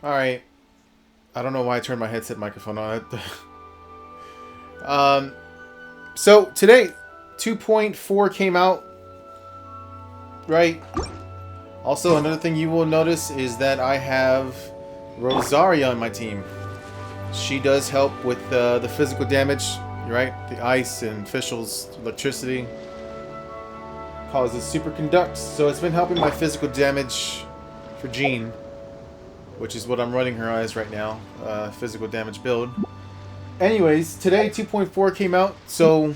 Alright. I don't know why I turned my headset microphone on. um, so today, 2.4 came out, right? Also, another thing you will notice is that I have Rosaria on my team. She does help with the physical damage, right? The ice and Fischl's electricity causes superconducts, so it's been helping my physical damage for Jean, which is what I'm running her as right now, physical damage build. Anyways, today 2.4 came out, so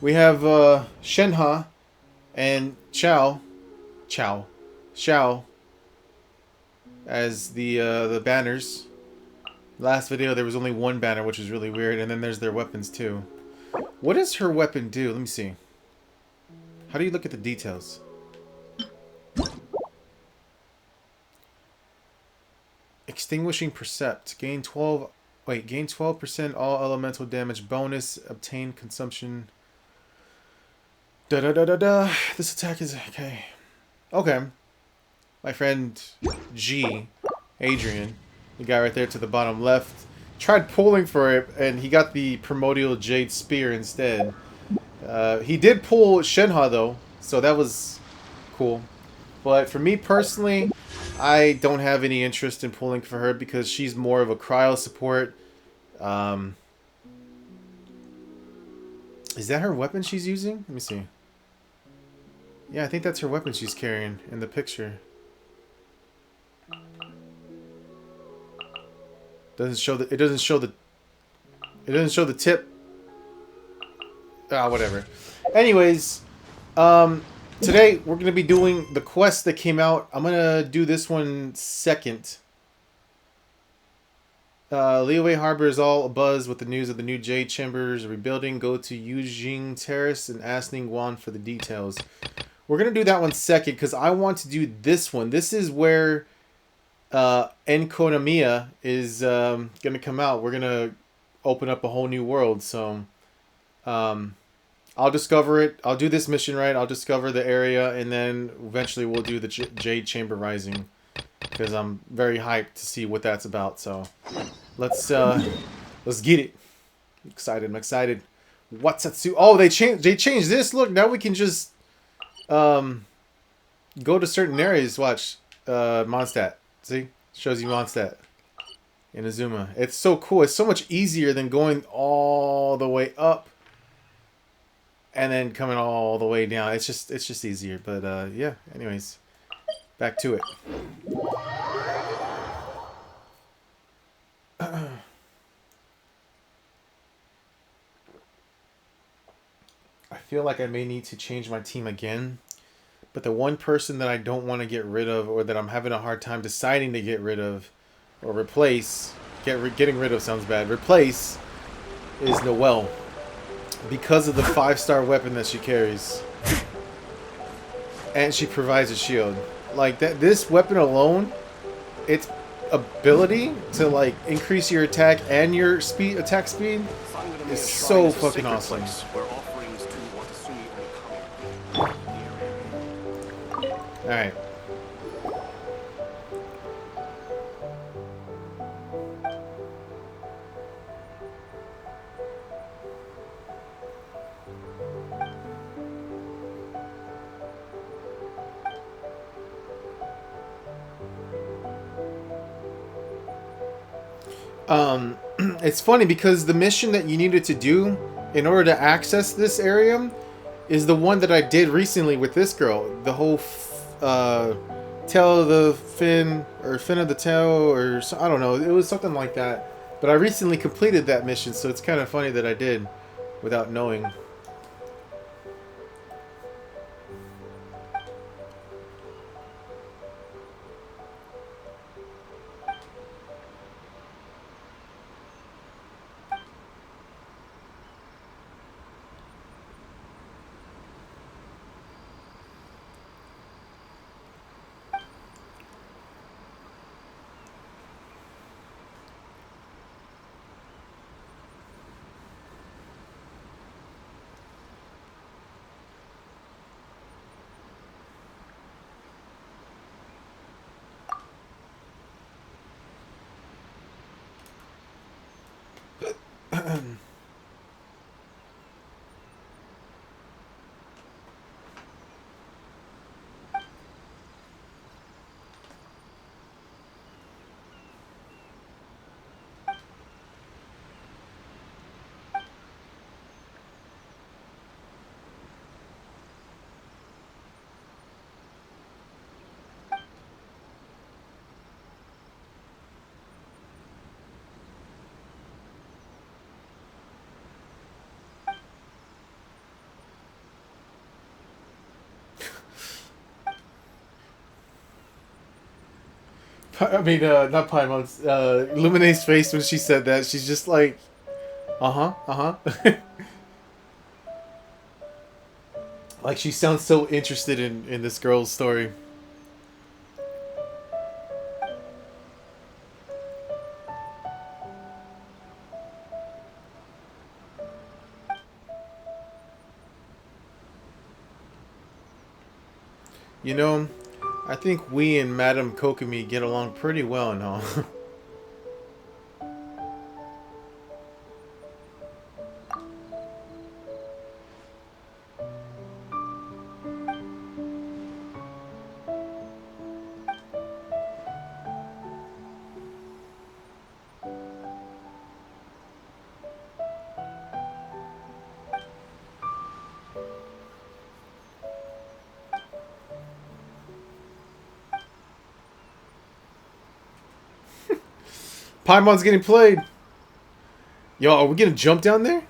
we have Shenhe and Xiao as the banners. Last video there was only one banner, which is really weird, and then there's their weapons too. What does her weapon do? Let me see. How do you look at the details? Extinguishing Percept. Gain 12. Wait, gain 12% all elemental damage bonus. Obtain consumption. Da da da da da. This attack is okay. Okay. My friend G, Adrian, the guy right there to the bottom left, tried pulling for it, and he got the Primordial Jade Spear instead. He did pull Shenhe though, so that was cool. But for me personally, I don't have any interest in pulling for her because she's more of a cryo support. Um, is that her weapon she's using? Let me see. Yeah, I think that's her weapon she's carrying in the picture. Doesn't show the. It doesn't show the. It doesn't show the tip. Ah, whatever. Anyways, today we're gonna be doing the quest that came out. I'm gonna do this one second. Liyue Harbor is all abuzz with the news of the new Jade Chambers rebuilding. Go to Yujing Terrace and ask Ningguan for the details. We're going to do that one second because I want to do this one. This is where Enkonomiya is going to come out. We're going to open up a whole new world. So I'll discover it. I'll do this mission right. I'll discover the area, and then eventually we'll do the Jade Chamber Rising because I'm very hyped to see what that's about. So let's get it. I'm excited. What's that? Oh, they changed this. Look, now we can just go to certain areas. Watch Mondstadt. See, shows you Mondstadt in Azuma. It's so cool. It's so much easier than going all the way up and then coming all the way down. It's just easier. But yeah. Anyways, back to it. I feel like I may need to change my team again. But the one person that I don't want to get rid of, or that I'm having a hard time deciding to get rid of, or replace, getting rid of sounds bad, replace, is Noelle. Because of the 5-star weapon that she carries. And she provides a shield. Like, this weapon alone, its ability to, like, increase your attack and your attack speed is so fucking awesome. Alright. It's funny because the mission that you needed to do in order to access this area is the one that I did recently with this girl. The whole tail of the fin, or fin of the tail, or I don't know. It was something like that. But I recently completed that mission, so it's kind of funny that I did without knowing. I mean, not Paimon's. Luminae's face when she said that, she's just like, uh huh, uh huh. Like she sounds so interested in this girl's story. You know, I think we and Madame Kokomi get along pretty well and all. Paimon's getting played. Yo, are we gonna jump down there?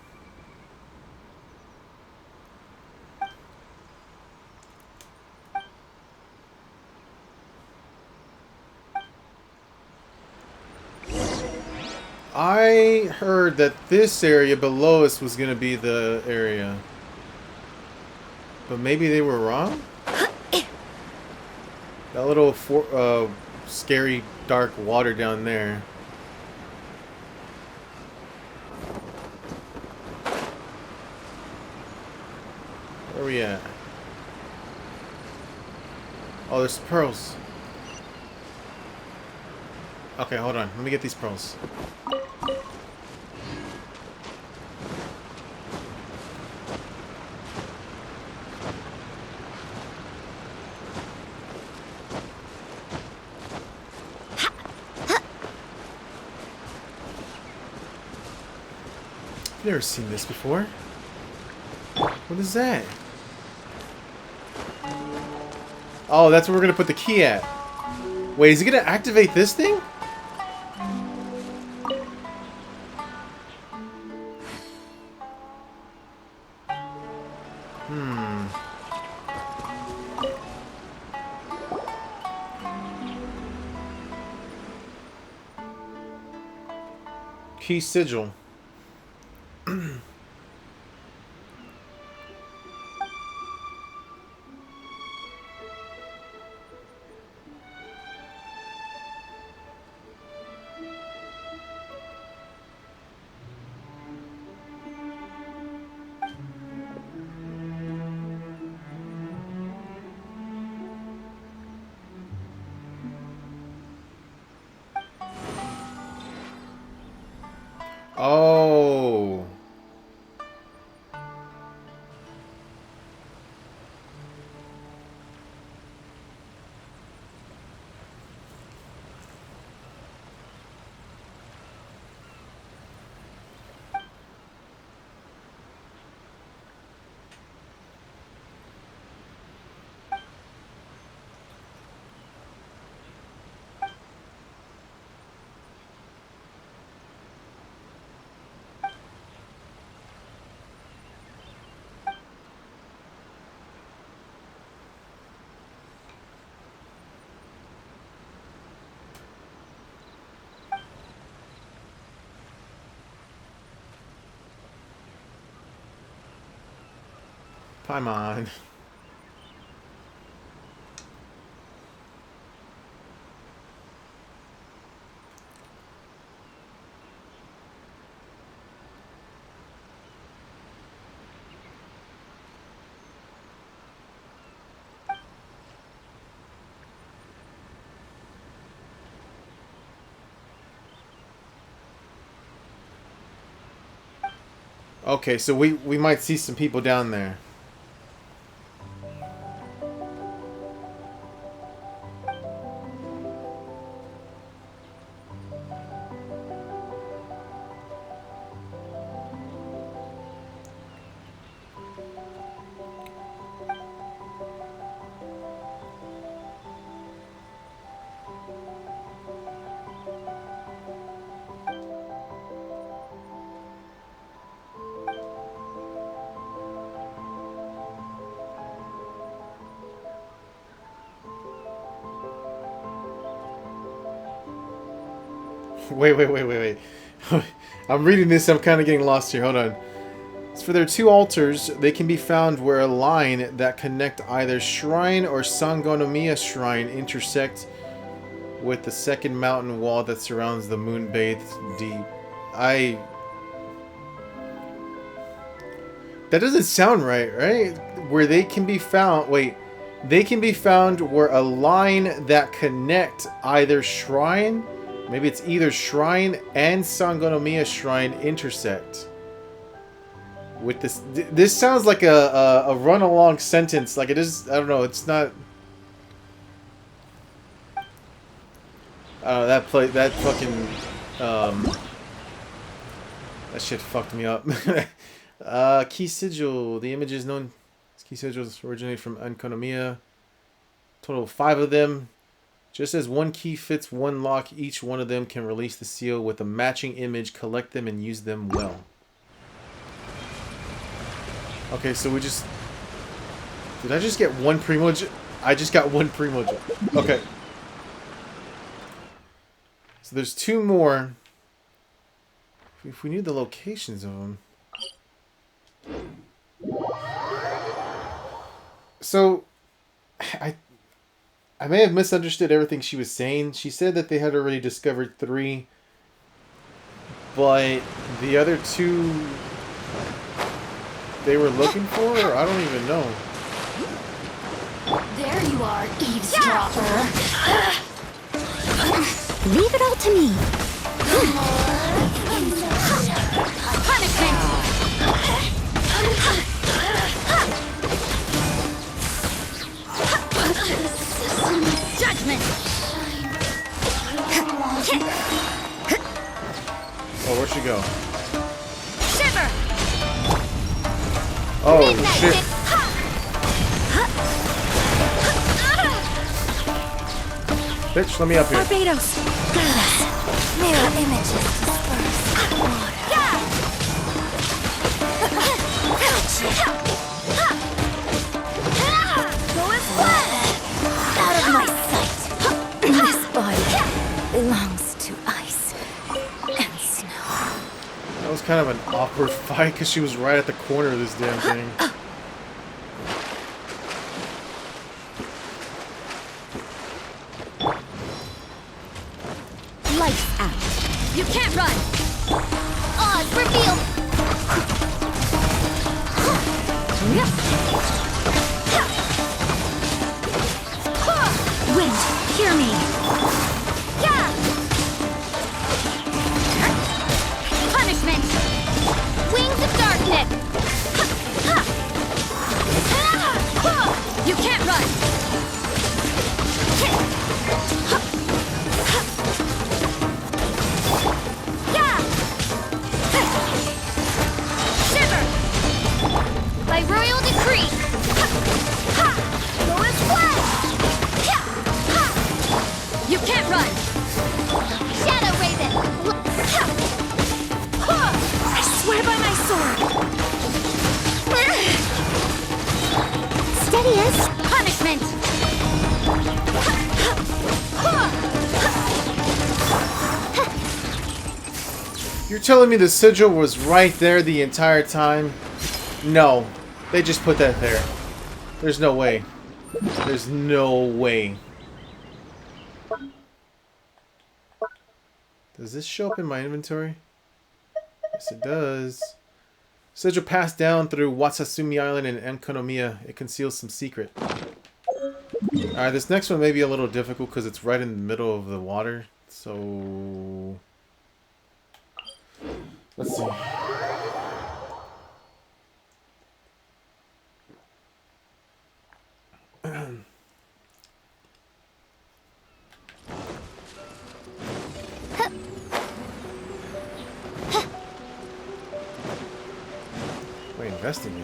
I heard that this area below us was gonna be the area. But maybe they were wrong? That little scary dark water down there. Where are we at? Oh, there's pearls. Okay, hold on. Let me get these pearls. I've never seen this before. What is that? Oh, that's where we're gonna put the key at. Wait, is it gonna activate this thing? Hmm. Key sigil. Oh. Paimon. Okay, so we might see some people down there. Wait. I'm reading this, I'm kind of getting lost here. Hold on. As for their two altars, they can be found where a line that connect either shrine or Sangonomiya shrine intersect with the second mountain wall that surrounds the moon-bathed deep. That doesn't sound right? Where they can be found... Wait. They can be found where a line that connect either shrine... Maybe it's either shrine and Sangonomiya shrine intersect. With this... This sounds like a run-along sentence. Like it is... I don't know. It's not... That fucking... That shit fucked me up. Key sigil. The image is known... Key sigils originate from Enkonomiya. Total of 5 of them. Just as one key fits one lock, each one of them can release the seal with a matching image, collect them, and use them well. Okay, so we just... Did I just get one primulage? I just got one primulage. Okay. So there's 2 more. If we knew the locations of them... So... I may have misunderstood everything she was saying. She said that they had already discovered 3, but the other 2 they were looking for? I don't even know. There you are, eavesdropper. Leave it all to me. Punishment! Judgment! Oh, where'd she go? Shiver! Oh, Midnight shit. Bitch, let me up here. Barbados! Mirror images disperse. Out of my sight. This body belongs to ice and snow. That was kind of an awkward fight because she was right at the corner of this damn thing. Lights out. You can't run. Oz revealed. Wind, hear me. Yeah. Punishment. Wings of darkness. You can't run. Yeah. Shiver. By royal decree. Go as flash. You can't run! Shadow Raven! I swear by my sword! Steady as punishment! You're telling me the sigil was right there the entire time? No. They just put that there. There's no way. There's no way. Does this show up in my inventory? Yes, it does. Sigil passed down through Watsasumi Island and Enkonomiya. It conceals some secret. Alright, this next one may be a little difficult because it's right in the middle of the water. So... let's see. investigate.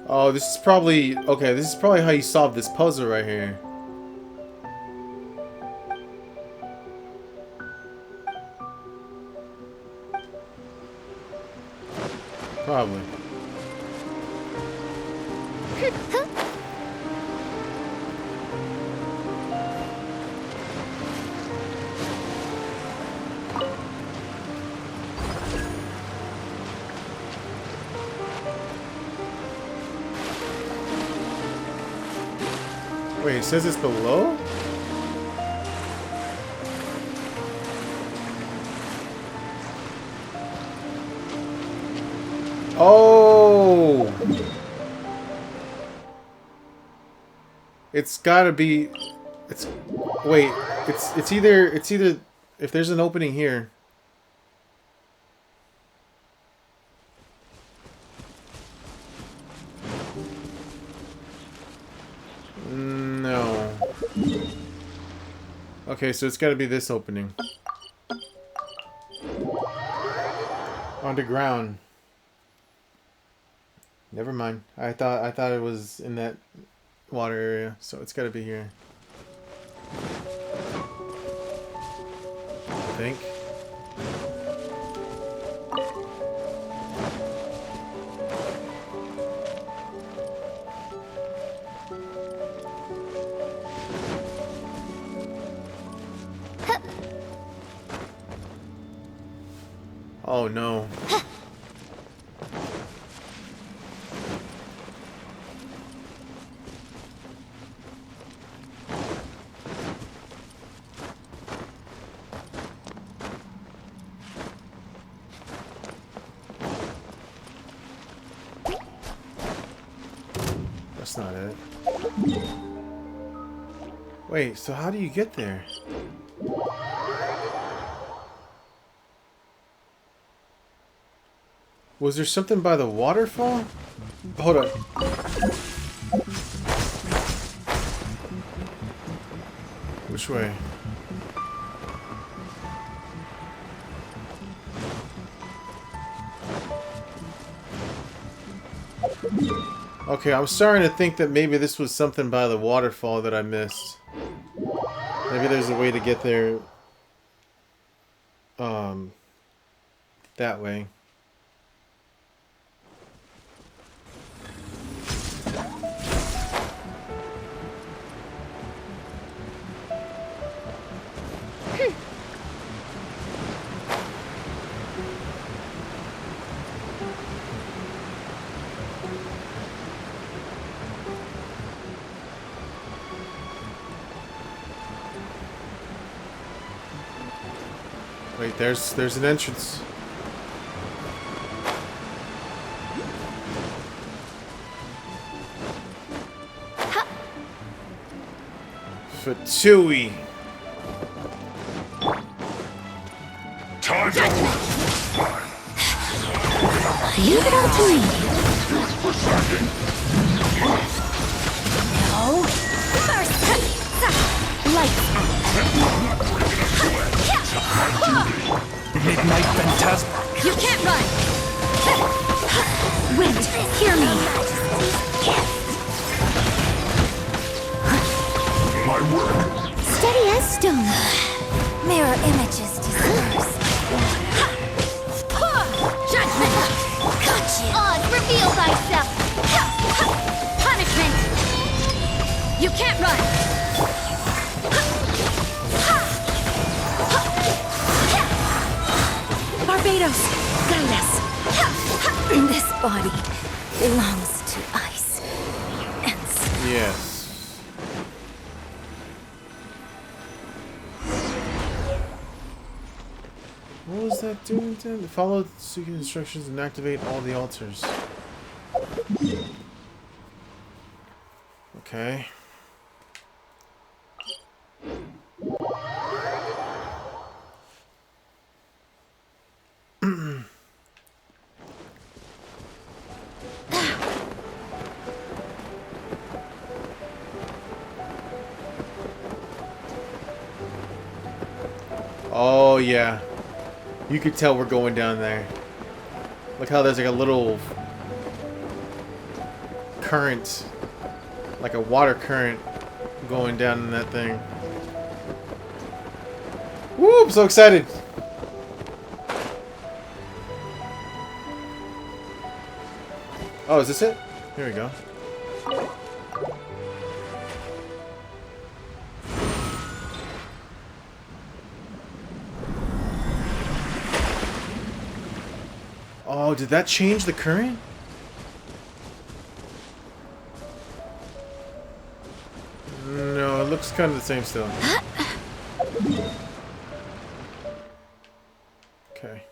Oh, this is probably... Okay, this is probably how you solve this puzzle right here. Probably. Wait, it says it's below? Oh! It's gotta be... It's... Wait, it's either... If there's an opening here... No. Okay, so it's gotta be this opening. Underground. Never mind. I thought it was in that water area, so it's gotta be here. I think. Oh no. That's not it. Wait, so how do you get there? Was there something by the waterfall? Hold on. Which way? Okay, I'm starting to think that maybe this was something by the waterfall that I missed. Maybe there's a way to get there that way. Wait, there's an entrance. Fatui. Leave it all to me. No. First, lights out. Midnight Phantasm. You can't run. Wind, hear me. My work. Steady as stone. Mirror images disperse. Judgment! Gotcha! Oz, reveal thyself! Punishment! You can't run! Barbados, guide us! This body belongs to ice and snow. Yes. What was that doing then? Follow Suki instructions and activate all the altars. Okay. Oh, yeah. You could tell we're going down there. Look how there's like a little current, like a water current going down in that thing. Woo, I'm so excited. Oh, is this it? Here we go. Oh, did that change the current? No, it looks kind of the same still. Okay.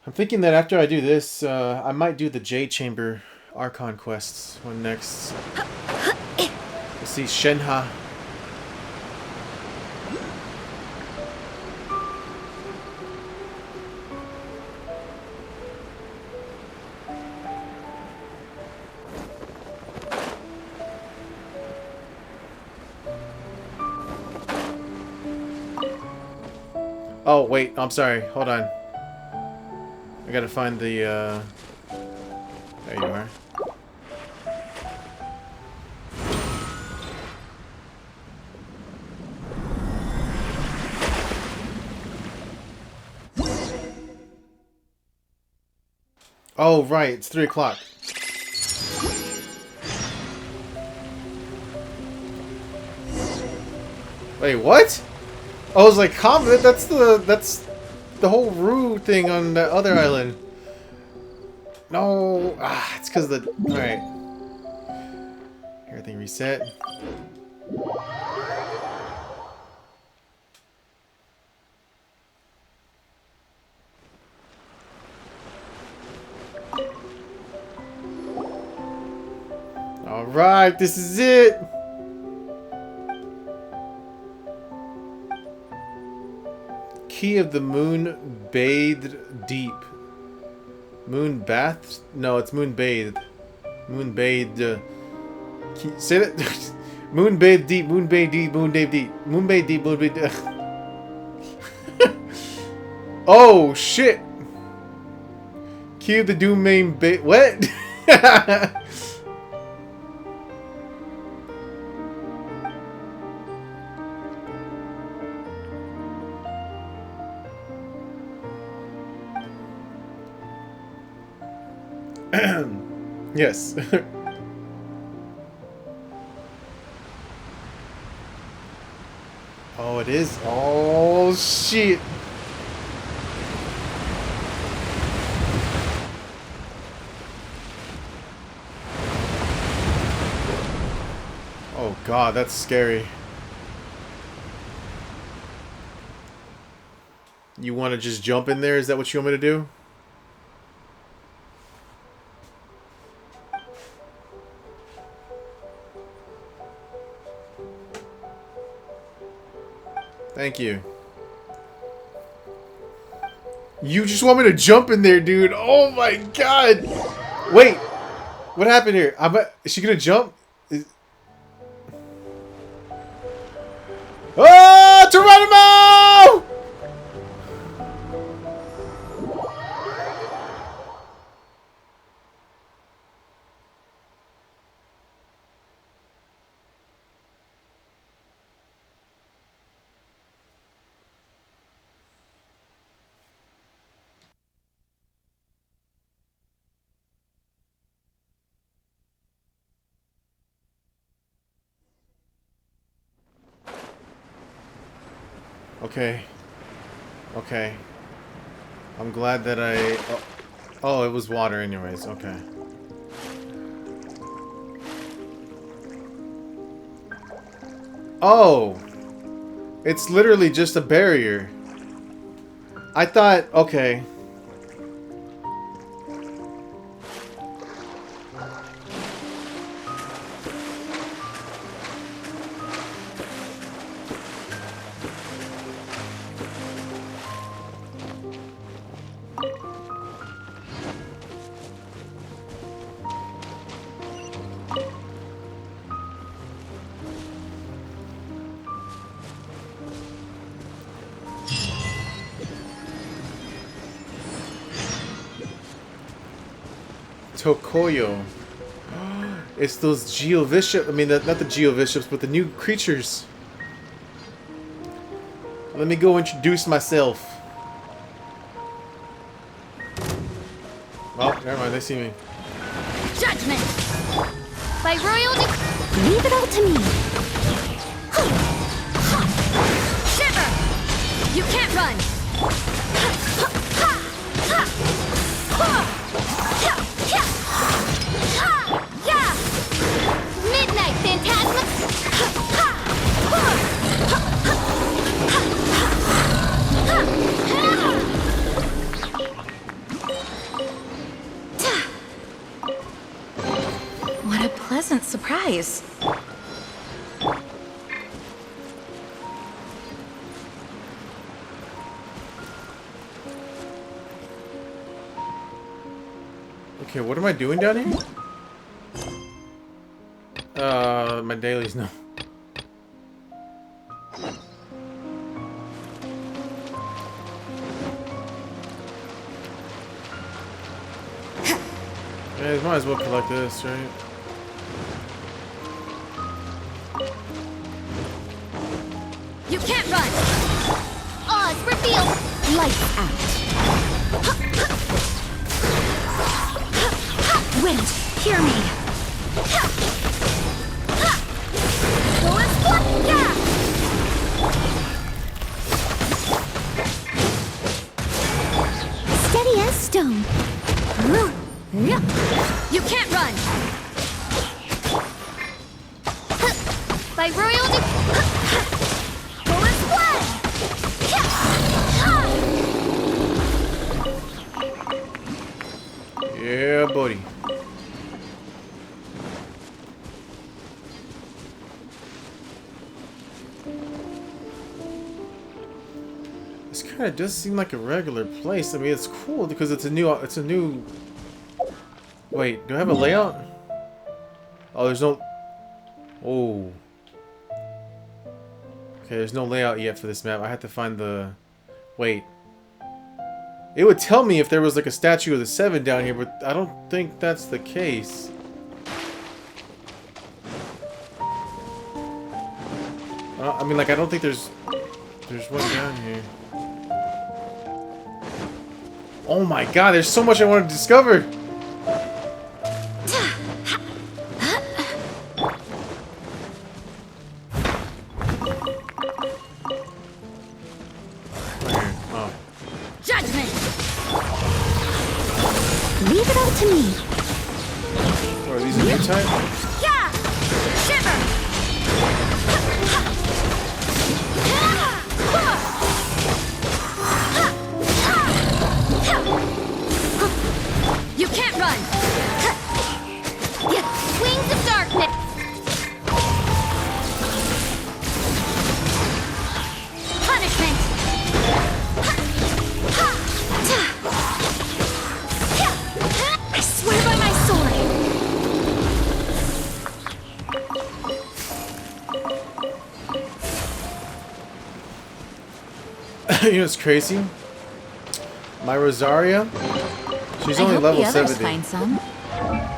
I'm thinking that after I do this, I might do the Jade Chamber Archon quests one next. Let's see, Shenha. Oh, wait, I'm sorry. Hold on. I gotta find the, there you are. Oh, right, it's 3 o'clock. Wait, what? I was like, combat? That's the whole Rue thing on the other island. No, it's because the, alright. Everything reset. Alright, this is it! Key of the Moon Bathed Deep. Moon Bath? No, it's Moon Bathed. Moon Bathed. Say that? Moon Bathed Deep, Moon Bathed Deep, Moon Bathed Deep. Moon Bathed Deep, Moon Bathed Deep. Oh, shit! Key of the Doom Main Bat. What? Yes. Oh, it is. Oh, shit. Oh, God, that's scary. You want to just jump in there? Is that what you want me to do? Thank you. You just want me to jump in there, dude. Oh my god. Wait. What happened here? Is she gonna jump? Oh, Geronimo! Okay. Okay. I'm glad that I... Oh, it was water anyways. Okay. Oh! It's literally just a barrier. I thought... Okay. Tokoyo. It's those Geovicious. I mean, not the Geovicious, but the new creatures. Let me go introduce myself. Oh, never mind. They see me. Judgment! By royal leave it all to me. Shiver! You can't run! Midnight Phantasma! What a pleasant surprise. Okay, what am I doing down here? My dailies, no. Yeah, might as well collect this, right? You can't run! Oz, reveal! Lights out. Wind, hear me! Steady as stone. You can't run! By royal Bullets blood! Yeah, buddy. This kind of does seem like a regular place. I mean, it's cool because it's a new. Wait, do I have a layout? Oh, there's no. Oh. Okay, there's no layout yet for this map. I have to find the. Wait. It would tell me if there was like a statue of the Seven down here, but I don't think that's the case. I mean, like, I don't think there's one down here. Oh my god, there's so much I want to discover! Oh. Judgment! Leave it all to me. What, are these a new type? Yeah! Shiver! You can't run! Wings of darkness! Punishment! I swear by my sword! You know what's crazy? My Rosaria, she's only level 70. Find some.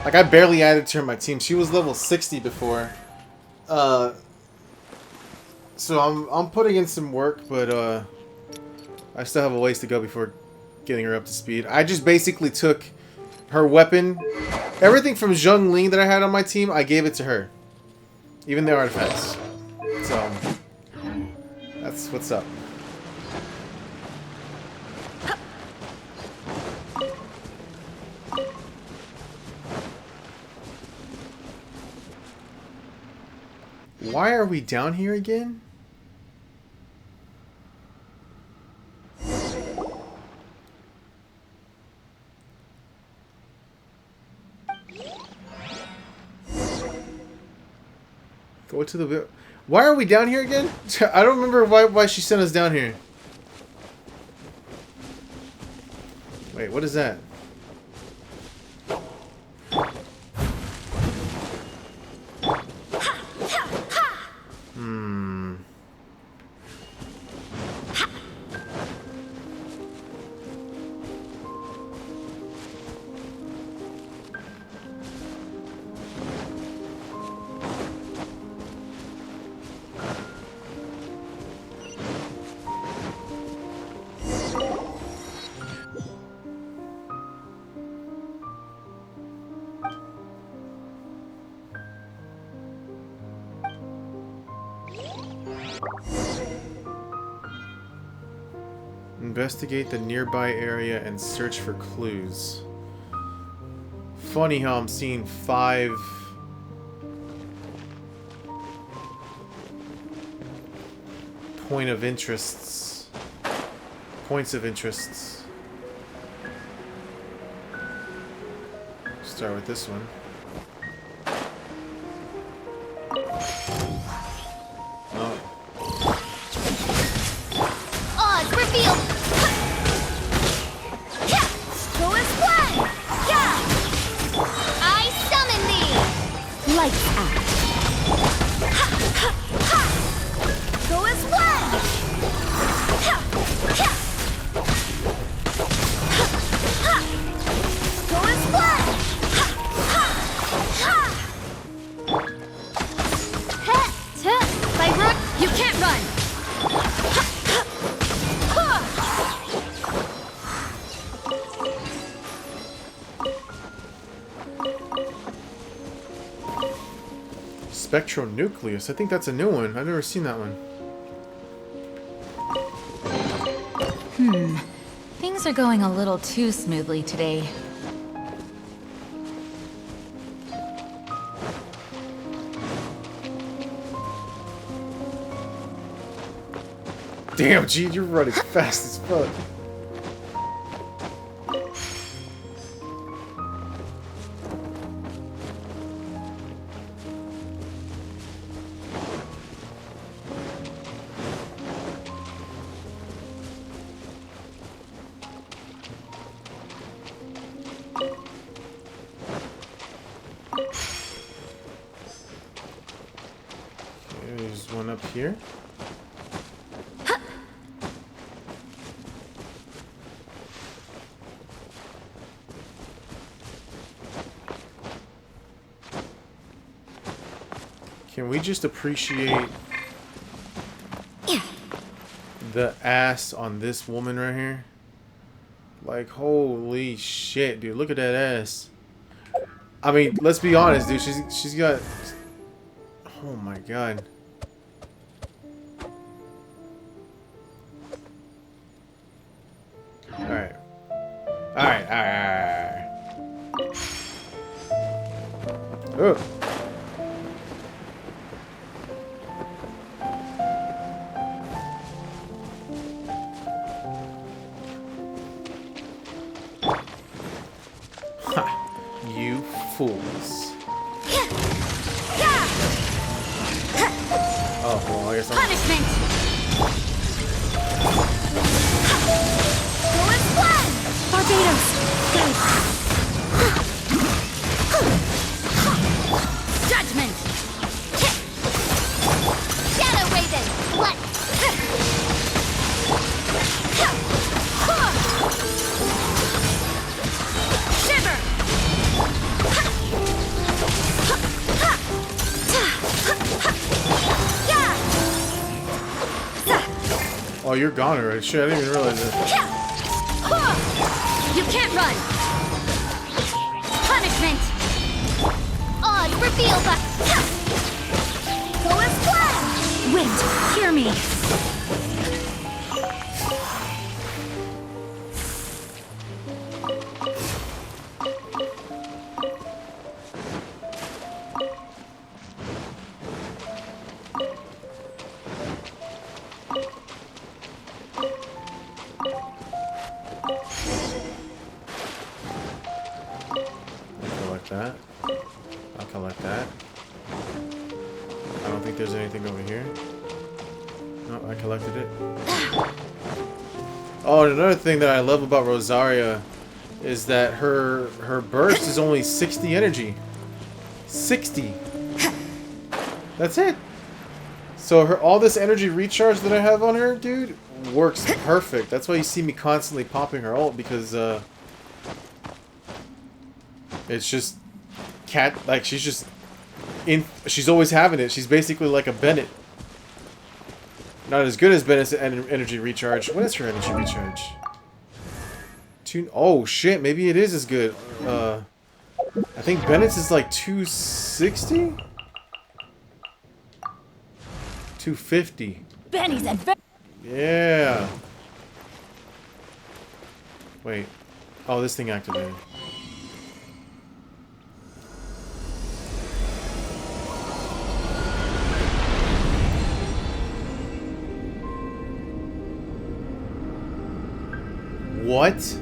Like, I barely added to her my team. She was level 60 before. So I'm putting in some work, but I still have a ways to go before getting her up to speed. I just basically took her weapon, everything from Zhongling that I had on my team, I gave it to her. Even the artifacts. So, that's what's up. Why are we down here again? Go to the... Why are we down here again? I don't remember why she sent us down here. Wait, what is that? Investigate the nearby area and search for clues. Funny how I'm seeing 5 points of interests. Start with this one. Oh. Odds revealed! Go as one! I summon thee! Lights out! Go as one! Go as one! By run, you can't run! Spectronucleus. I think that's a new one. I've never seen that one. Things are going a little too smoothly today. Damn, G, you're running fast as fuck. There's one up here. Can we just appreciate the ass on this woman right here? Like, holy shit, dude. Look at that ass. I mean, let's be honest, dude. She's got... Oh my god. Alright. Alright. Oh. You fools. Oh, well, I guess I'm... Punishment! Go as one! Barbados! Judgment! Shadow Raven! What? Shiver! Oh, you're gone already. Shit, I didn't even realize that. You can't run! Punishment! Odds reveal the... Go as one! Wind, hear me! That. I'll collect that. I don't think there's anything over here. No, I collected it. Oh, and another thing that I love about Rosaria is that her burst is only 60 energy. 60. That's it. So all this energy recharge that I have on her, dude, works perfect. That's why you see me constantly popping her ult, because it's just like she's always having it. She's basically like a Bennett. Not as good as Bennett's energy recharge. What is her energy recharge? Oh shit, maybe it is as good. I think Bennett's is like 260? 250. Benny's adventure. Yeah. Wait. Oh, this thing activated. What?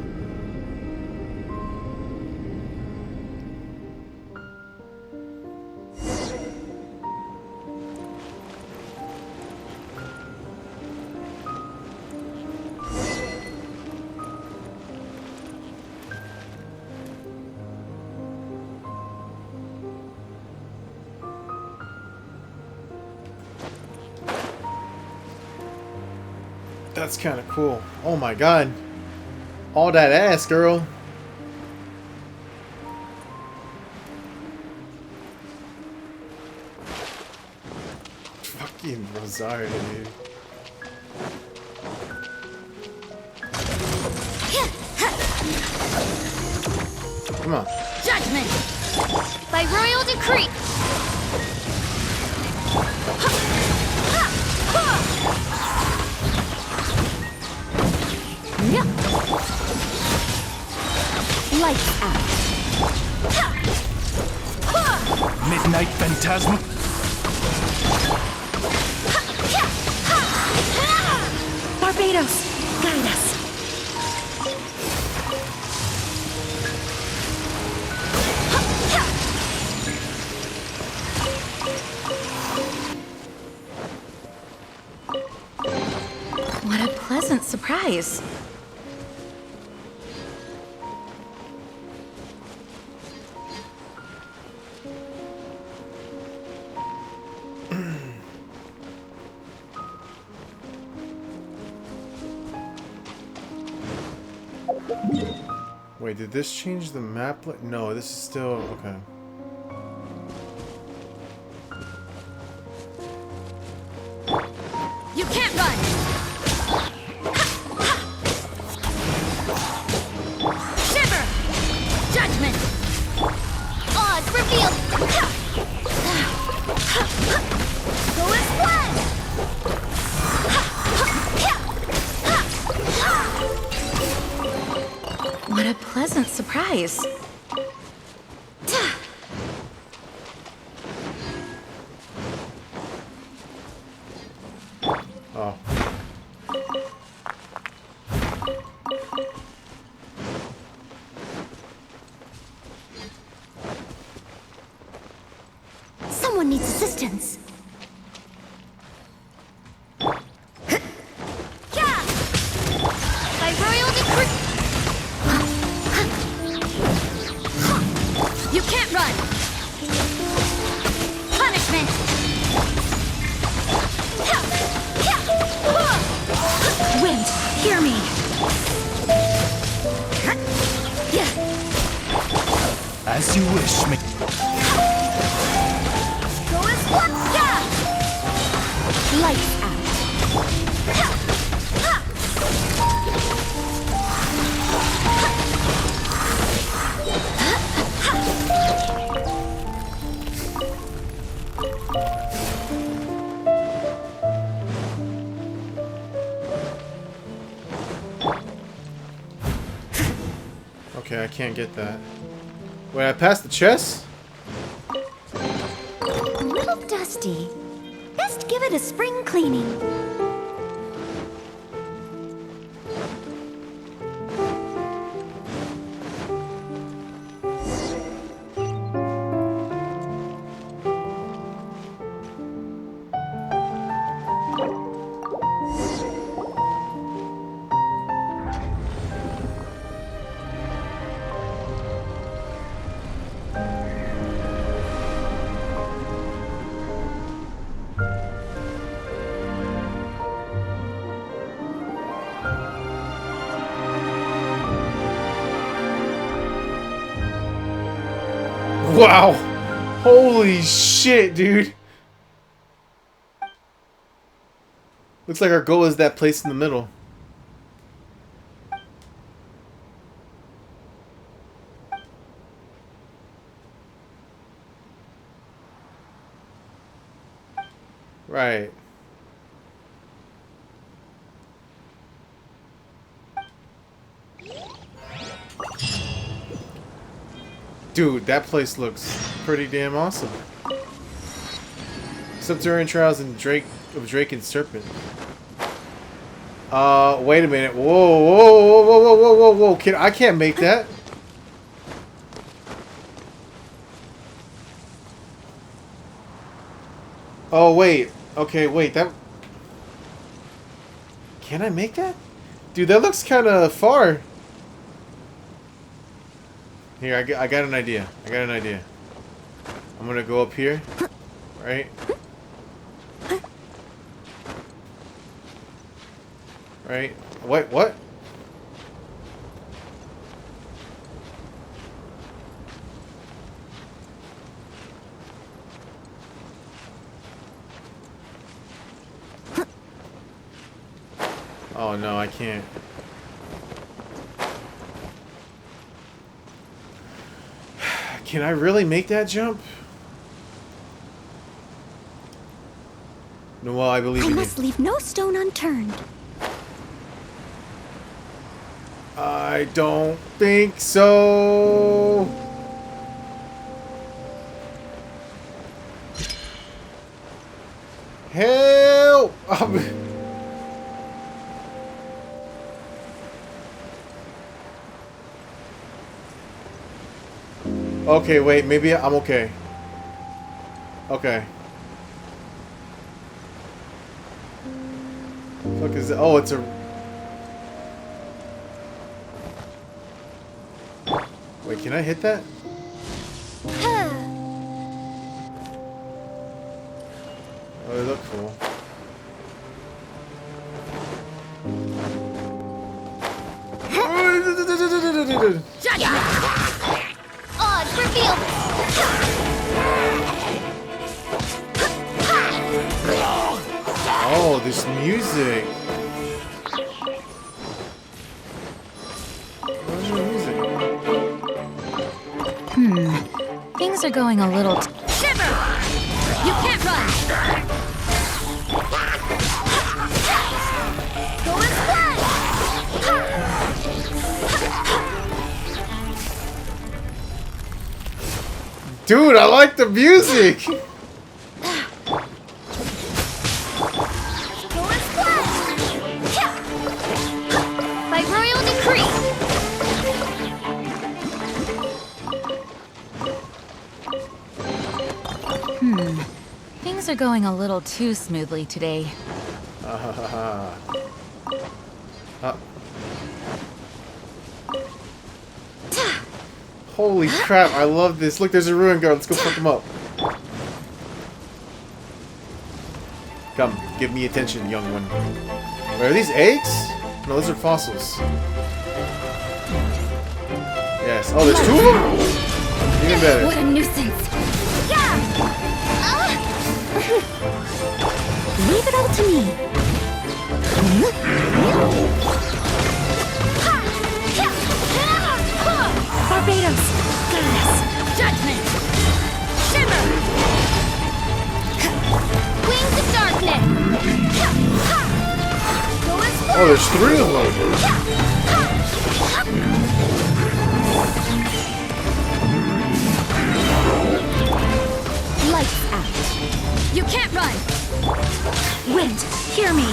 That's kind of cool. Oh my god. All that ass, girl. Fucking Rosario, dude. Come on. Judgment! By royal decree! Lights out. Midnight Phantasm. Barbados, guide us. What a pleasant surprise. Wait, did this change the map? No, this is still... okay. You can't run! Shiver! Judgment! Odds revealed! Go as one! What a pleasant surprise. Oh. Someone needs assistance. By royal decree. You can't run. Punishment. Wind, hear me. As you wish, me. Go as one. Lights out. Okay, I can't get that. Wait, I passed the chest? A little dusty. Best give it a spring cleaning. Wow! Holy shit, dude! Looks like our goal is that place in the middle. Right. Dude, that place looks pretty damn awesome. Subterranean Trials and Drake and Serpent. Wait a minute. Whoa, whoa, whoa, whoa, whoa, whoa, whoa, whoa. I can't make that. Oh, wait. Okay, wait. That... Can I make that? Dude, that looks kind of far. Here, I got an idea. I got an idea. I'm gonna go up here. Right? Right? Wait, what? Oh no, I can't. Can I really make that jump? No, well, I believe I in you. must leave no stone unturned. I don't think so. Help! Okay, wait, maybe I'm okay. Okay. Fuck is it? Oh, it's a... Wait, can I hit that? Oh, they look cool. Odds revealed. Oh, this music. Where's the music? Things are going a little... Shiver! You can't run! Go and splash! Dude, I like the music! Go and splash! By royal decree! Things are going a little too smoothly today. Holy crap, I love this. Look, there's a ruin guard. Let's go fuck him up. Come, give me attention, young one. Wait, are these eggs? No, those are fossils. Yes. Oh, there's two of them? Even better. What a nuisance! Leave it all to me. Barbados, goddess, judgment, shimmer, wings of darkness. Go and Oh, there's three of them. Lights out. You can't run. Wind, hear me!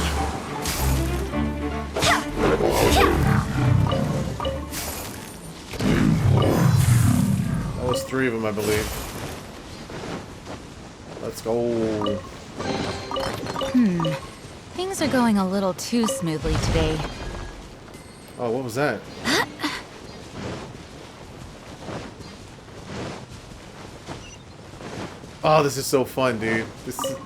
That was three of them, I believe. Let's go. Things are going a little too smoothly today. Oh, what was that? Oh, this is so fun, dude. This is...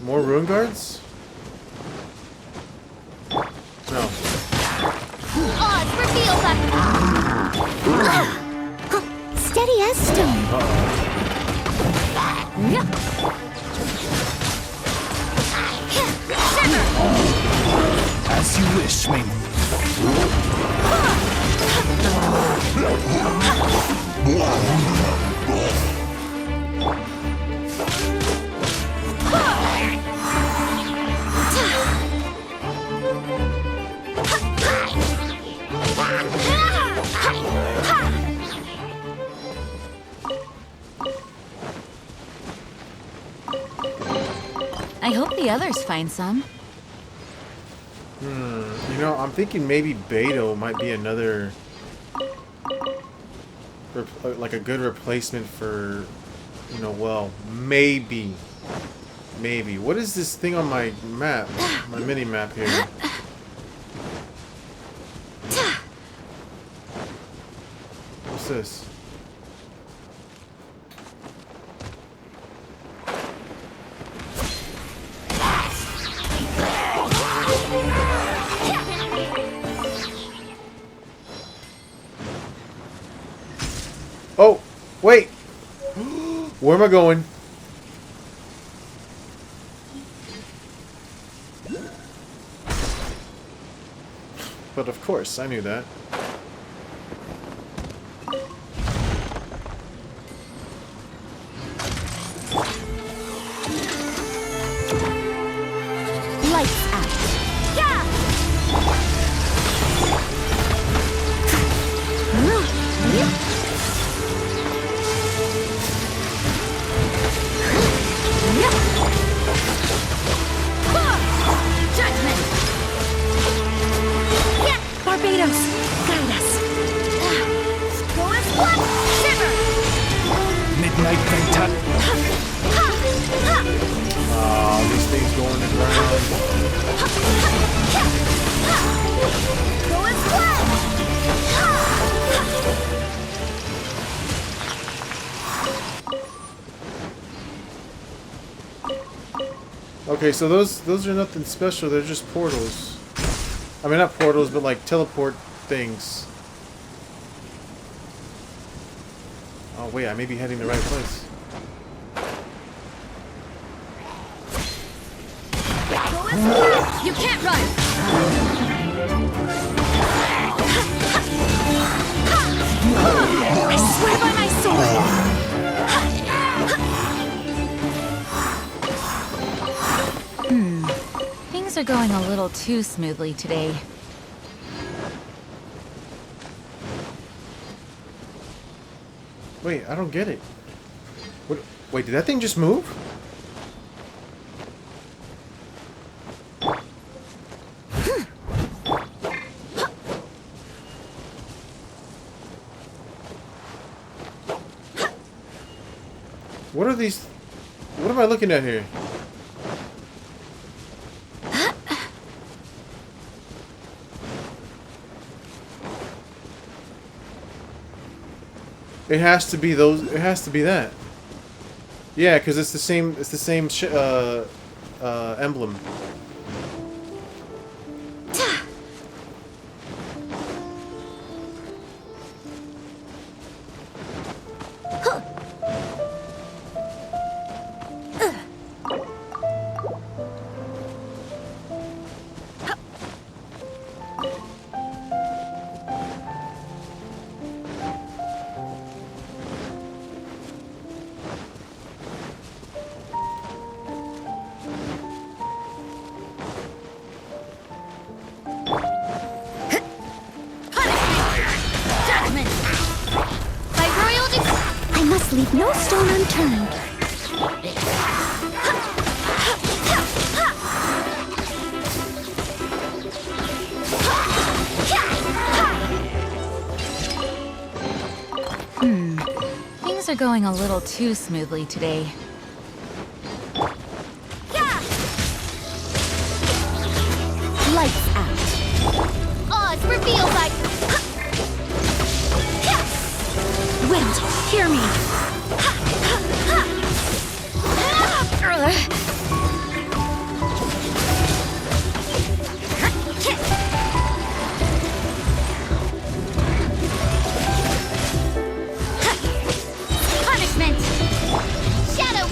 More ruin guards? No. Odds reveal that. Steady as stone. As you wish, Ming. I hope the others find some. You know, I'm thinking maybe Beto might be another, like a good replacement for, you know, well, maybe. Maybe. What is this thing on my map? My mini map here. What's this? Oh, wait. Where am I going? But of course, I knew that. Lights out. Yeah! Judgment! Yeah! Barbados, guide us. Go as one! Shiver! Midnight Venta. These things go in the ground. Go as Okay, so those are nothing special. They're just portals. I mean, not portals, but like teleport things. Oh wait, I may be heading the right place. You can't run! I swear by my sword! Things are going a little too smoothly today. Wait, I don't get it. What? Wait, did that thing just move? What are these? What am I looking at here? It has to be those. It has to be that. Yeah, because it's the same. It's the same emblem. Judgment! By royal I must leave no stone unturned. Things are going a little too smoothly today. Lights out. Oz revealed by... Wind, hear me. Punishment! Shadow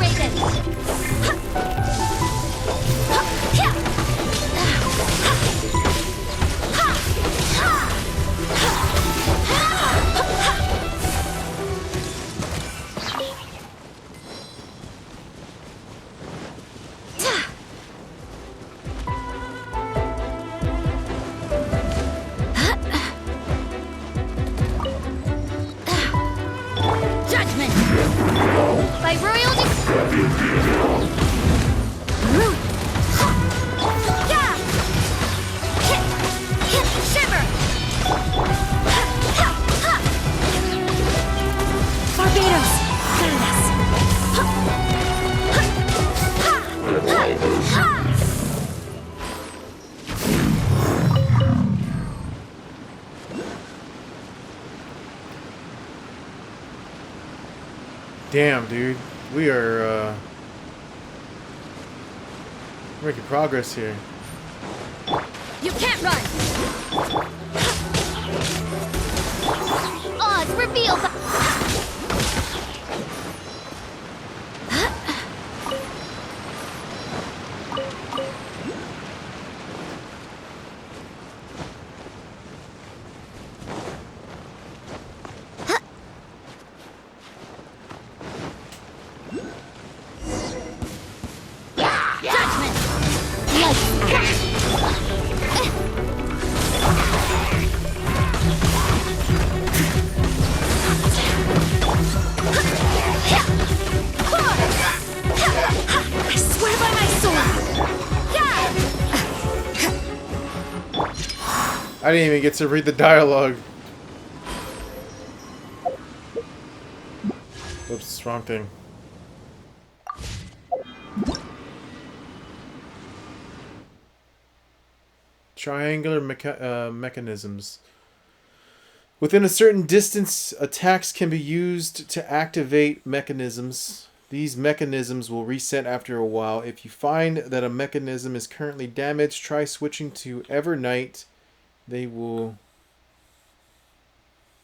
Damn, dude. We are making progress here. You can't run! Oz, reveal the... Judgment! Lights out! I swear by my sword! I didn't even get to read the dialogue. Oops, wrong thing. Triangular mechanisms. Within a certain distance, attacks can be used to activate mechanisms. These mechanisms will reset after a while. If you find that a mechanism is currently damaged, try switching to Evernight. They will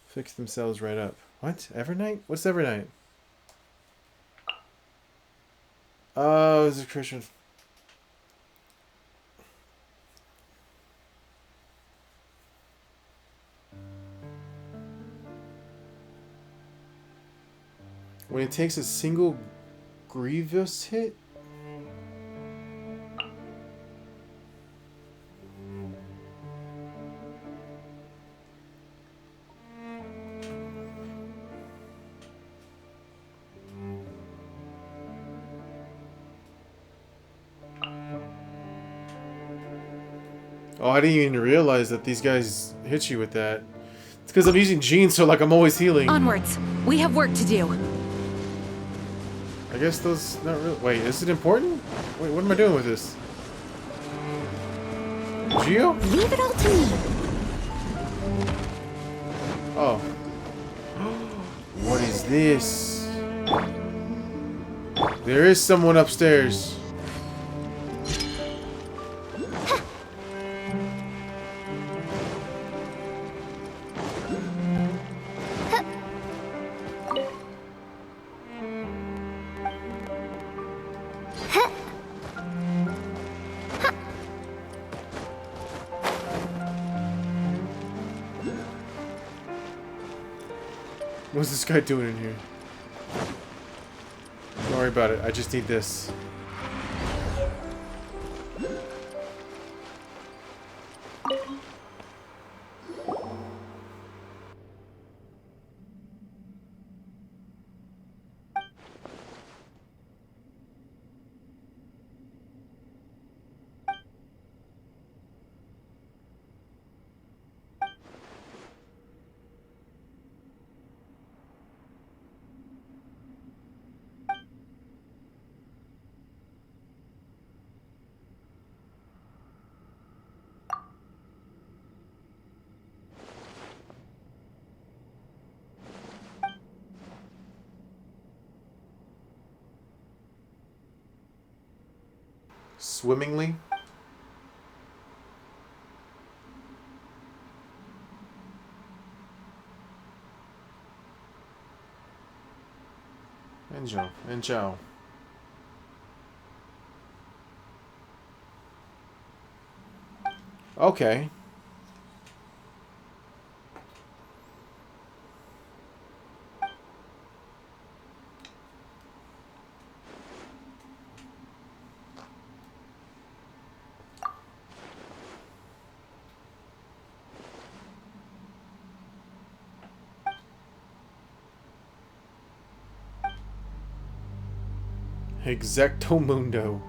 fix themselves right up. What? Evernight? What's Evernight? Oh, it's a Christian. When it takes a single grievous hit? Oh, I didn't even realize that these guys hit you with that. It's because I'm using Gene, so like I'm always healing. Onwards. We have work to do. I guess those not really. Wait, is it important? Wait, what am I doing with this? Geo? Leave it all to me. Oh. What is this? There is someone upstairs. What's this guy doing in here? Don't worry about it. I just need this. Swimmingly? Enjoy. Enjoy. Okay. Exactomundo.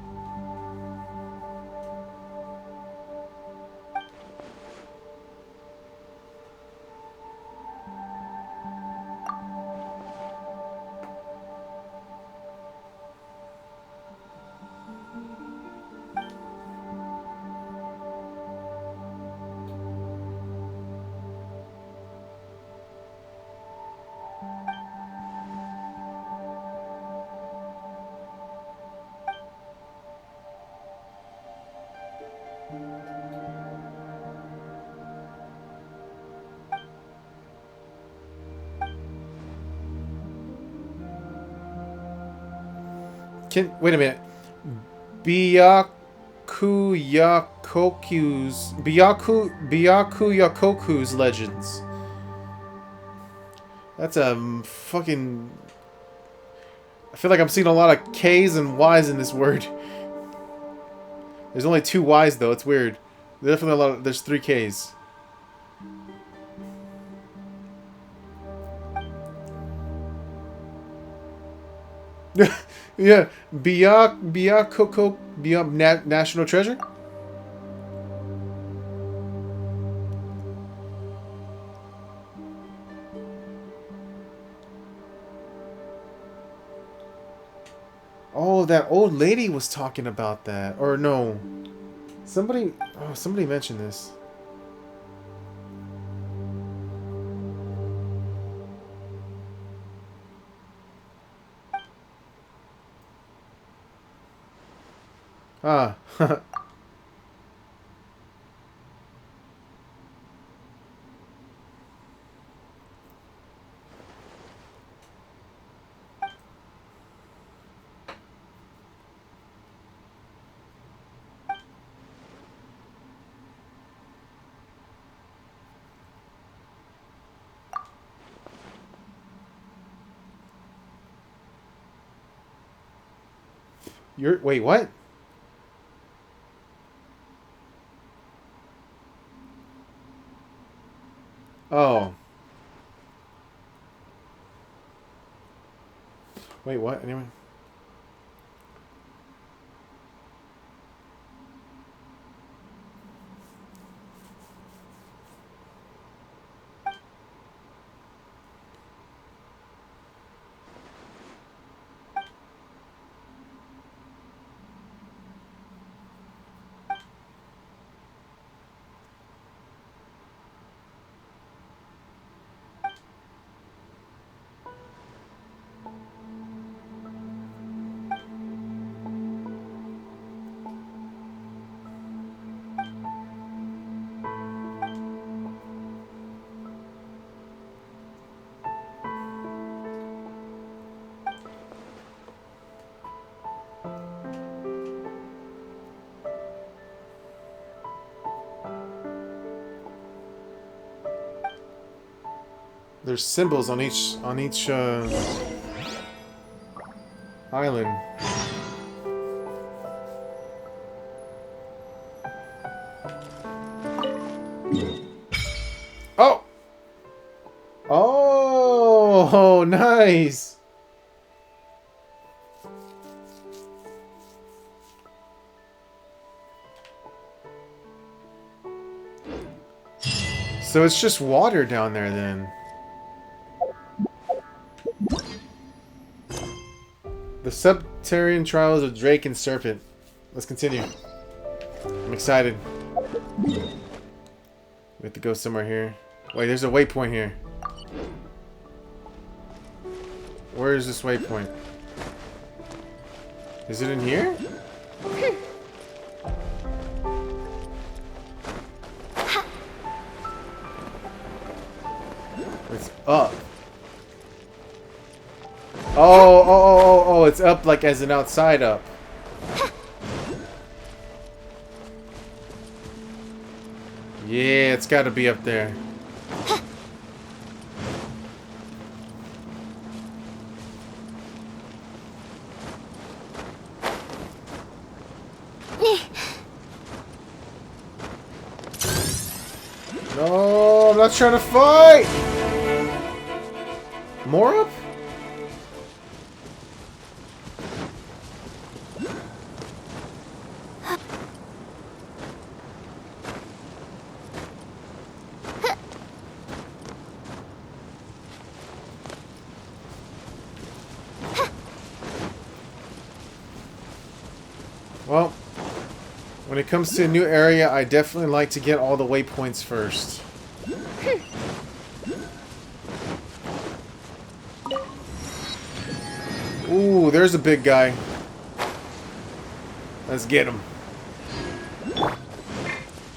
Wait a minute. Byakuyakoku's legends. That's a fucking... I feel like I'm seeing a lot of K's and Y's in this word. There's only 2 Y's though. It's weird. There's definitely a lot of... There's 3 K's. Yeah, National Treasure. Oh, that old lady was talking about that, or no? Somebody, oh, somebody mentioned this. Ah. Wait, what? Oh. Wait, what? Anyway. There's symbols on each island. Oh! Oh, nice! So it's just water down there then. The subterranean trials of Drake and Serpent. Let's continue. I'm excited. We have to go somewhere here. Wait, there's a waypoint here. Where is this waypoint? Is it in here? It's up. Oh, it's up like as an outside up. Yeah, it's gotta be up there. No, I'm not trying to fight! More up? Well, when it comes to a new area, I definitely like to get all the waypoints first. Ooh, there's a big guy. Let's get him.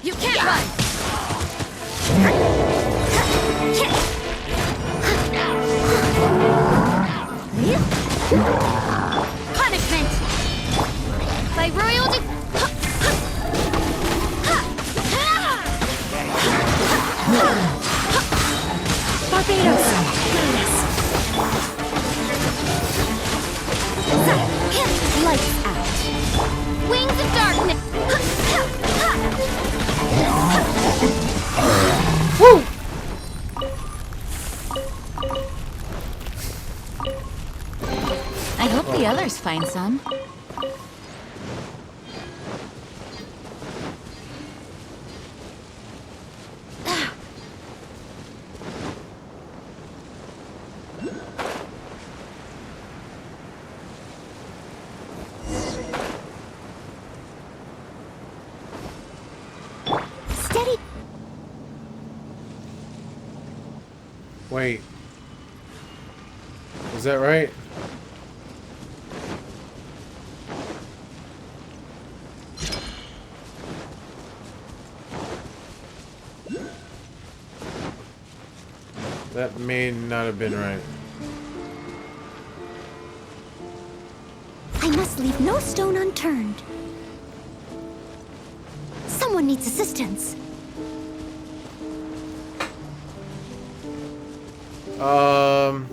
You can't run! Punishment! By royal Barbados! Lights out. Wings of darkness! Woo! I hope the others find some. Steady! Wait. Is that right? That may not have been right. I must leave no stone unturned. Someone needs assistance. Um.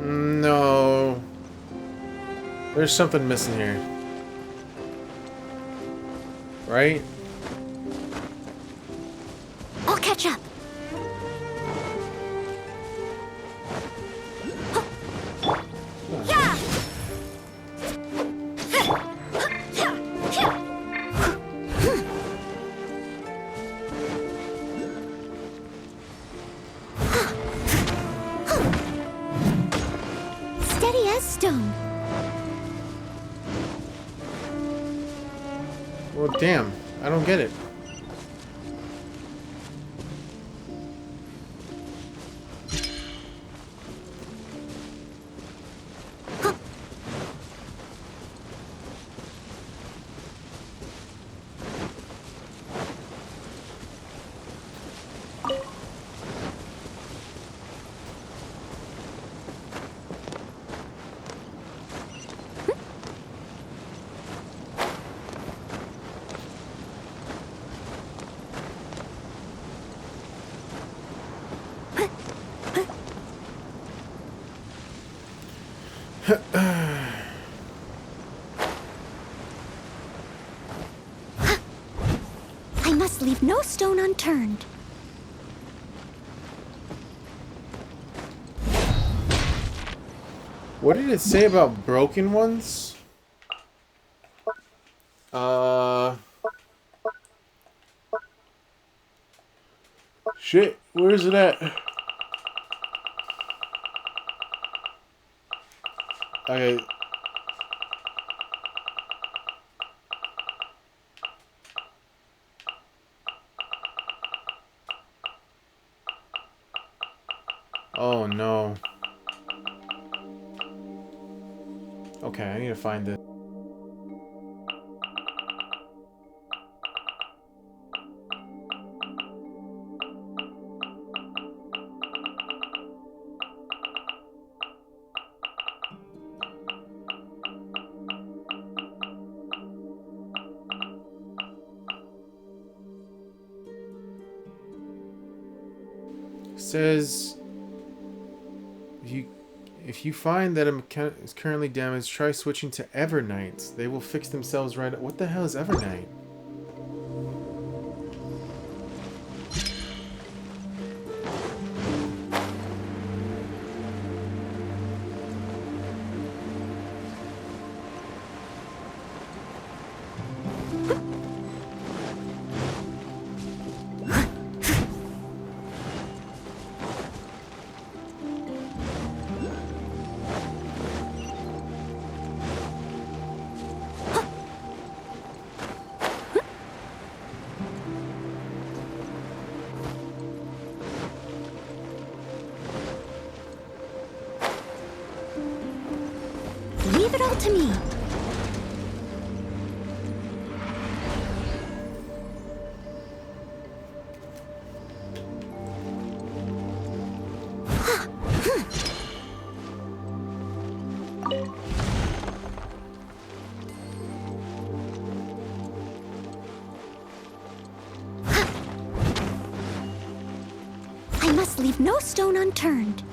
No. There's something missing here. Right? I'll catch up. Yeah! Steady as stone. Well, damn. I don't get it. I must leave no stone unturned. What did it say about broken ones? Shit, where is it at? Okay. Oh no. Okay, I need to find it. Says if you find that a mechanic is currently damaged, try switching to Evernight. They will fix themselves right. What the hell is Evernight? Leave it all to me. I must leave no stone unturned.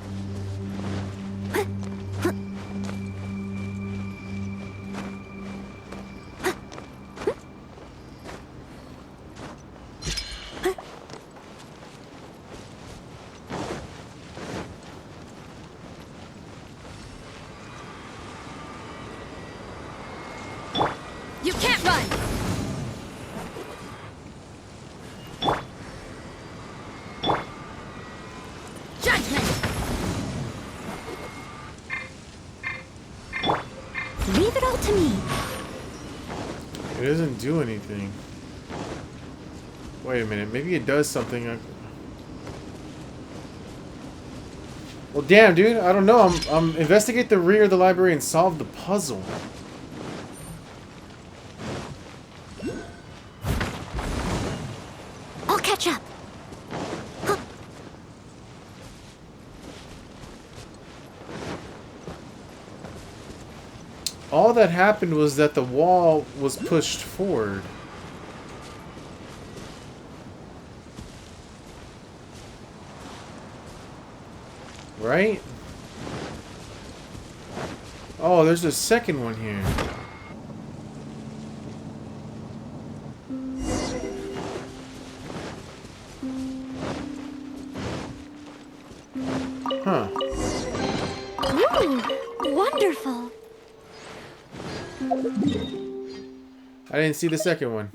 You can't run! Judgment! Leave it all to me. It doesn't do anything. Wait a minute. Maybe it does something. Well, damn, dude. I don't know. I'm investigate the rear of the library and solve the puzzle. I'll catch up. All that happened was that the wall was pushed forward. Right? Oh, there's a second one here. Huh. Ooh, wonderful. I didn't see the second one.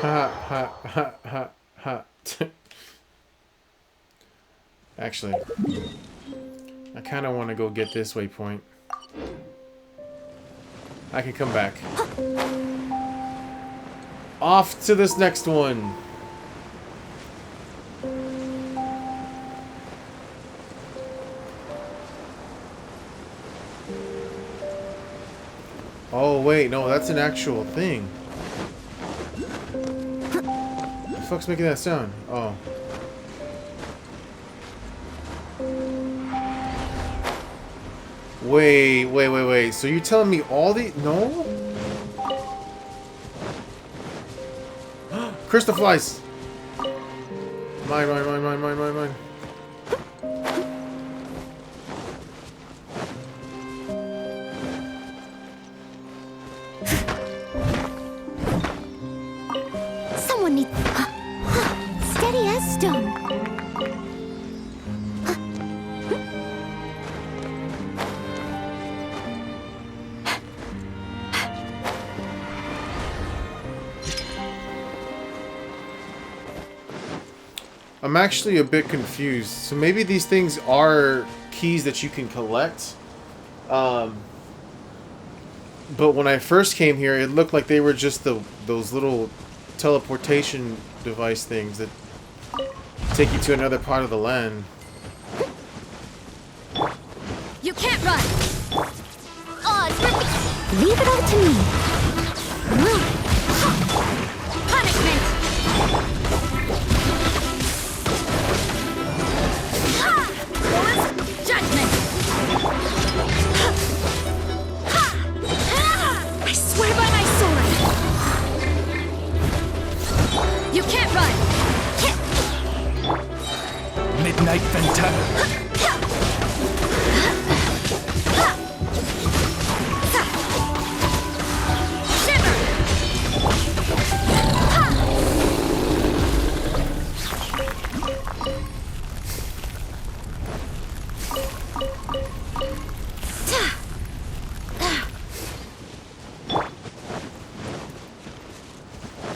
Ha ha ha ha ha. Actually, I kind of want to go get this waypoint. I can come back. Off to this next one. Oh wait, no, that's an actual thing. What the fuck's making that sound? Oh. Wait. So you're telling me all the... No? Crystal flies! Mine. Someone needs... steady as stone. I'm actually a bit confused. So maybe these things are keys that you can collect. But when I first came here, it looked like they were just those little teleportation device things that take you to another part of the land. You can't run! Leave it all to me. Punishment! Judgment! I swear by my sword. You can't run! Midnight Ventana. Shiver!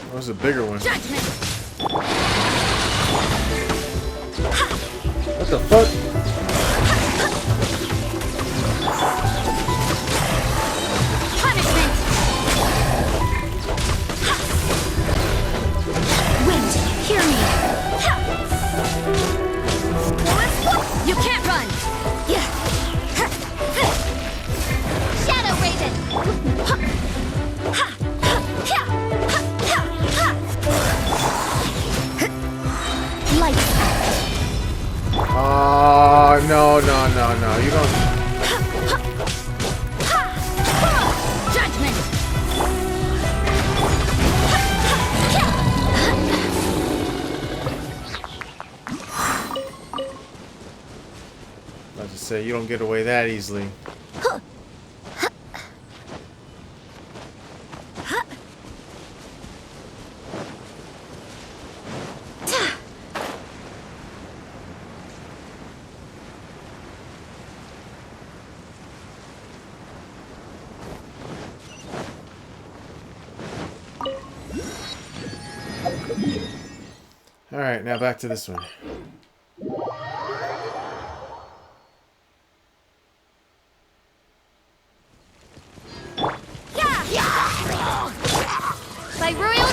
That was a bigger one. Judgment! What the fuck? Punishment! Wind, hear me. You can't run! Yeah. Oh, no, no, no, no. You don't... Judgment. I just say you don't get away that easily. Alright, now back to this one. By royal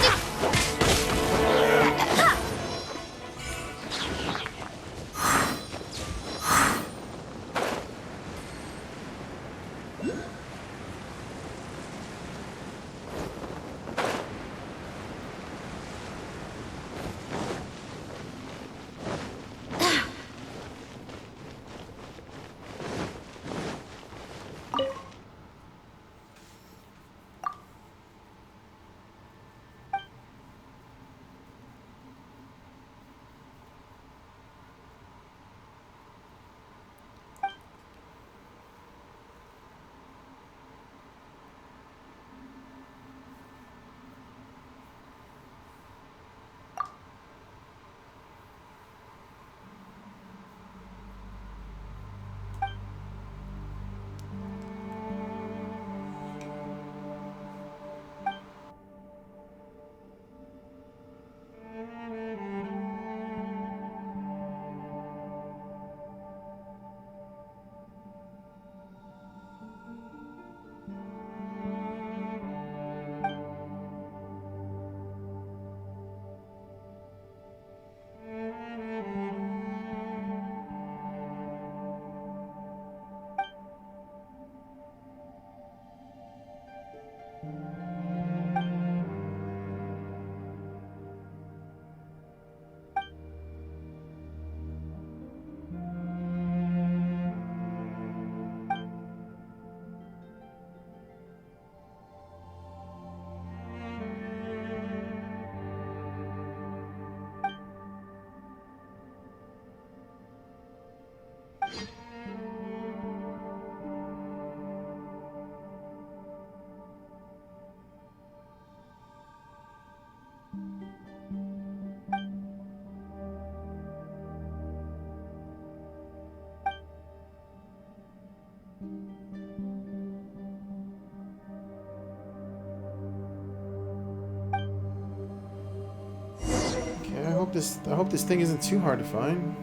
Okay, I hope this thing isn't too hard to find.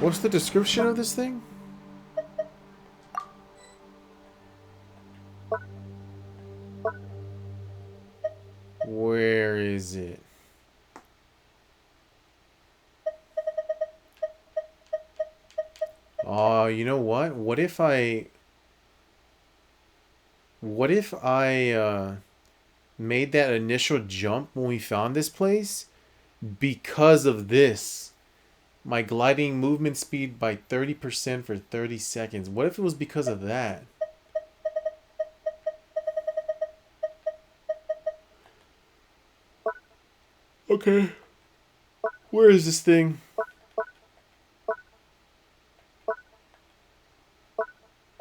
What's the description of this thing? Where is it? Oh, you know what? What if I made that initial jump when we found this place because of this? My gliding movement speed by 30% for 30 seconds. What if it was because of that? Okay. Where is this thing?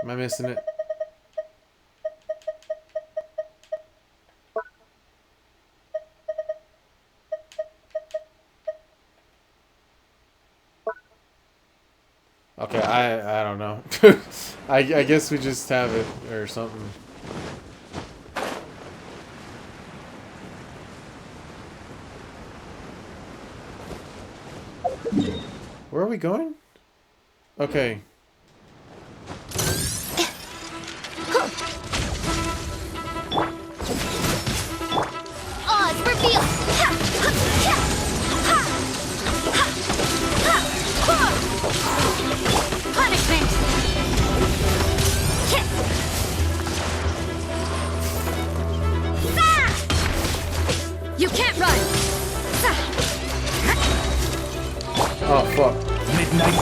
Am I missing it? Okay, I don't know. I guess we just have it or something. Where are we going? Okay. Oz reveal. Punishment. You can't run. Oh, fuck. Midnight.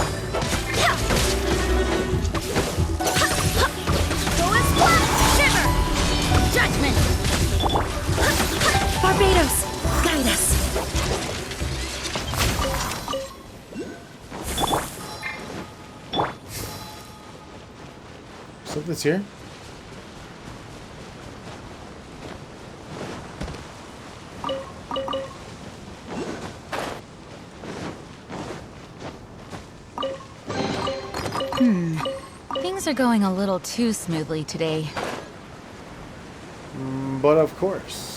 Go and splash! Shiver! Judgment! Barbados, guide us. Something's here? Things are going a little too smoothly today. But of course.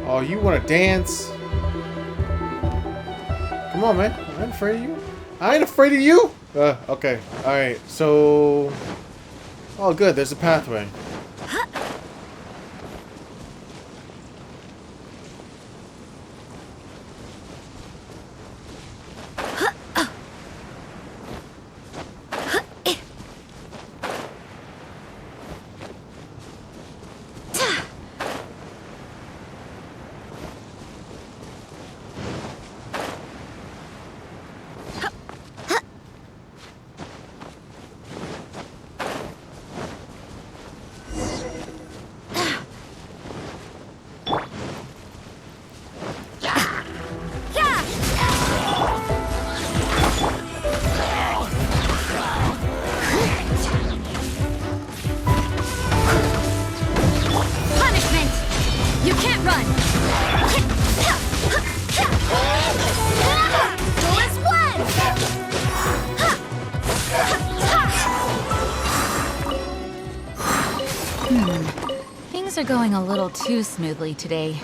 Oh, you want to dance? Come on, man. I ain't afraid of you. I ain't afraid of you. Okay. All right. So, oh, good. There's a pathway. Punishment! You can't run! Go and Things are going a little too smoothly today.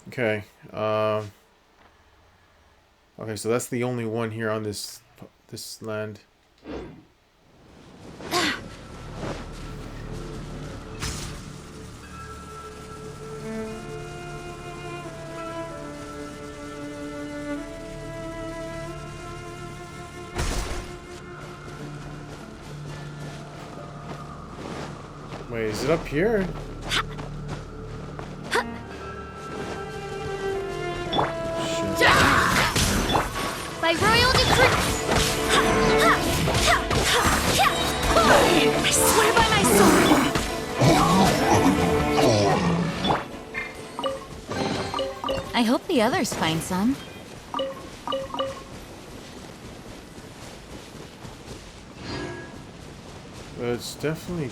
Okay. Okay, so that's the only one here on this land. Wait, is it up here? Shit. By royal decree! I swear by my sword! I hope the others find some. It's definitely...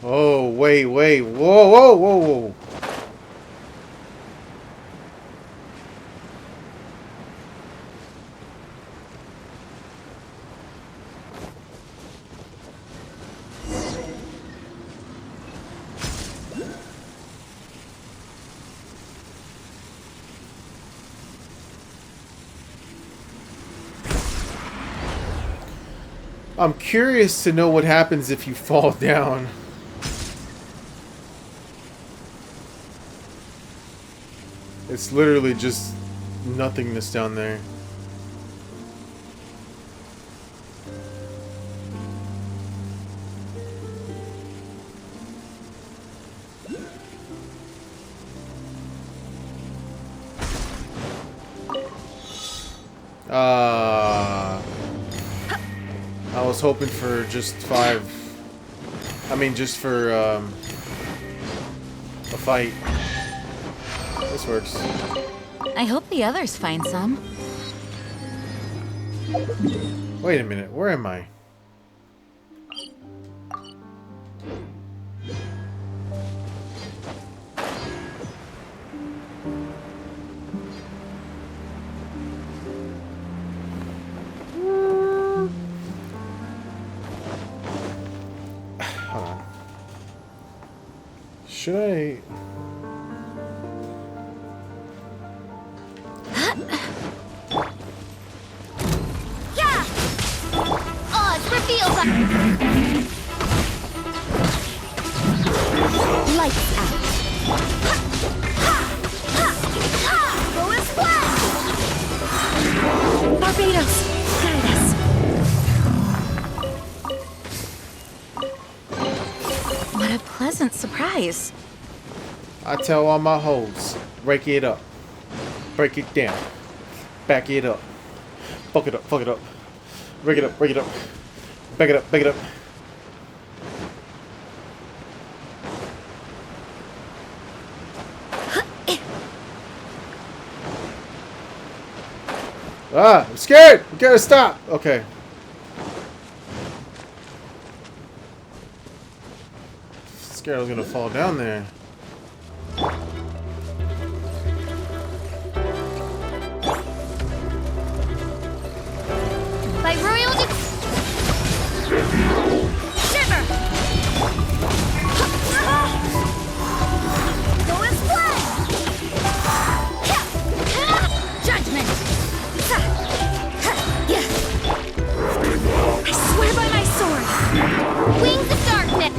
Oh, wait. Whoa. I'm curious to know what happens if you fall down. It's literally just nothingness down there. I was hoping for just 5. I mean, just for a fight. This works. I hope the others find some. Wait a minute, where am I? Should I? Yeah! Oz reveals us. Lights out. Go and splash! Barbados, guide us. What a pleasant surprise. I tell all my hoes, break it up, break it down, back it up, fuck it up, break it up, back it up, back it up. Ah, I'm scared. We gotta stop. Okay. Scared I was gonna fall down there. By royal shiver! Go and splash! Judgment! I swear by my sword! Wings of darkness!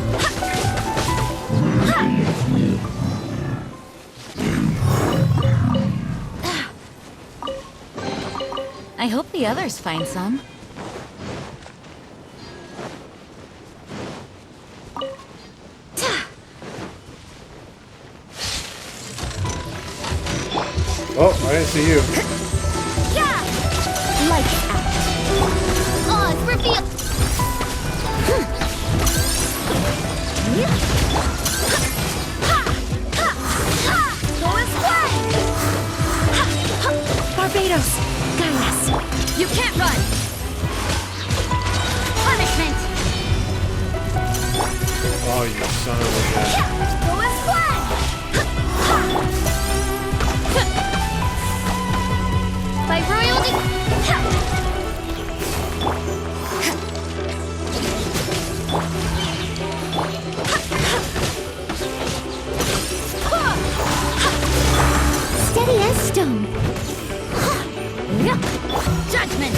I hope the others find some. Oh, I didn't see you. Yeah! Lights out. Oz reveal. Go and play. Barbados, guide us. You can't run. Punishment. Oh, you son of a gun. Go and play. By royal steady as stone. Judgment.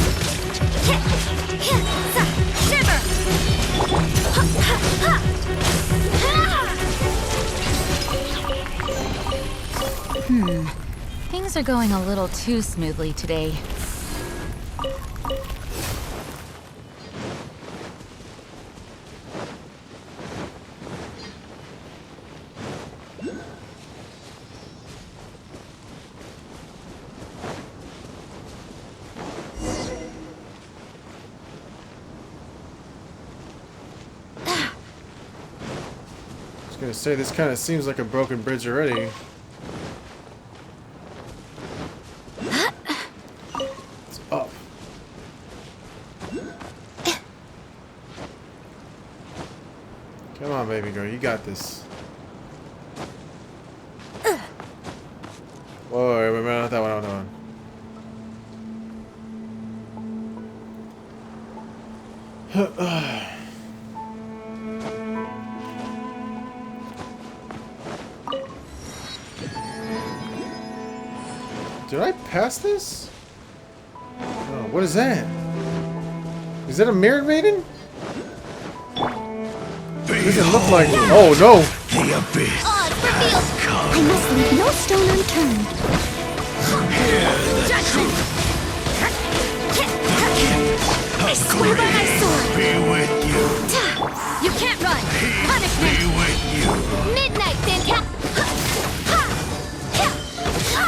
Shiver. Things are going a little too smoothly today. I was gonna say, this kind of seems like a broken bridge already. It's up. Come on, baby girl, you got this. Whoa, wait, not that one, not that one. Did I pass this? Oh, what is that? Is that a mirror maiden? Doesn't look like it. Oh no! The abyss. Oz reveal. I must leave no stone unturned. Judgment. I swear by my sword. Be with you. You can't run. Punishment. Be with you. Midnight fantastic.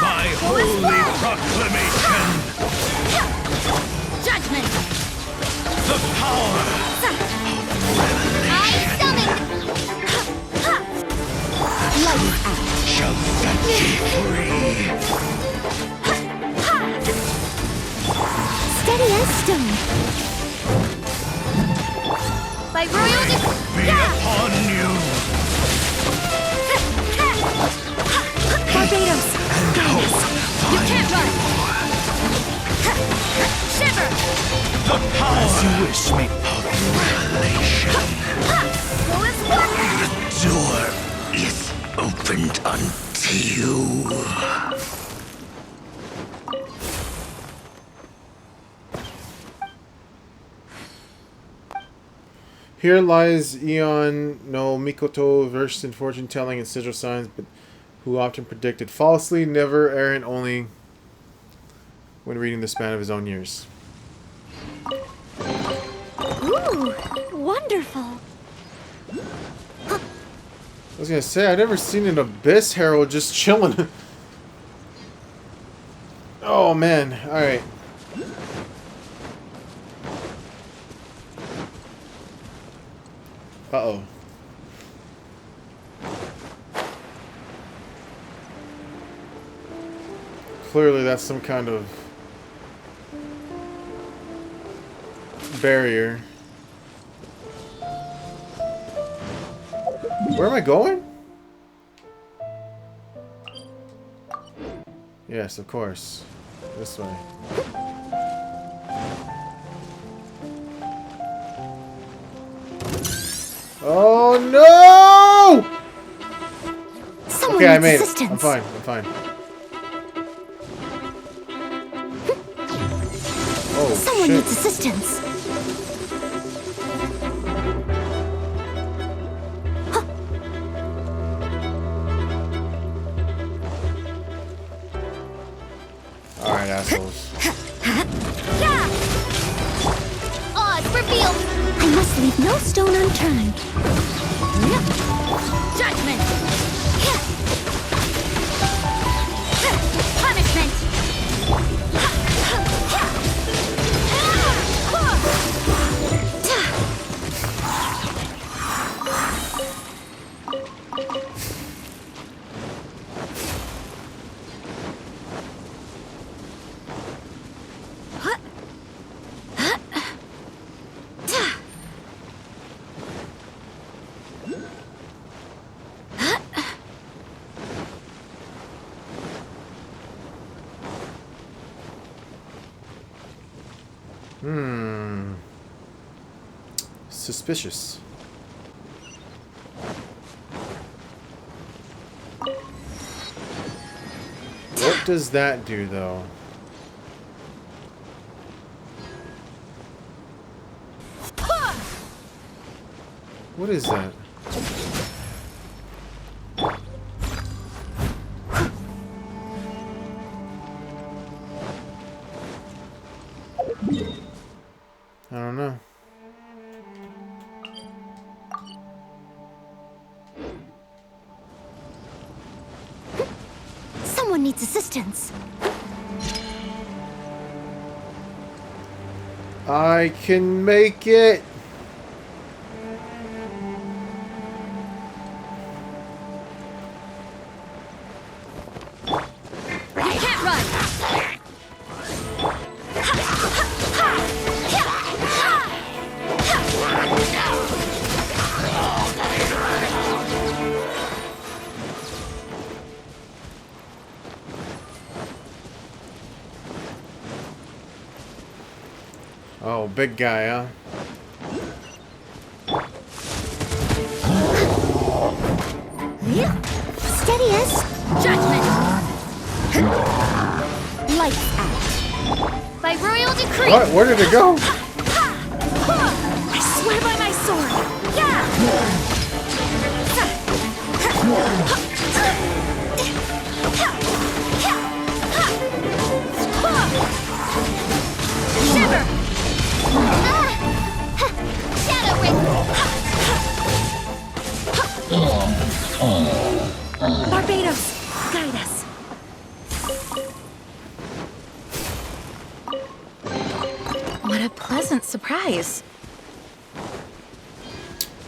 My holy proclamation. Judgment. The power. I summon. Light out. Shall set thee free. Steady as stone. By royal Be upon you. Barbados. Hope. You can't run. Shiver. The power. As you wish me. Of revelation. Go and splash. The door is opened unto you. Here lies Eon no Mikoto, versed in fortune telling and sigil signs, but who often predicted falsely, never errant, only when reading the span of his own years. Ooh, wonderful. I was gonna say, I've never seen an Abyss Herald just chilling. Oh man, alright. Uh-oh. Clearly that's some kind of barrier. Where am I going? Yes, of course. This way. Oh no! Someone Okay, I needs made it. assistance. I'm fine. I'm fine. Oh Someone shit. needs assistance. Alright, assholes. Odds revealed. I must leave no stone unturned. Judgment! Punishment! Suspicious. What does that do, though? What is that? I don't know. Someone needs assistance. I can make it! You can't run! Oh, big guy, huh? Steady as Judgment! lights out. By royal decree! What? Where did it go? I swear by my sword. Shiver! Shadow Ring. Barbados, guide us. What a pleasant surprise.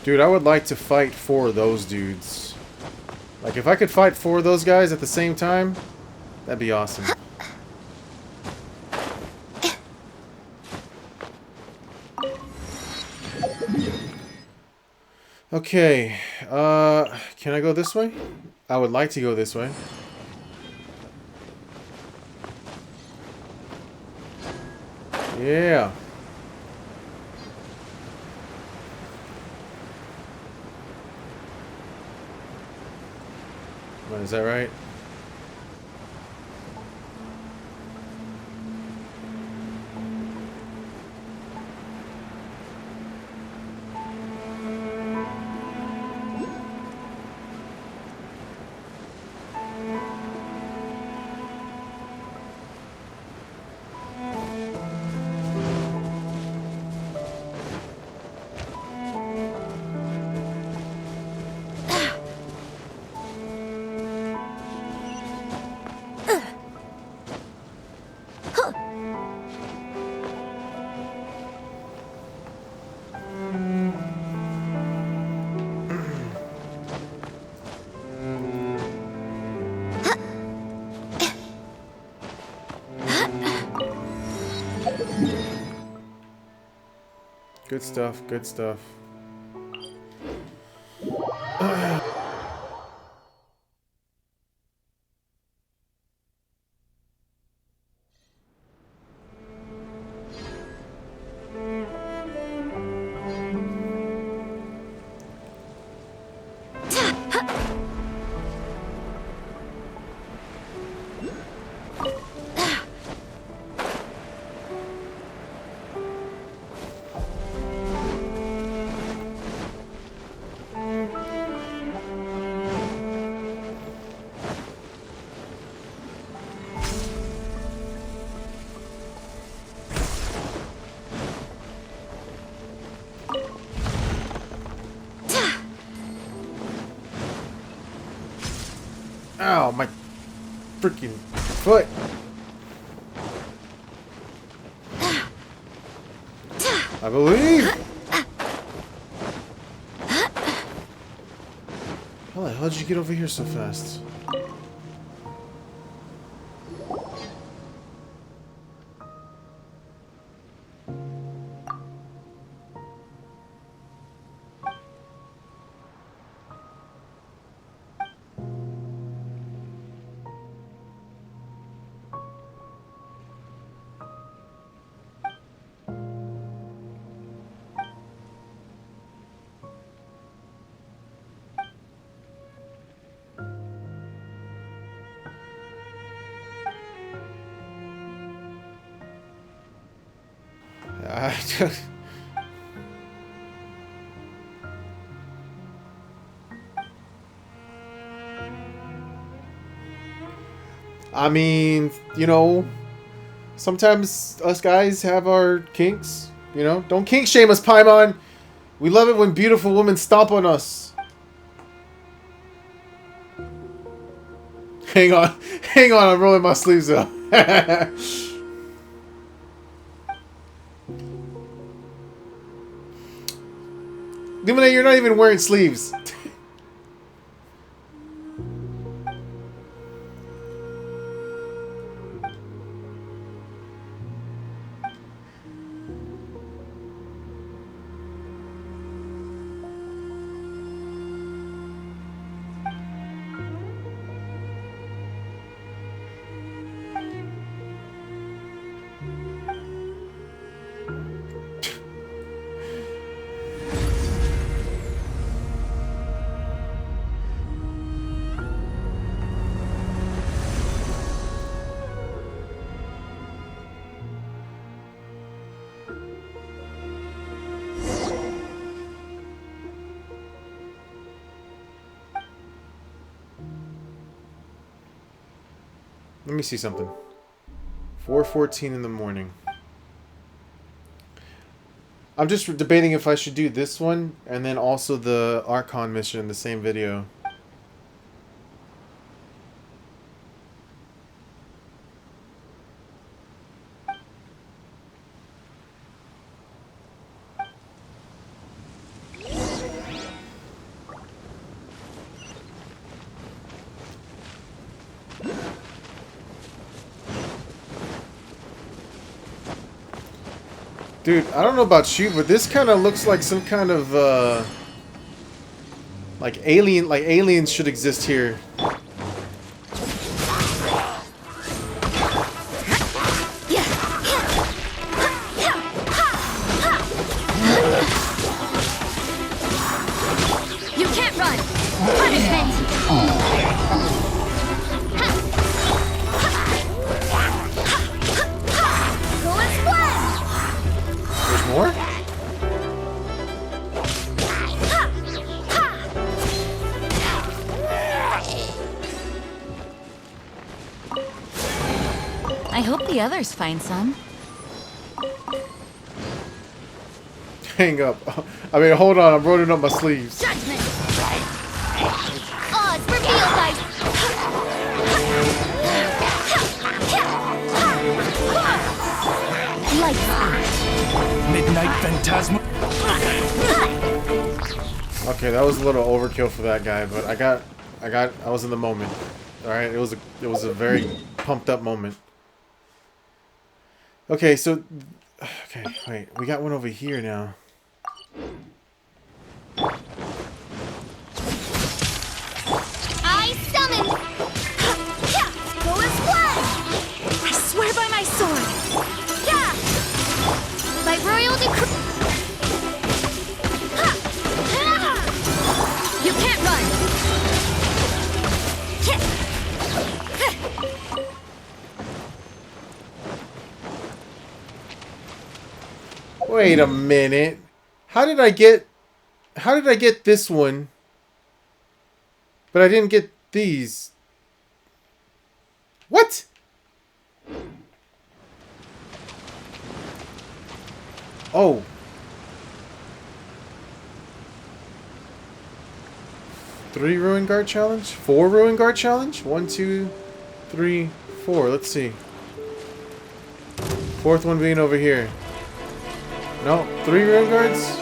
Dude, I would like to fight for those dudes. Like, if I could fight for those guys at the same time, that'd be awesome. Okay, can I go this way? I would like to go this way. Yeah. What, is that right? Good stuff, good stuff. Ow, my freaking foot. I believe. How the hell did you get over here so fast? I just... I mean, you know, sometimes us guys have our kinks, you know? Don't kink shame us, Paimon! We love it when beautiful women stomp on us. Hang on, I'm rolling my sleeves up. Lumine, you're not even wearing sleeves. Let me see something. 4:14 in the morning. I'm just debating if I should do this one and then also the Archon mission in the same video. Dude, I don't know about you, but this kind of looks like some kind of, like aliens should exist here. You can't run! Punishment! I hope the others find some. Hang up. I mean, hold on. I'm rolling up my sleeves. Judgment! Oz revealed by... Lights out. Midnight Phantasma. Okay, that was a little overkill for that guy, but I was in the moment. All right, it was a very pumped up moment. Okay, so, okay, wait, we got one over here now. I summon! Go as one! I swear by my sword! Yeah! By royal decree... You can't run! Wait a minute. How did I get this one, but I didn't get these? What? Oh. Three Ruin Guard challenge? 4 Ruin Guard challenge? 1, 2, 3, 4. Let's see. Fourth one being over here. No, 3 Ruin Guards?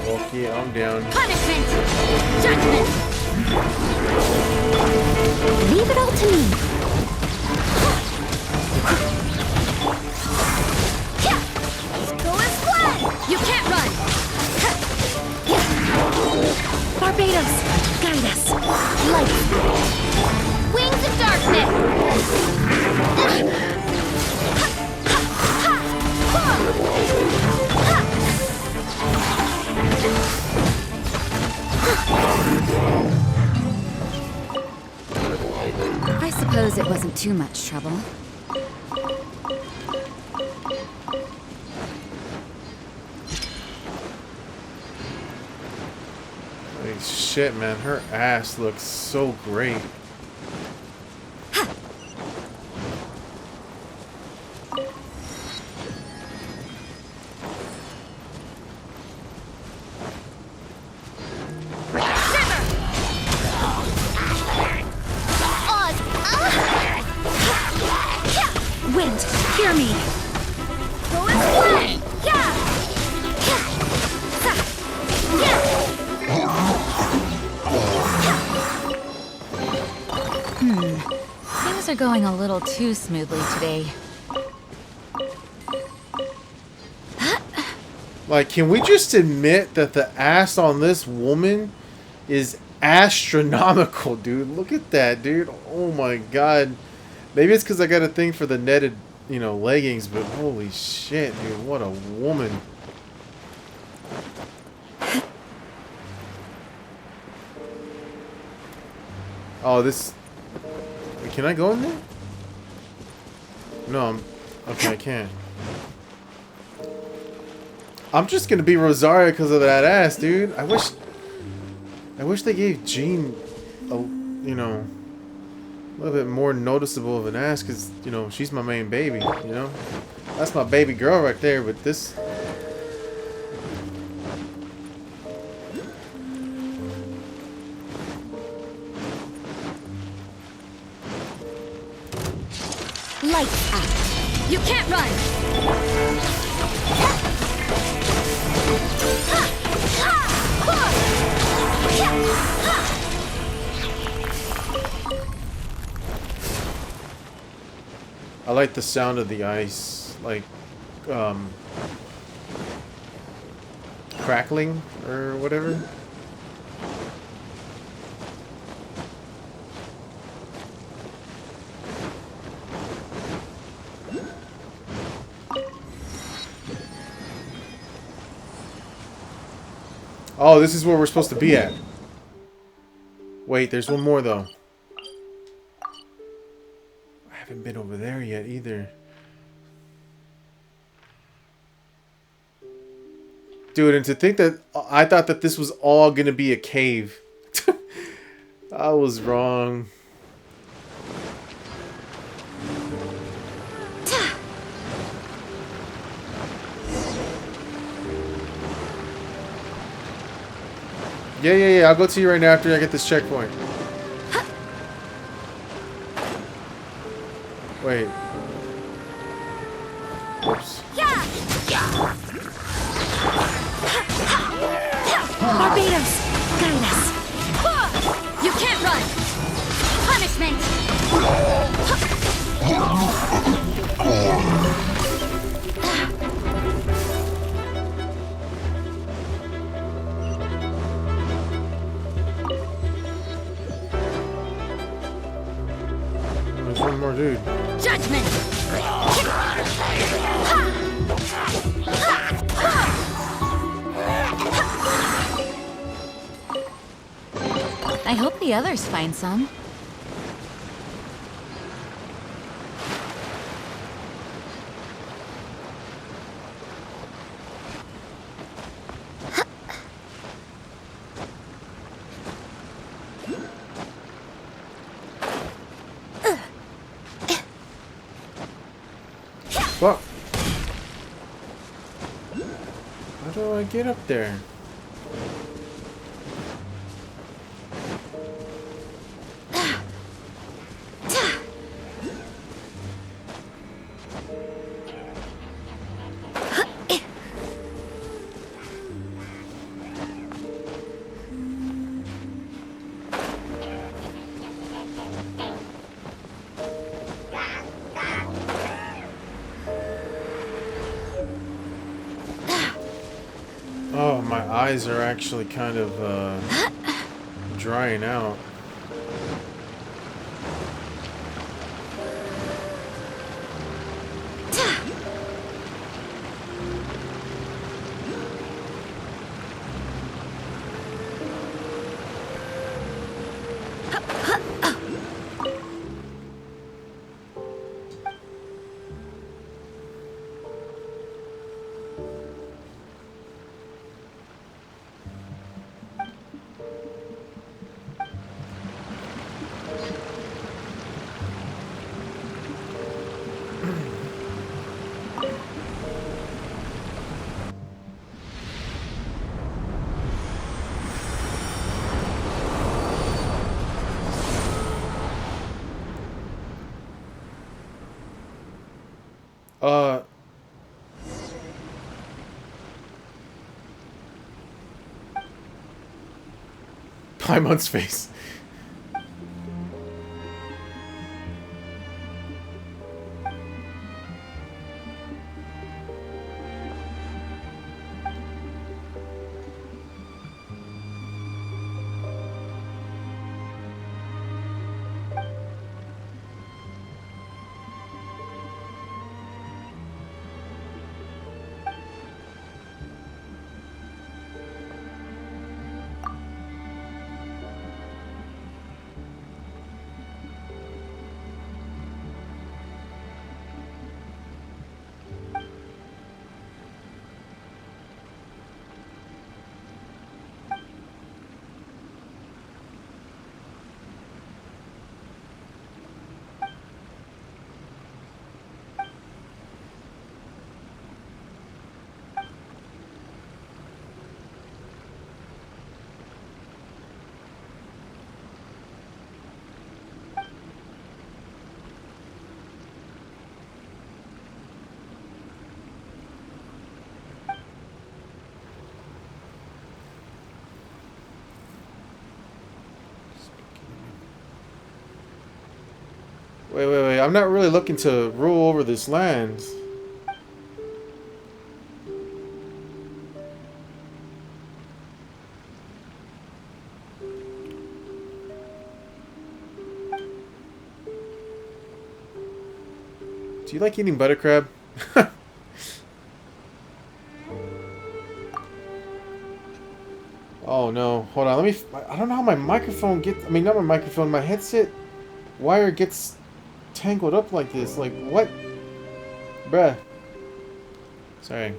Okay, I'm down. Punishment! Judgment! Leave it all to me. Go as one! You can't run! Barbados, guide us. Light. Wings of darkness! I suppose it wasn't too much trouble. Holy shit, man. Her ass looks so great. Wind, hear me. Go as one! Yeah! Things are going a little too smoothly today. Like, can we just admit that the ass on this woman is astronomical, dude? Look at that, dude. Oh my god. Maybe it's because I got a thing for the netted, you know, leggings, but holy shit, dude. What a woman. Oh, this... Wait, can I go in there? No, I'm... Okay, I can't. I'm just gonna be Rosaria because of that ass, dude. I wish they gave Jean a, you know, a little bit more noticeable of an ass, because, you know, she's my main baby, you know? That's my baby girl right there, but this... Lights out. You can't run. I like the sound of the ice, like, crackling, or whatever. Oh, this is where we're supposed to be at. Wait, there's one more, though. I haven't been over there yet, either. Dude, and to think that... I thought that this was all gonna be a cave. I was wrong. Yeah, yeah, yeah. I'll go to you right now after I get this checkpoint. Wait. Whoops. Barbados, guide us. You can't run. Punishment. There's one more dude. Judgment. I hope the others find some. Fuck. How do I get up there? Oh, my eyes are actually kind of drying out. Uh, Paimon's face. Wait, wait, wait. I'm not really looking to rule over this land. Do you like eating buttercrab? Oh no. Hold on. Let me. I don't know how my microphone gets. I mean, not my microphone. My headset wire gets tangled up like this. Like, what? Bruh. Sorry.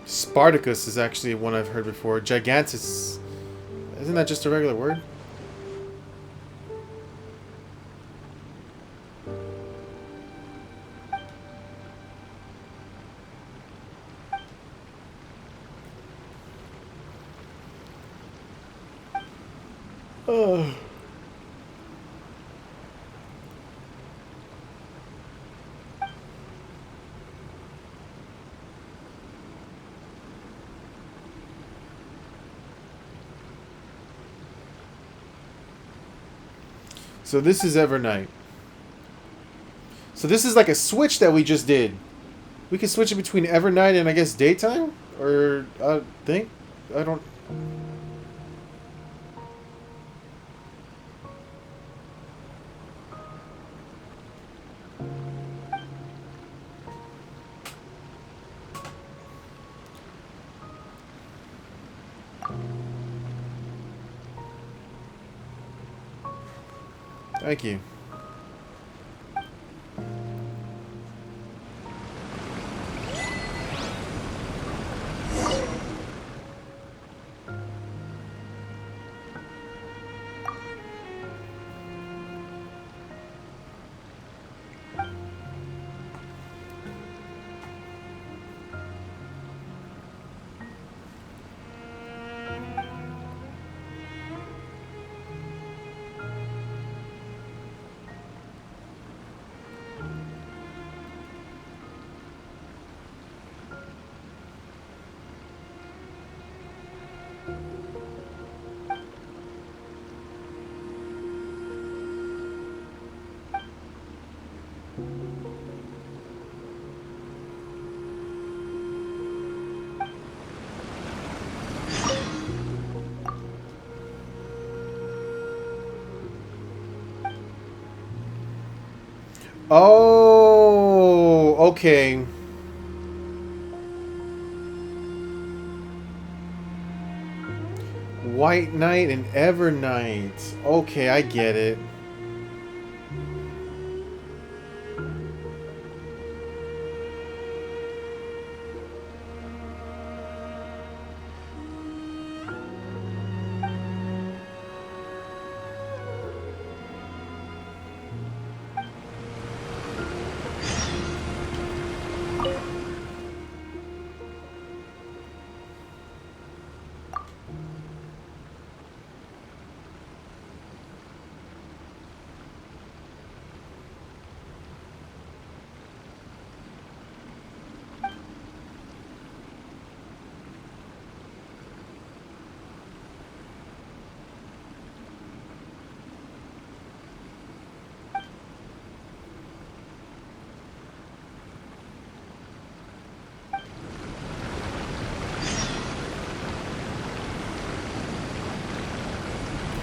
Spartacus is actually one I've heard before. Gigantus. Isn't that just a regular word? Oh. So this is Evernight. So this is like a switch that we just did. We can switch it between Evernight and I guess daytime? Or, I think? I don't... Thank you. Oh, okay. White Knight and Evernight. Okay, I get it.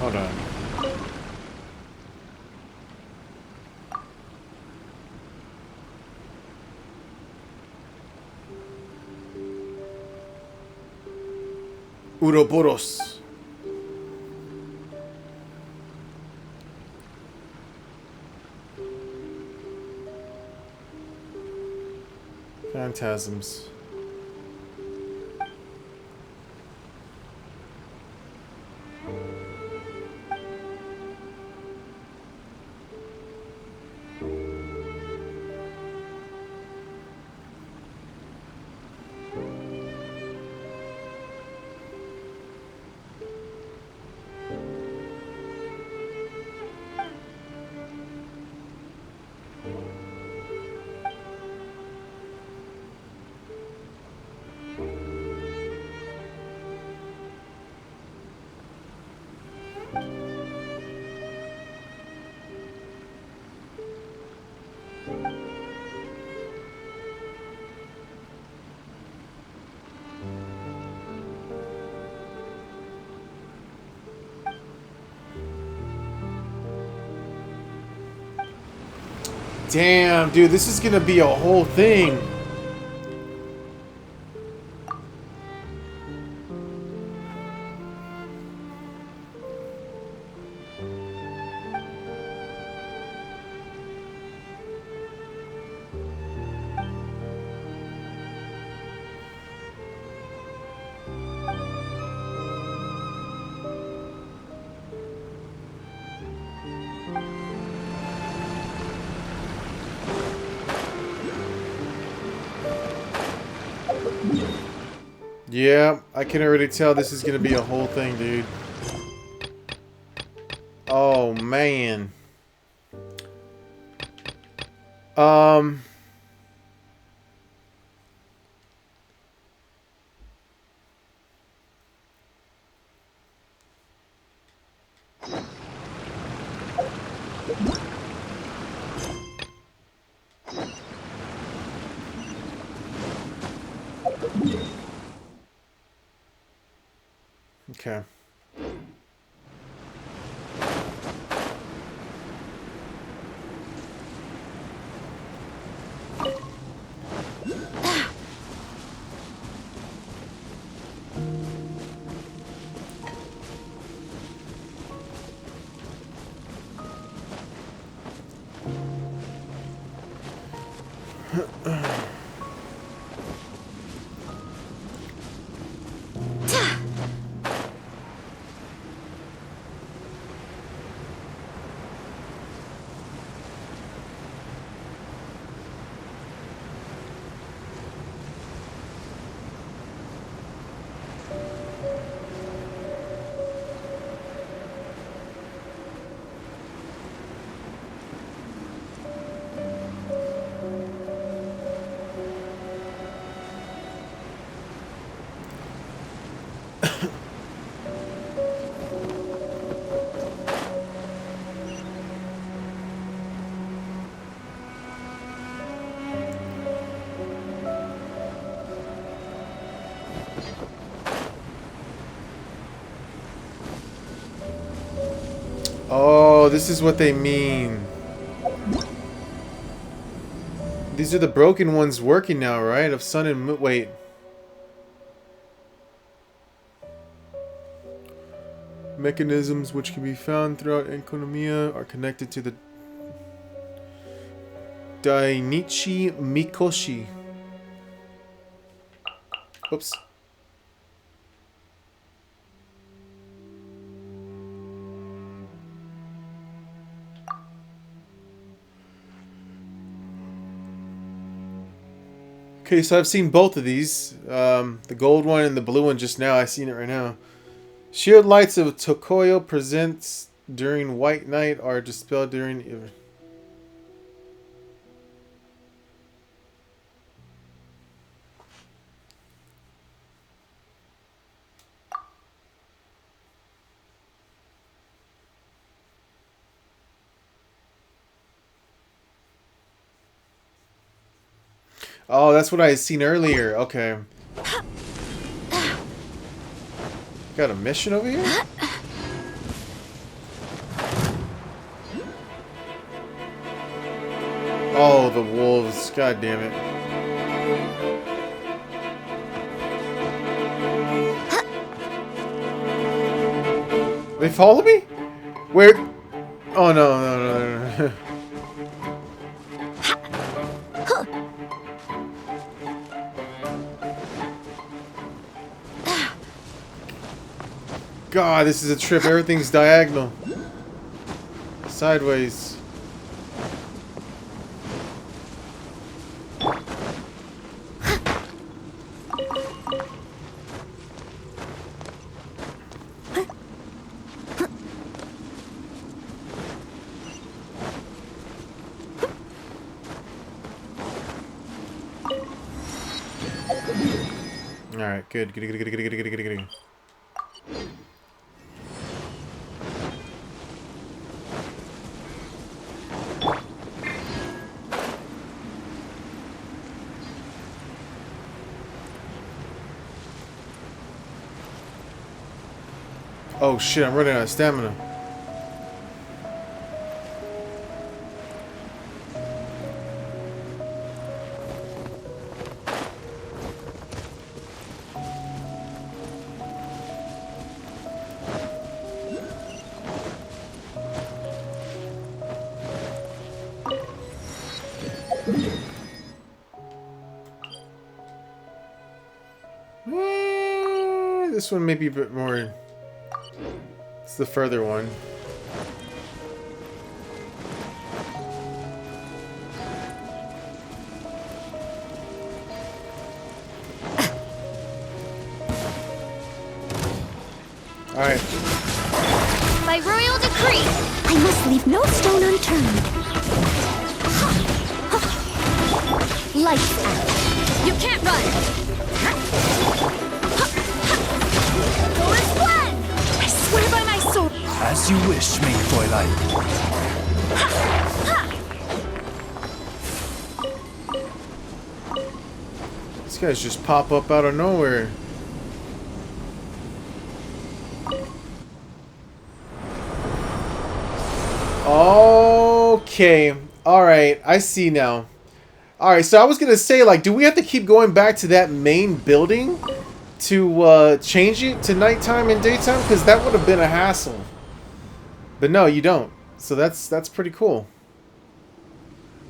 Hold on. Uroboros. Phantasms. Damn, dude, this is gonna be a whole thing. Yeah, I can already tell this is gonna be a whole thing, dude. Oh man. Um. Okay. Oh, this is what they mean. These are the broken ones working now, right? Of Sun and Moon. Wait. Mechanisms which can be found throughout Enkonomiya are connected to the Dainichi Mikoshi. Oops. Okay, so I've seen both of these. The gold one and the blue one just now. I've seen it right now. Shield lights of Tokoyo presents during White Night are dispelled during... Oh, that's what I had seen earlier. Okay. Got a mission over here? Oh, the wolves. God damn it. They follow me? Where? Oh, no, no, no, no, no. God, this is a trip. Everything's diagonal. Sideways. Alright, good. Good. Oh shit, I'm running out of stamina. This one may be a bit more... It's the further one. Alright. By royal decree, I must leave no stone unturned. Lights out. You can't run. Go and plan. I swear by my sword. As you wish, mein Fräulein. These guys just pop up out of nowhere. Okay. Alright, I see now. Alright, so I was gonna say, like, do we have to keep going back to that main building to change it to nighttime and daytime? Because that would have been a hassle. But no, you don't. So that's pretty cool.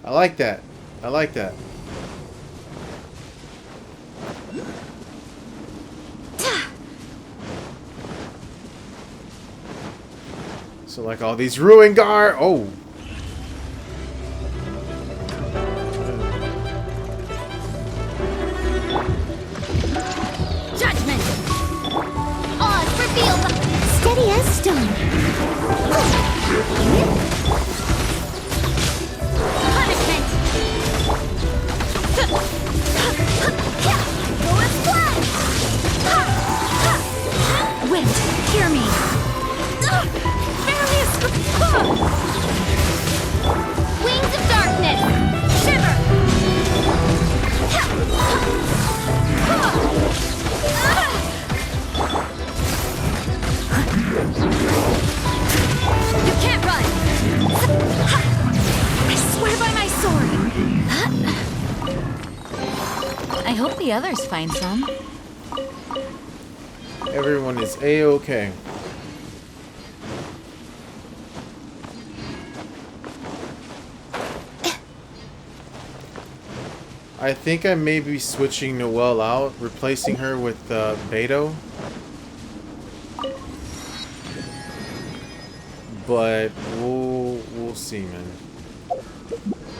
I like that. I like that. So like all these ruin guard. Oh. Judgment. Odds revealed. Steady as stone. Punishment. Go and fly. Wind, hear me. Wings of darkness! Shiver! You can't run! I swear by my sword! I hope the others find some. Everyone is A-okay. I think I may be switching Noelle out, replacing her with Beto. But we'll see, man.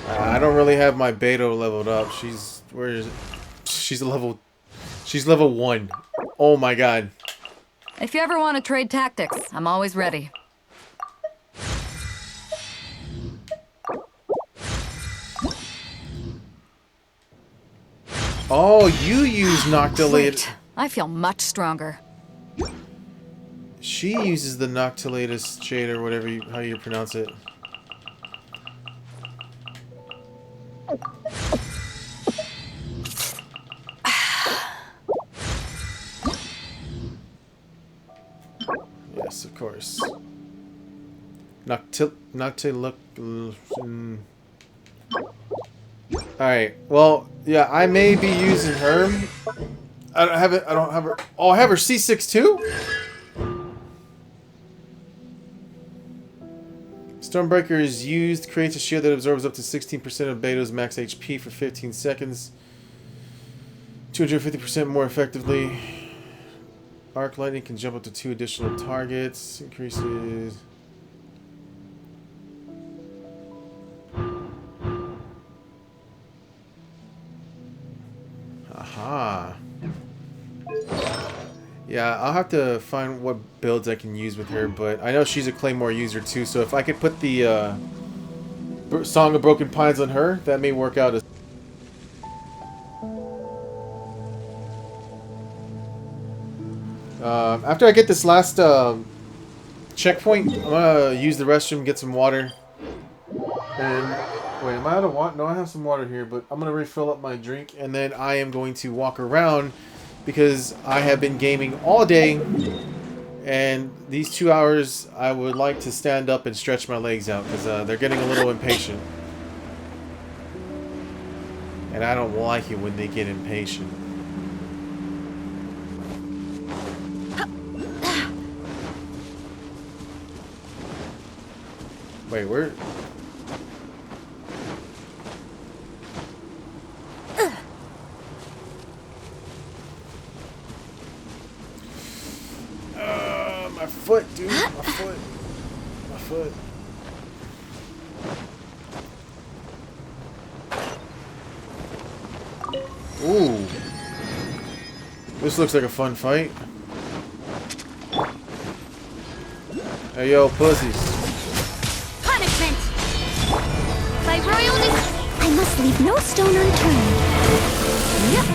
I don't really have my Beto leveled up. Where is it? She's level 1. Oh my god. If you ever want to trade tactics, I'm always ready. Oh, you use Noctilate. Great. I feel much stronger. She uses the Noctilatus shade or whatever how you pronounce it. Yes, of course. Alright, well, yeah, I may be using her. I don't have her. Oh, I have her C6 too? Stormbreaker is used, creates a shield that absorbs up to 16% of Beto's max HP for 15 seconds. 250% more effectively. Arc Lightning can jump up to 2 additional targets. Increases... Aha. Yeah, I'll have to find what builds I can use with her, but I know she's a Claymore user too, so if I could put the Song of Broken Pines on her, that may work out as... After I get this last checkpoint, I'm gonna use the restroom, get some water. And wait, am I out of water? No, I have some water here, but I'm gonna refill up my drink, and then I am going to walk around because I have been gaming all day, and these 2 hours I would like to stand up and stretch my legs out because they're getting a little impatient, and I don't like it when they get impatient. Wait, where? My foot, dude. My foot. My foot. Ooh. This looks like a fun fight. Hey, yo, pussies. Punishment! By royal I must leave no stone unturned. Yep.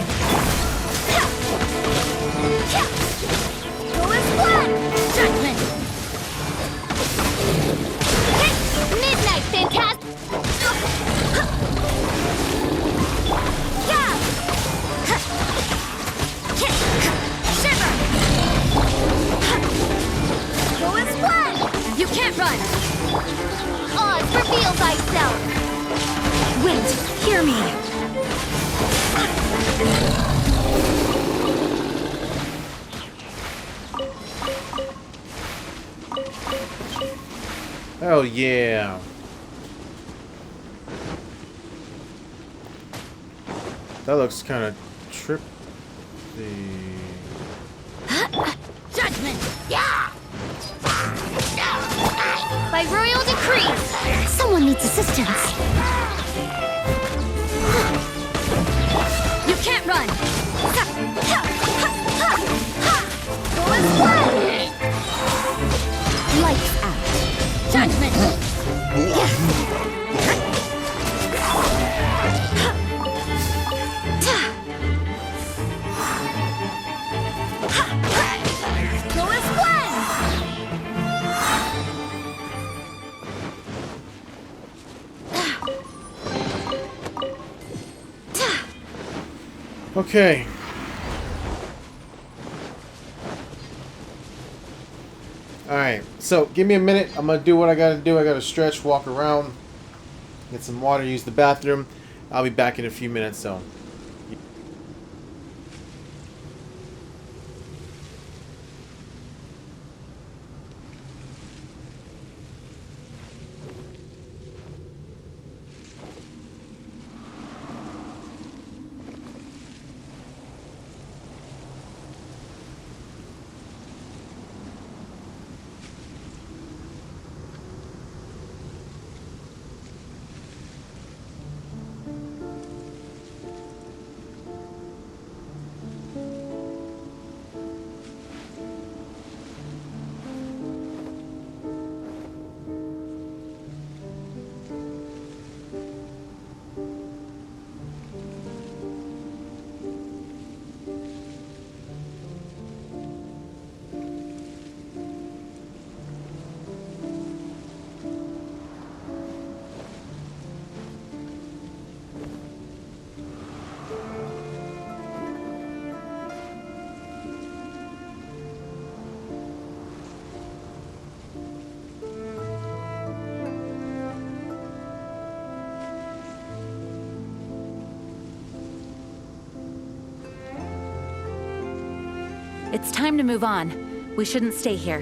Go as one! Judgment! Midnight, Phantasm! Shiver! Go as one! You can't run! Oz, reveal thyself! Wait, hear me! Oh yeah. That looks kind of trippy. Judgment! Yeah! By royal decree! Someone needs assistance. You can't run! Go as one! Lights out. Judgment! Go as one! Okay. Alright, so give me a minute. I'm gonna do what I gotta do. I gotta stretch, walk around, get some water, use the bathroom. I'll be back in a few minutes, so. It's time to move on. We shouldn't stay here.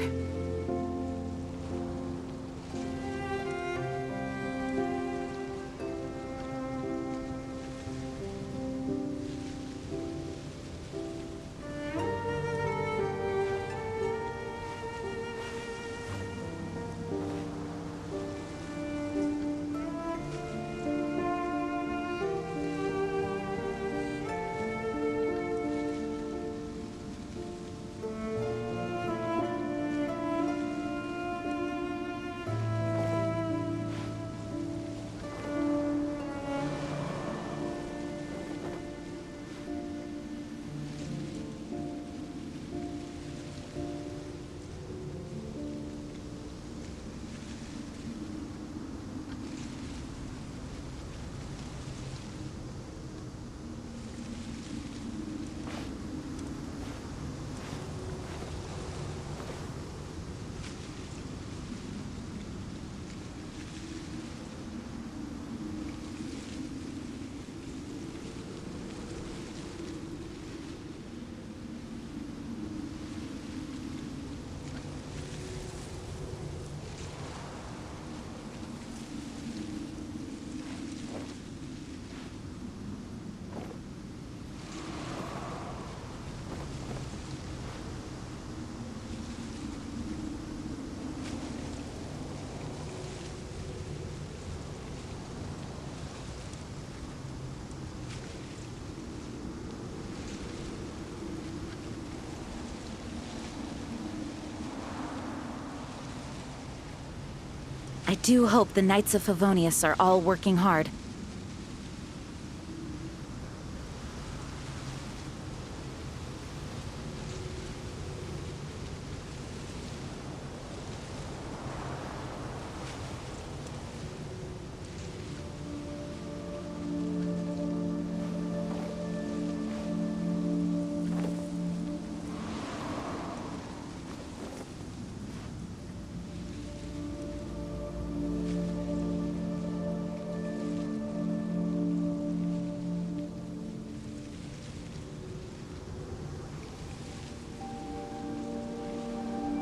do hope the Knights of Favonius are all working hard.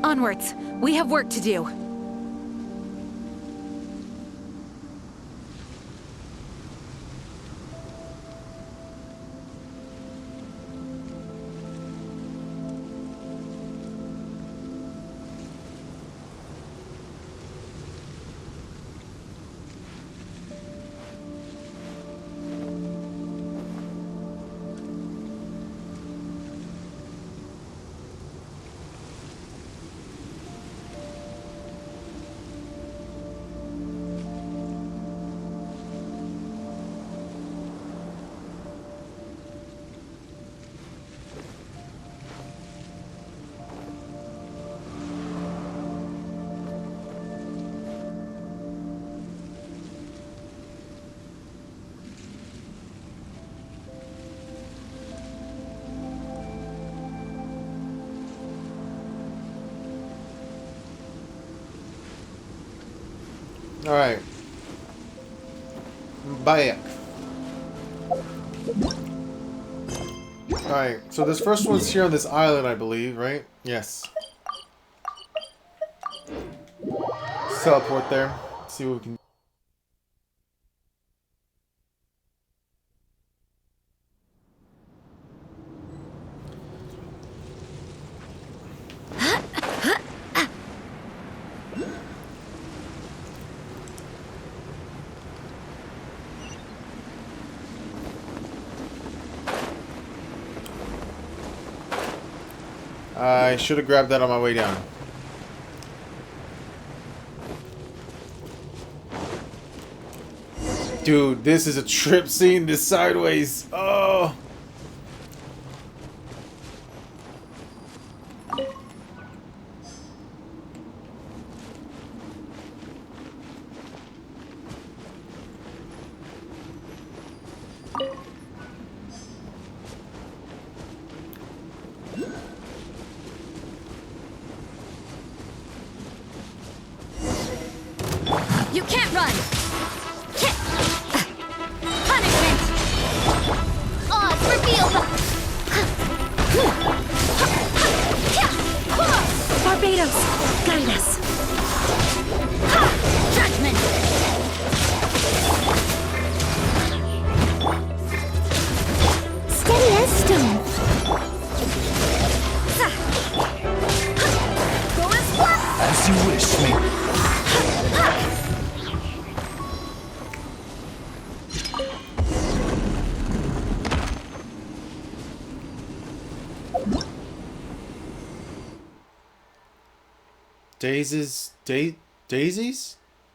Onwards. We have work to do. Alright. Back. Alright, so this first one's here on this island, I believe, right? Yes. Let's teleport there. See what we can. I should have grabbed that on my way down. Dude, this is a trip seeing this sideways. Oh. You can't run! Punishment! Odds revealed! Barbados, guide us! Judgment! Steady as stone. Go and splat! As you wish, me.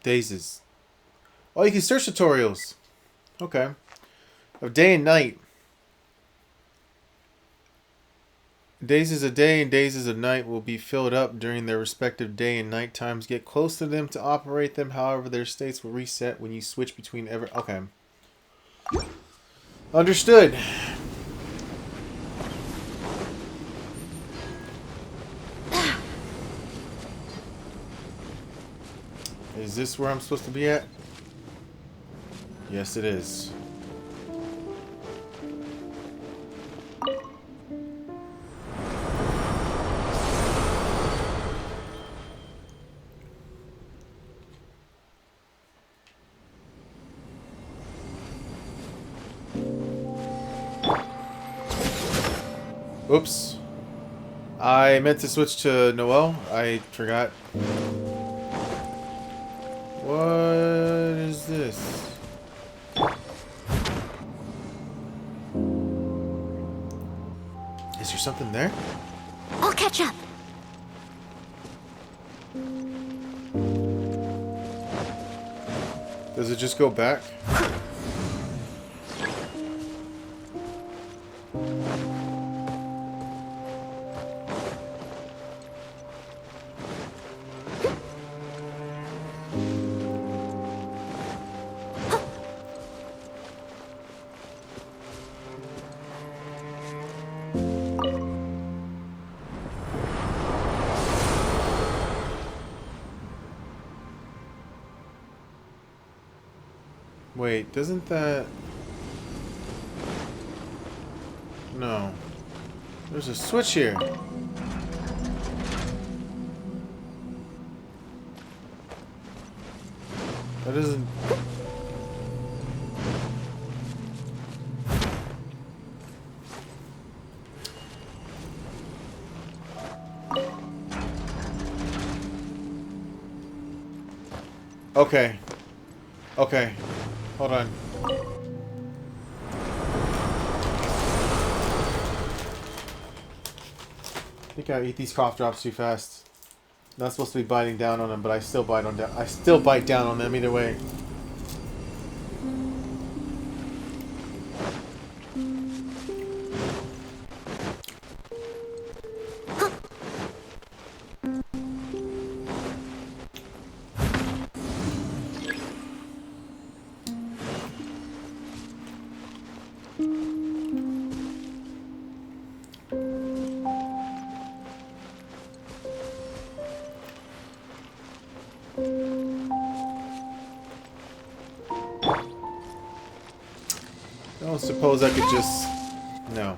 Daisies? Oh, you can search tutorials. Okay. Of day and night. Daisies of day and daisies of night will be filled up during their respective day and night times. Get close to them to operate them. However, their states will reset when you switch between Okay. Understood. Is this where I'm supposed to be at? Yes, it is. Oops. I meant to switch to Noelle. I forgot. What is this? Is there something there? I'll catch up. Does it just go back? Wait, doesn't that... No. There's a switch here. That isn't... Okay. Okay. Hold on. I think I eat these cough drops too fast. Not supposed to be biting down on them, but I still bite on down. I still bite down on them either way. I don't suppose I could just... No.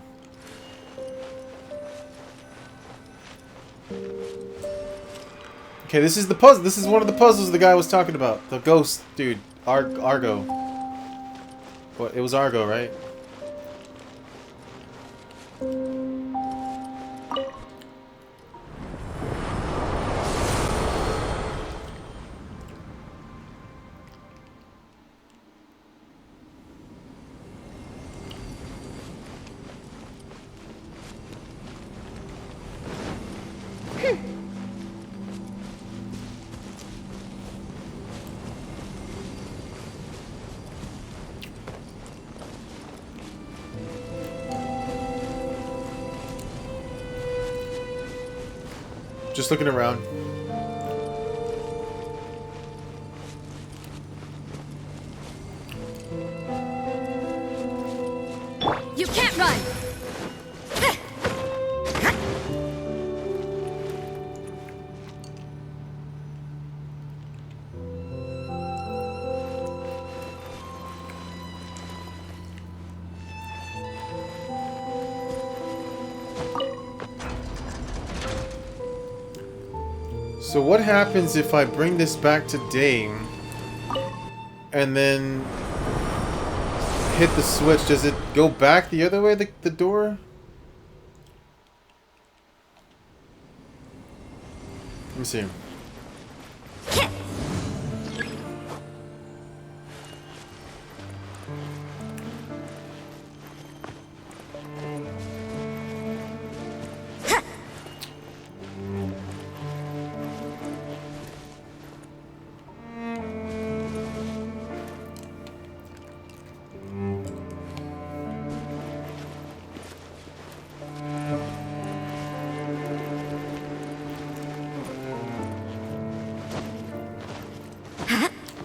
Okay, this is the puzzle. This is one of the puzzles the guy was talking about. The ghost dude. Argo. What? It was Argo, right? Just looking around. You can't run! So what happens if I bring this back to Dane and then hit the switch? Does it go back the other way, the door? Let me see.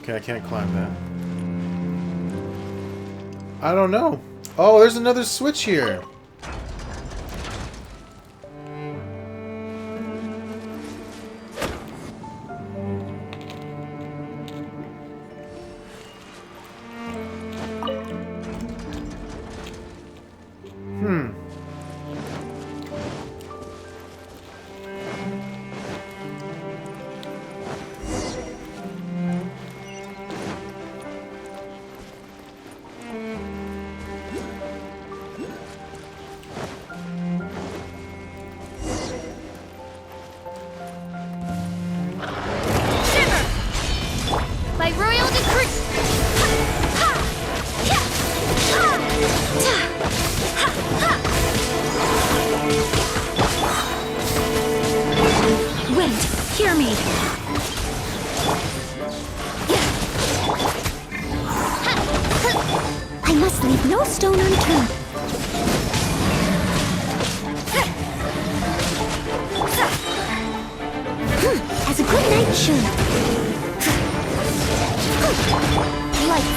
Okay, I can't climb that. I don't know. Oh, there's another switch here. By royal decree! Genshin. Light.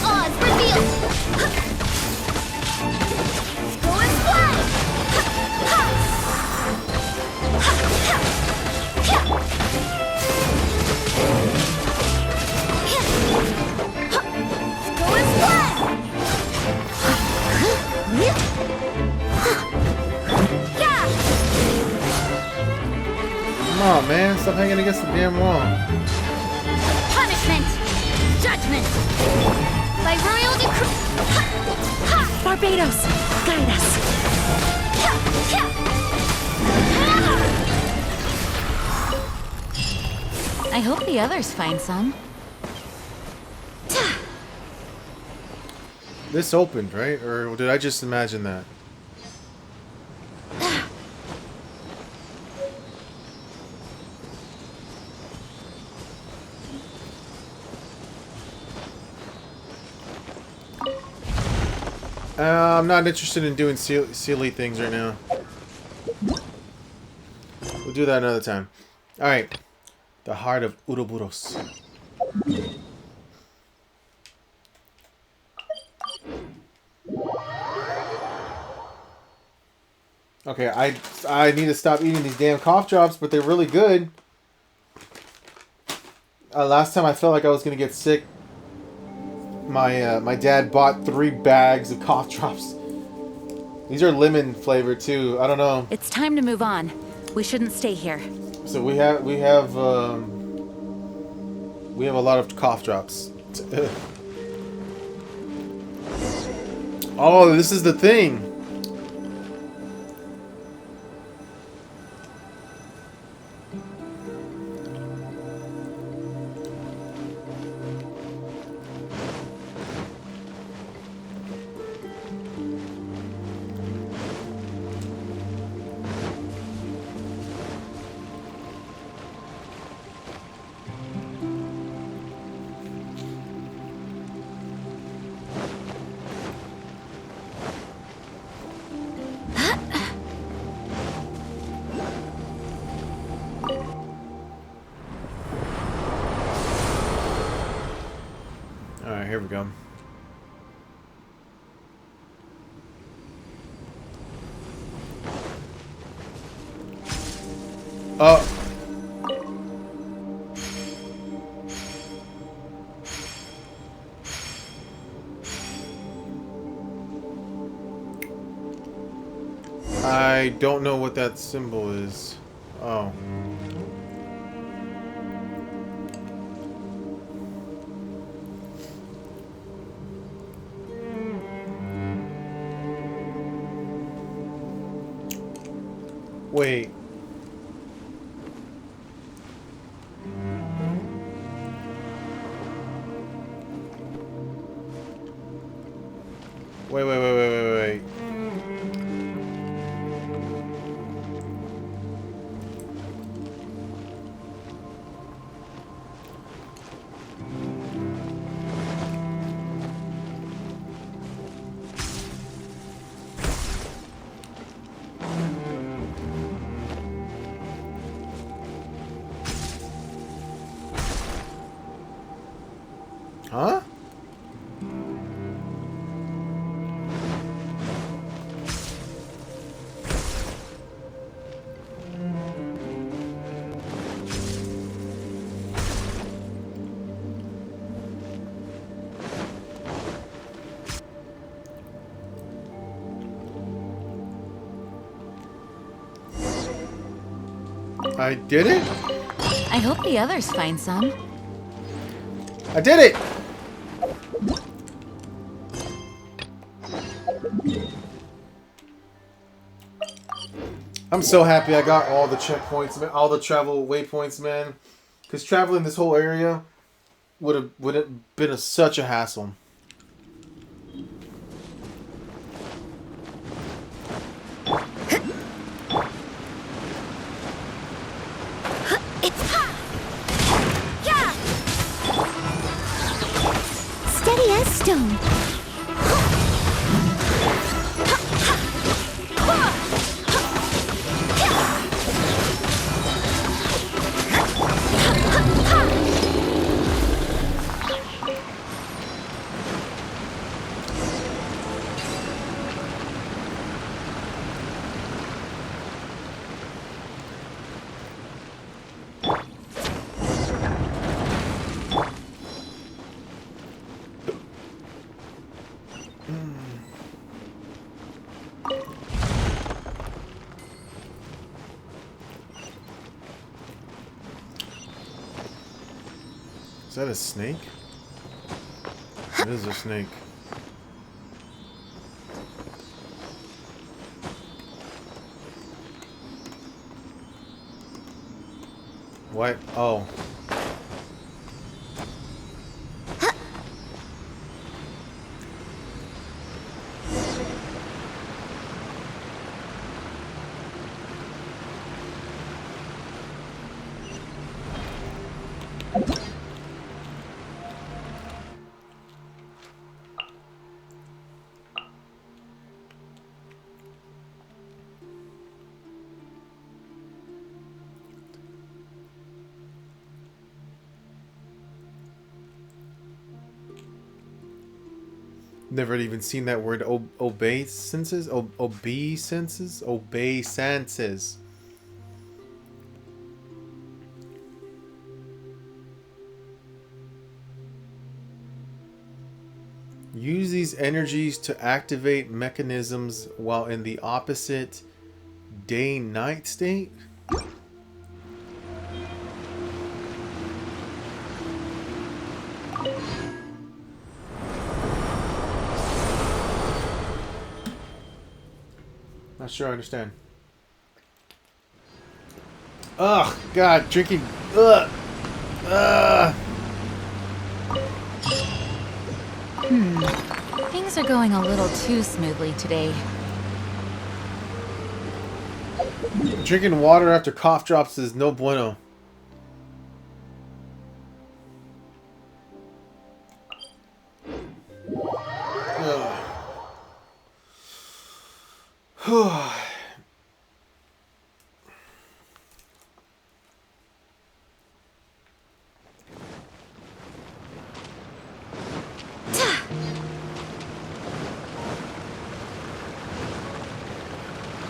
Oz revealed. Go and fly. Go and fly. Come on, man. Stop hanging against the damn wall. Punishment! Judgment! By royal decree! Barbados, guide us. I hope the others find some. This opened, right? Or did I just imagine that? I'm not interested in doing silly things right now. We'll do that another time. Alright. The Heart of Uroboros. Okay, I need to stop eating these damn cough drops, but they're really good. Last time I felt like I was gonna get sick. My dad bought 3 bags of cough drops. These are lemon flavored too. I don't know. It's time to move on. We shouldn't stay here. So we have a lot of cough drops. Oh, this is the thing. Alright, here we go. I don't know what that symbol is. Oh. Wait. Wait. Huh? I did it? I hope the others find some. I did it! I'm so happy I got all the checkpoints, man, all the travel waypoints, man. Because traveling this whole area would have been such a hassle. Steady as stone. Is that a snake? It is a snake. What? Oh. Never even seen that word obeisances? Obeisances? Obeisances. Use these energies to activate mechanisms while in the opposite day-night state? Not sure I understand. Ugh, God, drinking. Ugh. Ugh. Things are going a little too smoothly today. Drinking water after cough drops is no bueno.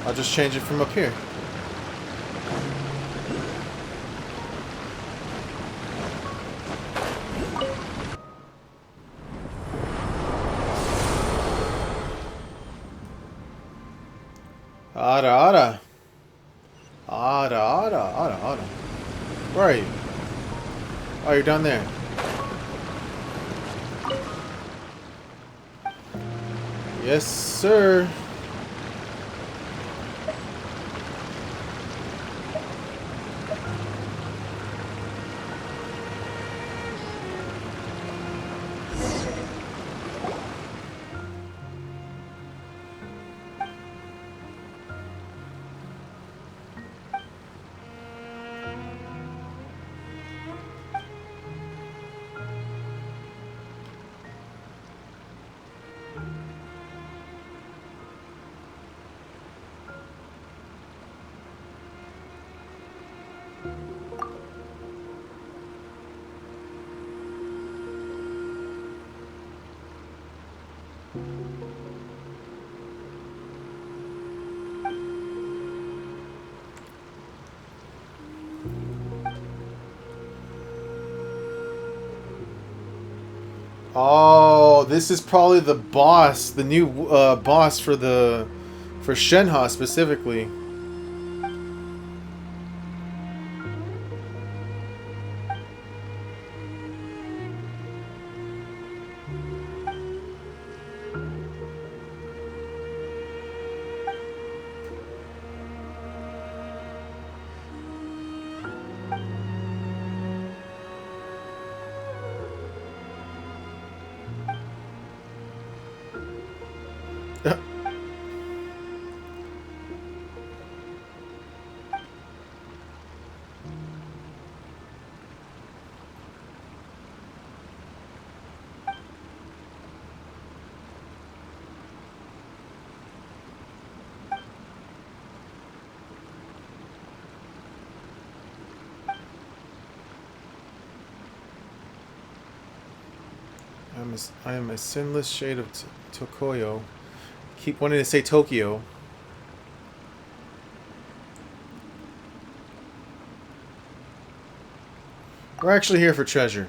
I'll just change it from up here. Ara. Where are you? Oh, you're down there. Yes, sir. Oh, this is probably the boss, the new boss for Shenhe specifically. I am a sinless shade of Tokoyo. Keep wanting to say Tokyo. We're actually here for treasure.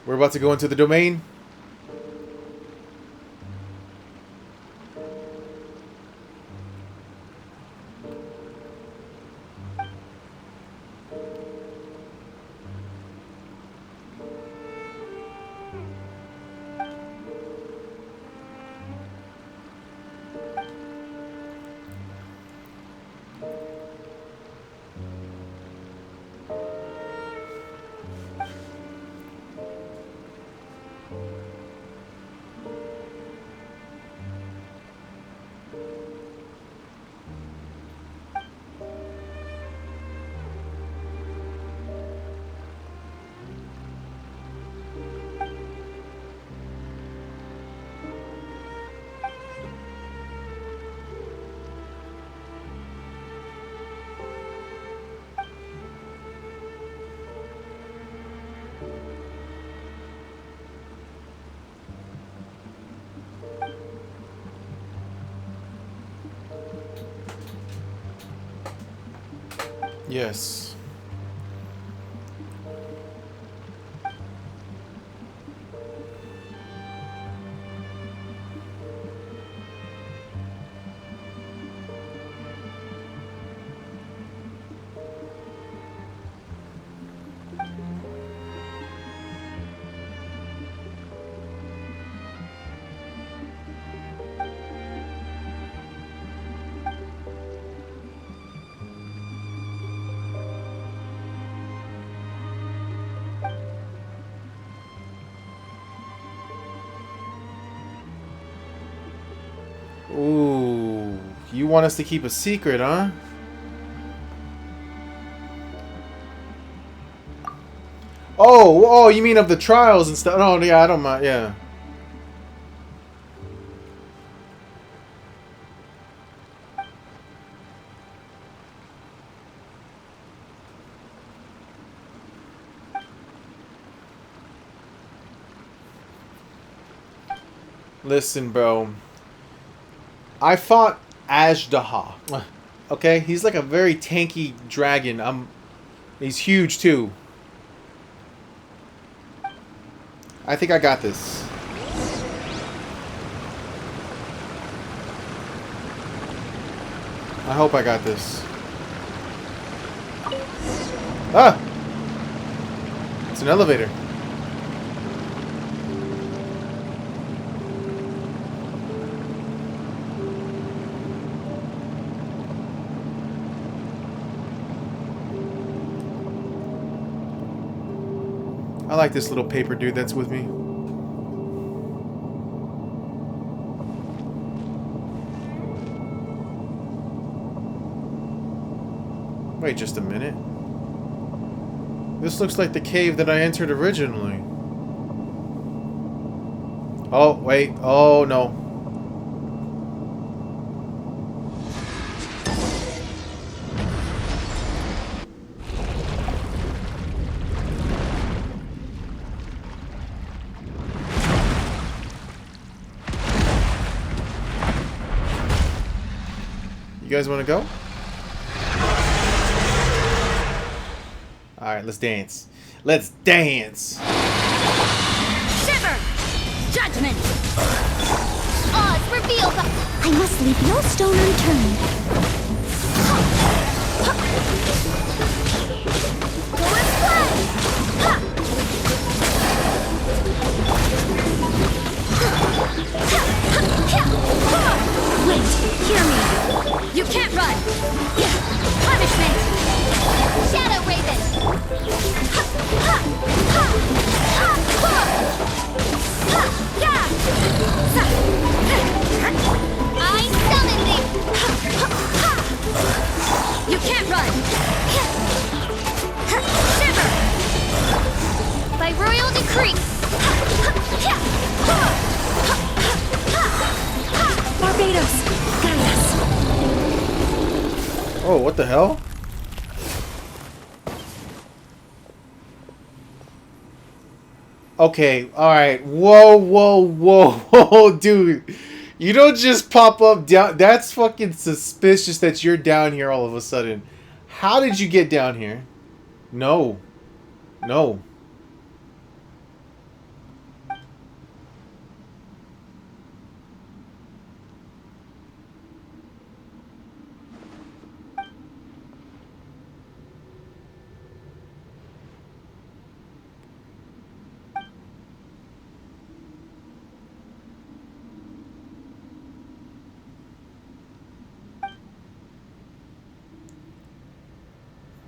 We're about to go into the domain. Yes. Ooh, you want us to keep a secret, huh? Oh, you mean of the trials and stuff? Oh, yeah, I don't mind. Yeah. Listen, bro. I fought Ajdaha. Okay, he's like a very tanky dragon. He's huge too. I think I got this. I hope I got this. Ah! It's an elevator. I like this little paper dude that's with me. Wait just a minute. This looks like the cave that I entered originally. Oh, wait. Oh, no. You guys want to go? Alright, let's dance. Let's dance! Shiver! Judgment! Oz, reveal the... I must leave no stone unturned. Go and play! Wait, hear me. You can't run. Punishment! Shadow Raven! I summon thee! You can't run! Shiver! By royal decree! Barbados! Guide us! Oh, what the hell? Okay, alright. Whoa, whoa, whoa, whoa, dude. You don't just pop up down. That's fucking suspicious that you're down here all of a sudden. How did you get down here? No. No.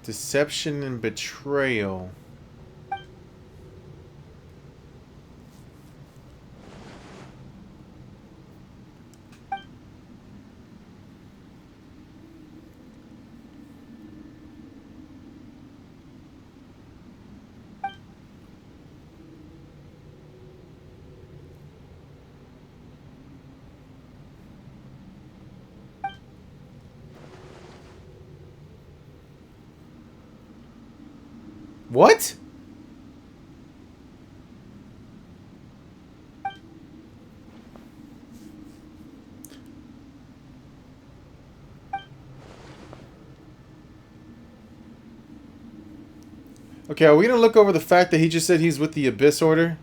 Deception and betrayal. What? Okay, are we gonna look over the fact that he just said he's with the Abyss Order?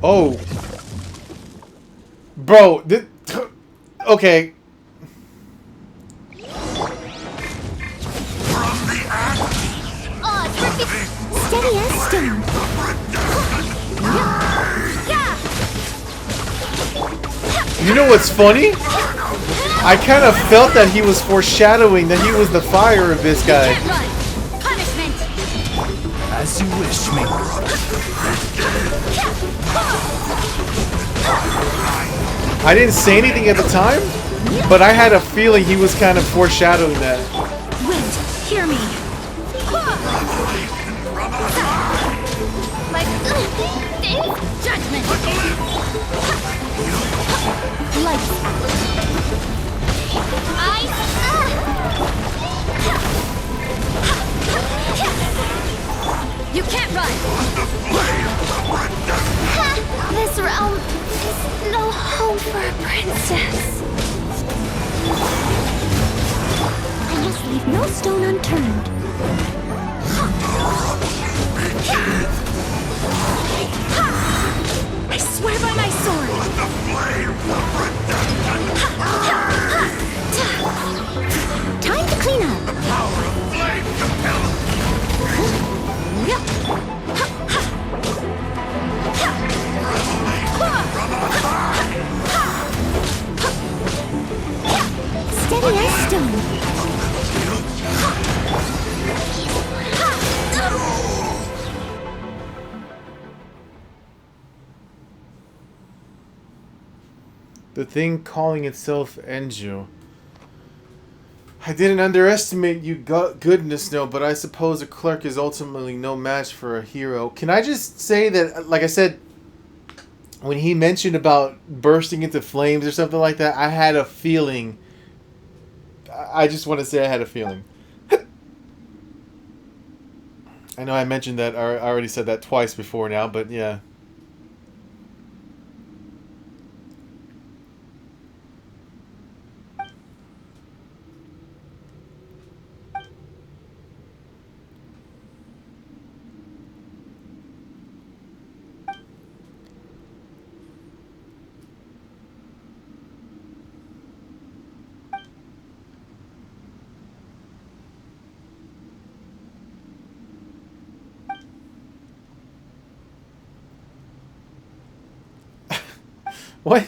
Oh. Bro, this... Okay. Steady as stone. You know what's funny? I kind of felt that he was foreshadowing that he was the fire of this guy. Punishment! As you wish, Maiden. I didn't say anything at the time, but I had a feeling he was kind of foreshadowing that. Wind, hear me. Like, judgment! Light. You can't run! This realm is no home for a princess. I must leave no stone unturned. I swear by my sword. Time to clean up. Steady as stone. The thing calling itself Enju. I didn't underestimate you goodness, no, but I suppose a clerk is ultimately no match for a hero. Can I just say that, like I said, when he mentioned about bursting into flames or something like that, I had a feeling. I just want to say I had a feeling. I know I mentioned that, I already said that twice before now, but yeah. What?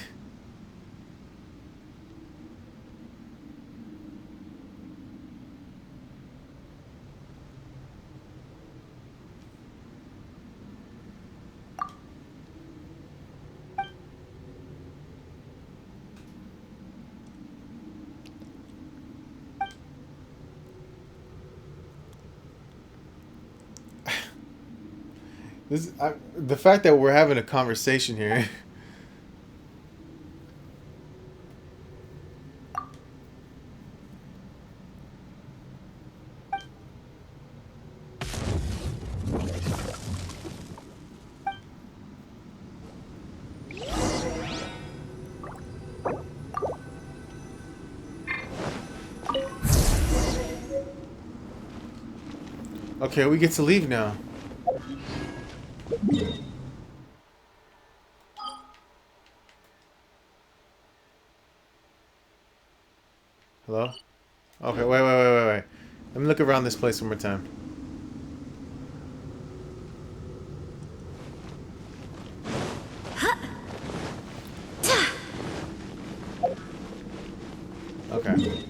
The fact that we're having a conversation here. Okay, we get to leave now. Hello? Okay, wait. Let me look around this place one more time. Okay.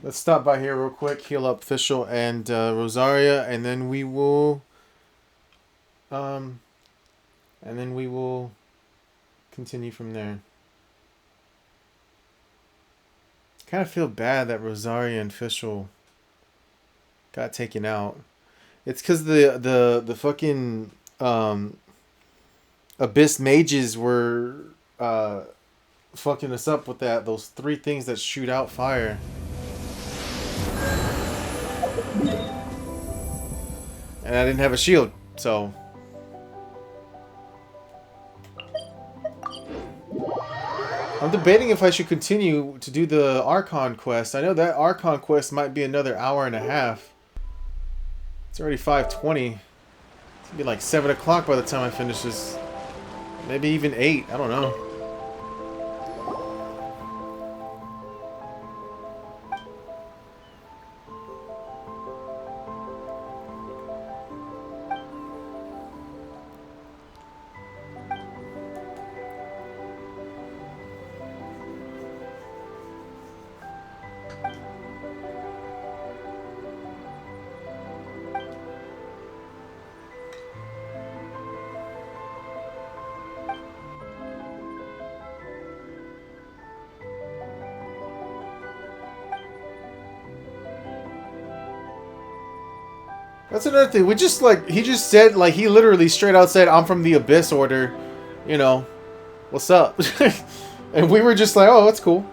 Let's stop by here real quick, heal up Fischl and Rosaria, and then we will continue from there. Kind of feel bad that Rosaria and Fischl got taken out. It's because the fucking Abyss mages were fucking us up with those 3 things that shoot out fire. And I didn't have a shield, so I'm debating if I should continue to do the Archon quest. I know that Archon quest might be another hour and a half. It's already 5:20. It's gonna be like 7 o'clock by the time I finish this. Maybe even 8. I don't know. That's another thing. We just he just said he literally straight out said, "I'm from the Abyss Order," you know, what's up? And we were just like, "Oh, that's cool."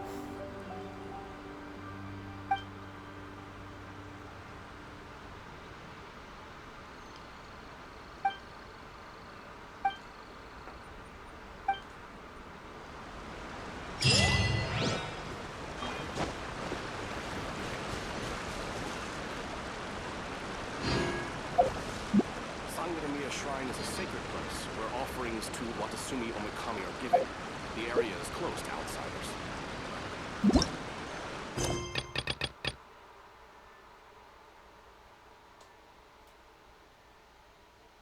Shrine is a sacred place where offerings to Watasumi Omikami are given. The area is closed to outsiders.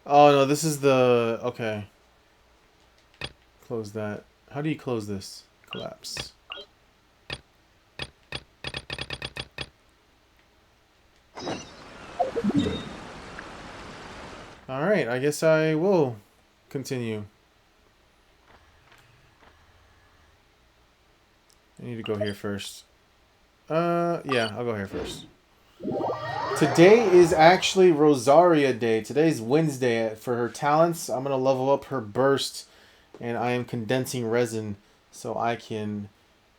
Oh no, this is the... Okay. Close that. How do you close this? Collapse. Alright, I guess I will continue. I need to go here first. Yeah, I'll go here first. Today is actually Rosaria Day. Today's Wednesday. For her talents, I'm going to level up her burst. And I am condensing resin so I can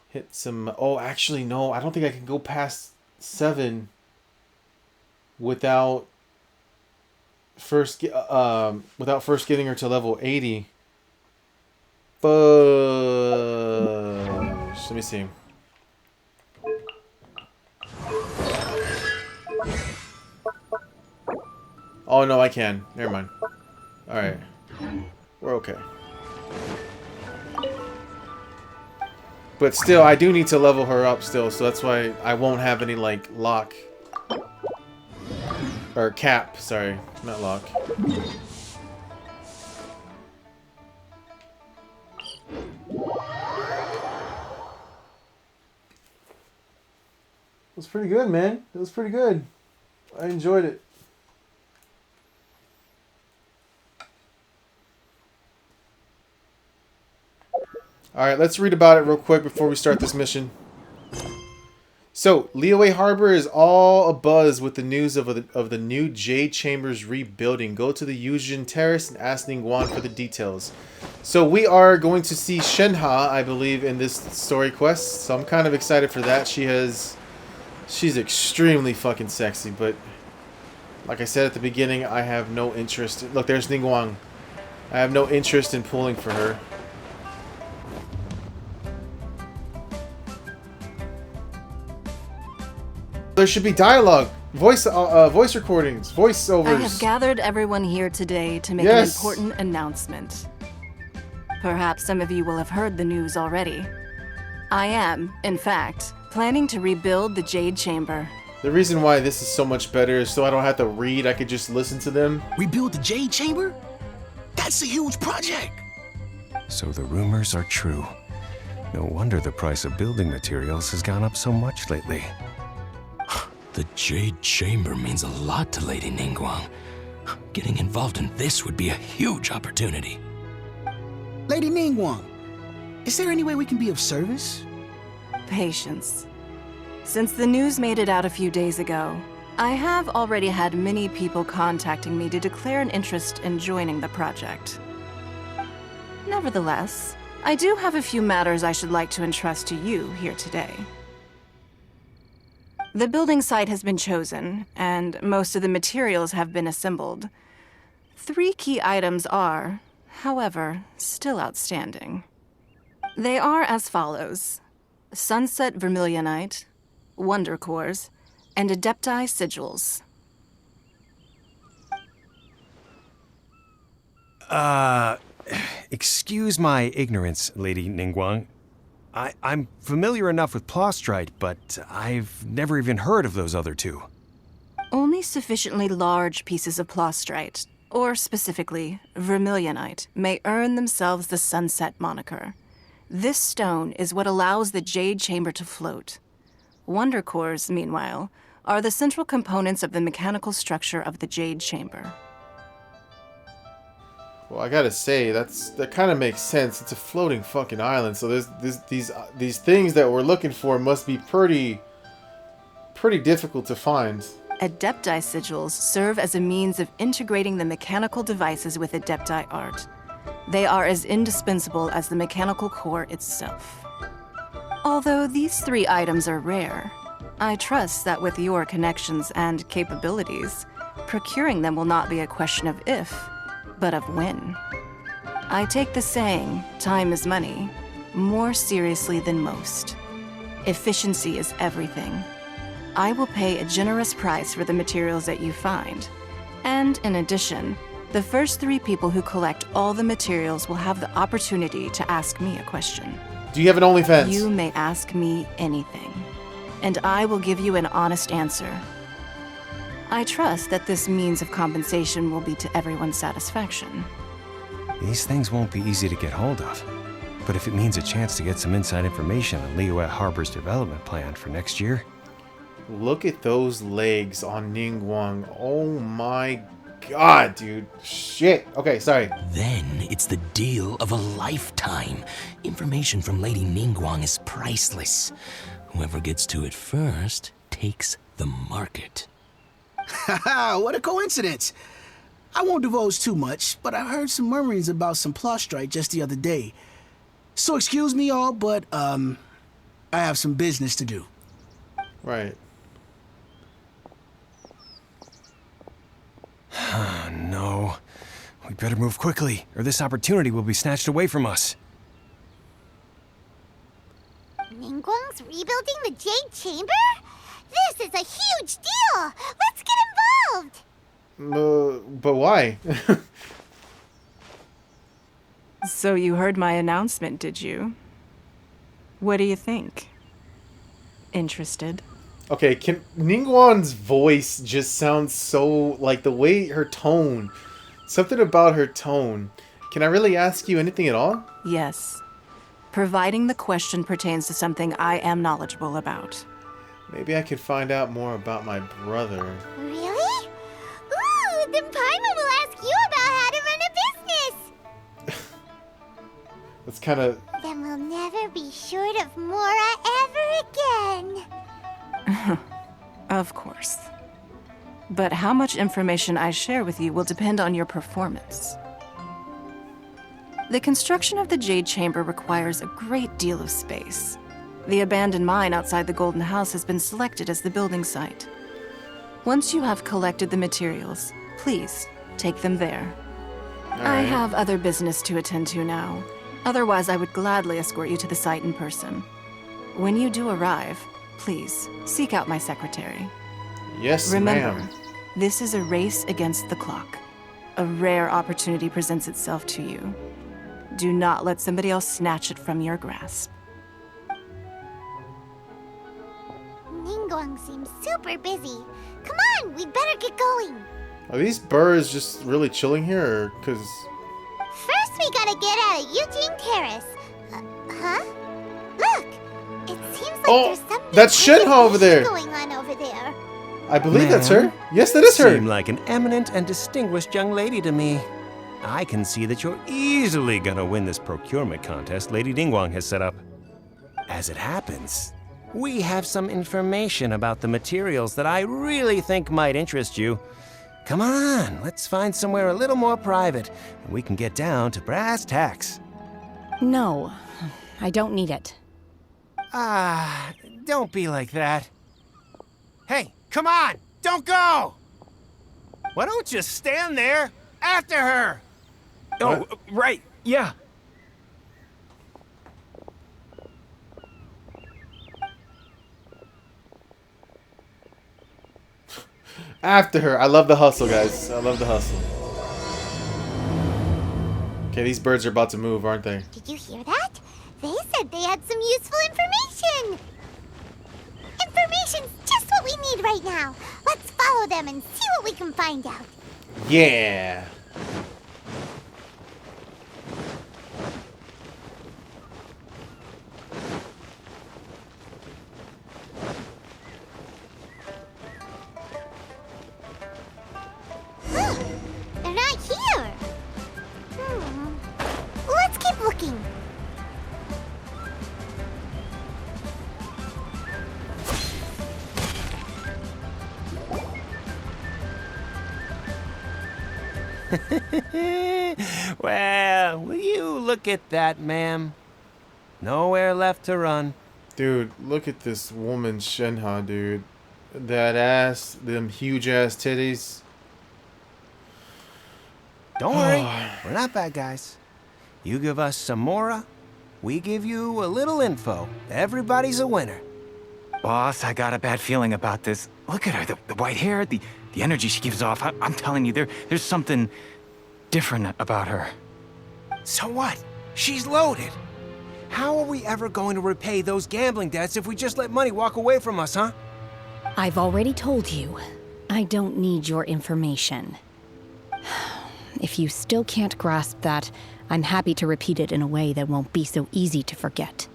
hit some... Oh, actually, no. I don't think I can go past 7 without first getting her to level 80. But let me see. Oh no, I can. Never mind. All right, we're okay. But still, I do need to level her up still, so that's why I won't have any like lock or cap. Sorry, not lock. It was pretty good, man. It was pretty good. I enjoyed it. Alright, let's read about it real quick before we start this mission. So, Liyue Harbor is all abuzz with the news of the new Jade Chambers rebuilding. Go to the Yujin Terrace and ask Ningguang for the details. So, we are going to see Shenhe, I believe, in this story quest. So, I'm kind of excited for that. She's extremely fucking sexy, but like I said at the beginning, I have no interest. Look, there's Ningguang. I have no interest in pulling for her. there should be dialogue, voice recordings, voiceovers. I have gathered everyone here today to make Yes. an important announcement. Perhaps some of you will have heard the news already. I am, in fact, planning to rebuild the Jade Chamber. The reason why this is so much better is so I don't have to read. I could just listen to them. Rebuild the Jade Chamber? That's a huge project. So the rumors are true. No wonder the price of building materials has gone up so much lately. The Jade Chamber means a lot to Lady Ningguang. Getting involved in this would be a huge opportunity. Lady Ningguang, is there any way we can be of service? Patience. Since the news made it out a few days ago, I have already had many people contacting me to declare an interest in joining the project. Nevertheless, I do have a few matters I should like to entrust to you here today. The building site has been chosen, and most of the materials have been assembled. 3 key items are, however, still outstanding. They are as follows: Sunset Vermilionite, Wonder Cores, and Adepti Sigils. Excuse my ignorance, Lady Ningguang. I'm familiar enough with Plostrite, but I've never even heard of those other two. Only sufficiently large pieces of Plostrite, or specifically Vermilionite, may earn themselves the Sunset moniker. This stone is what allows the Jade Chamber to float. Wonder Cores, meanwhile, are the central components of the mechanical structure of the Jade Chamber. Well, I gotta say that kind of makes sense. It's a floating fucking island, so these things that we're looking for must be pretty difficult to find. Adepti Sigils serve as a means of integrating the mechanical devices with Adepti art. They are as indispensable as the mechanical core itself. Although these 3 items are rare, I trust that with your connections and capabilities, procuring them will not be a question of if, but of when. I take the saying, time is money, more seriously than most. Efficiency is everything. I will pay a generous price for the materials that you find. And in addition, the first 3 people who collect all the materials will have the opportunity to ask me a question. Do you have an OnlyFans? You may ask me anything, and I will give you an honest answer. I trust that this means of compensation will be to everyone's satisfaction. These things won't be easy to get hold of. But if it means a chance to get some inside information on Liyue Harbor's development plan for next year... Look at those legs on Ningguang. Oh my god, dude. Shit. Okay, sorry. Then it's the deal of a lifetime. Information from Lady Ningguang is priceless. Whoever gets to it first takes the market. Haha, what a coincidence. I won't divulge too much, but I heard some murmurings about some Plostrite just the other day. So excuse me all, but, I have some business to do. Right. No. We better move quickly, or this opportunity will be snatched away from us. Ningguang's rebuilding the Jade Chamber? This is a huge deal! Let's get involved! But why? So you heard my announcement, did you? What do you think? Interested? Okay, Ningguang's voice just sounds so, like, the way her tone, something about her tone. Can I really ask you anything at all? Yes. Providing the question pertains to something I am knowledgeable about. Maybe I could find out more about my brother. Really? Ooh, then Paimon will ask you about how to run a business! That's kind of... Then we'll never be short of Mora ever again! Of course. But how much information I share with you will depend on your performance. The construction of the Jade Chamber requires a great deal of space. The abandoned mine outside the Golden House has been selected as the building site. Once you have collected the materials, please take them there. I have other business to attend to now. Otherwise, I would gladly escort you to the site in person. When you do arrive, Please, seek out my secretary. Yes, Remember, ma'am. this is a race against the clock. A rare opportunity presents itself to you. Do not let somebody else snatch it from your grasp. Ningguang seems super busy. Come on, we'd better get going. Are these birds just really chilling here? Because... First, we gotta get out of Eugene Terrace. Huh? Look! It seems like there's something that's Shinha over there. going on over there. I believe that's Ma'am, her. Yes, that is her. Seem like an eminent and distinguished young lady to me. I can see that you're easily gonna win this procurement contest Lady Ningguang has set up. As it happens, we have some information about the materials that I really think might interest you. Come on, let's find somewhere a little more private, and we can get down to brass tacks. No, I don't need it. Ah, don't be like that. Hey, come on, don't go! Why don't you stand there after her? Oh, right, yeah. After her. I love the hustle, guys. I love the hustle. Okay, these birds are about to move, aren't they? Did you hear that? They said they had some useful information. Information's just what we need right now. Let's follow them and see what we can find out. Yeah. They're not here. Let's keep looking. Well, will you look at that, ma'am? Nowhere left to run. Dude, look at this woman, Shinha, dude. That ass, them huge ass titties. Don't worry, we're not bad guys. You give us some mora, we give you a little info. Everybody's a winner. Boss, I got a bad feeling about this. Look at her, the white hair, the energy she gives off. I'm telling you, there's something different about her. So what? She's loaded. How are we ever going to repay those gambling debts if we just let money walk away from us, huh? I've already told you, I don't need your information. If you still can't grasp that, I'm happy to repeat it in a way that won't be so easy to forget.